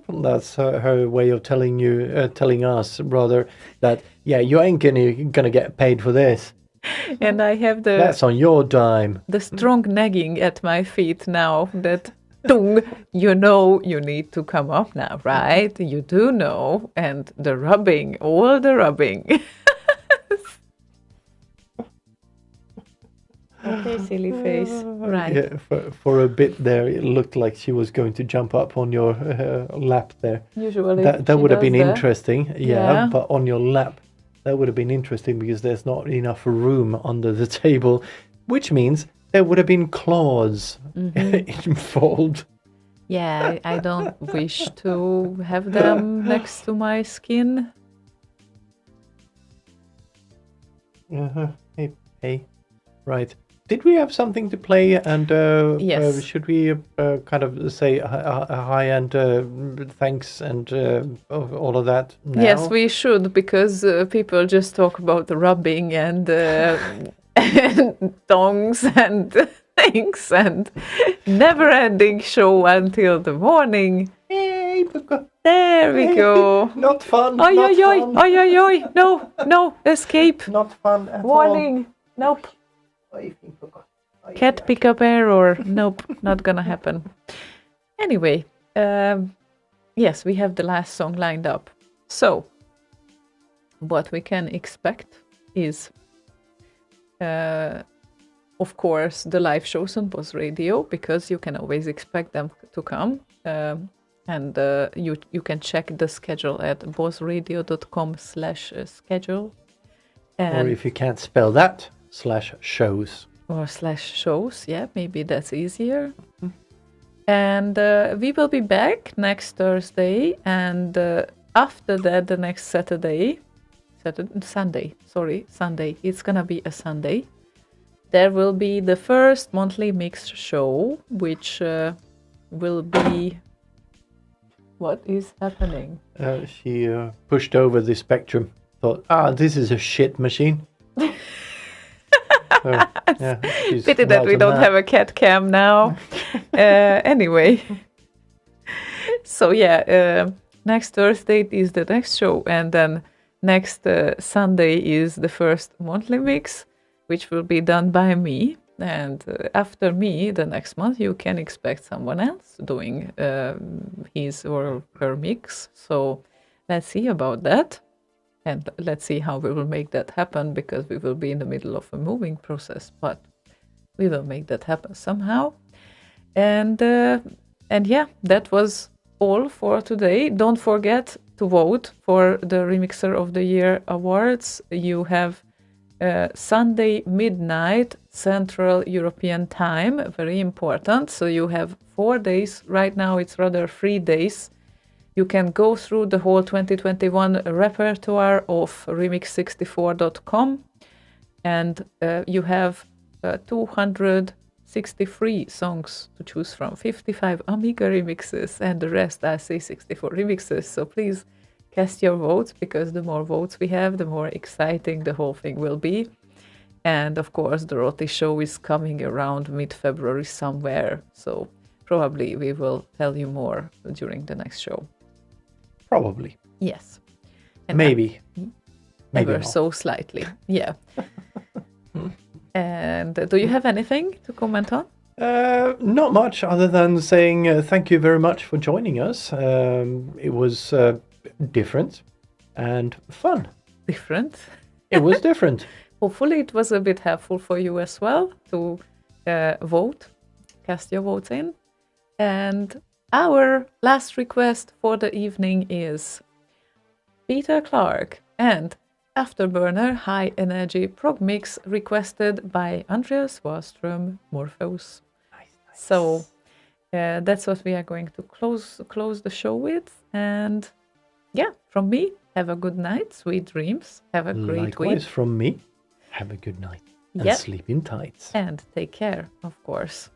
That's her way of telling us, rather, that, yeah, you ain't gonna get paid for this. and I have That's on your dime. the strong nagging at my feet now that Dung, you know you need to come up now, right? You do know. And the rubbing, all the rubbing. Okay, silly face. Right. Yeah, for a bit there, it looked like she was going to jump up on your lap there. Usually That she would have does been that. interesting. Yeah. But on your lap, that would have been interesting because there's not enough room under the table, which means there would have been claws involved. Yeah, I don't wish to have them next to my skin. Hey. Right. Did we have something to play? And Yes. should we kind of say a hi and thanks and all of that now? Yes, we should, because people just talk about rubbing and, and dongs and things and never-ending show until the morning. Hey, There we go. not fun. Oi, not oi, oi, fun. oi, oi, oi. No, escape. Not fun at Warning. Nope. all. Cat pickup error. Nope, not gonna happen. Anyway, yes, we have the last song lined up. So, what we can expect is, of course, the live shows on Boss Radio, because you can always expect them to come. And you can check the schedule at bossradio.com/schedule. Or if you can't spell that, /shows. Or /shows, yeah, maybe that's easier. And we will be back next Thursday, and after that, the next Sunday, it's gonna be a Sunday. There will be the first monthly mixed show, which will be... What is happening? She pushed over the Spectrum, thought, this is a shit machine. So, yeah, she's Pity that right we on don't have a cat cam now. Anyway. So yeah, next Thursday is the next show, and then next Sunday is the first monthly mix, which will be done by me. And after me, the next month, you can expect someone else doing his or her mix. So let's see about that. And let's see how we will make that happen, because we will be in the middle of a moving process, but we will make that happen somehow. And yeah, that was all for today. Don't forget to vote for the Remixer of the Year awards. You have Sunday midnight Central European time, very important. So you have 4 days. Right now it's rather 3 days. You can go through the whole 2021 repertoire of remix64.com, and you have 263 songs to choose from, 55 Amiga remixes, and the rest are C64 remixes. So please cast your votes, because the more votes we have, the more exciting the whole thing will be. And of course, the Roti show is coming around mid-February somewhere, so probably we will tell you more during the next show. Probably. Yes. And Maybe. Maybe ever not. so slightly. Yeah. And do you have anything to comment on? Not much other than saying thank you very much for joining us. It was different and fun. Different. It was different. Hopefully it was a bit helpful for you as well to vote, cast your votes in. And our last request for the evening is Peter Clark and Afterburner High Energy Prog Mix, requested by Andreas Wallström Morpheus. Nice. So that's what we are going to close the show with. And yeah, from me, have a good night, sweet dreams, have a great Likewise week, from me. Have a good night and Yep. sleep in tights. and take care, of course.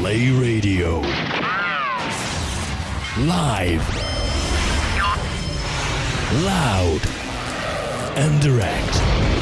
Slay Radio. Live. Loud. And direct.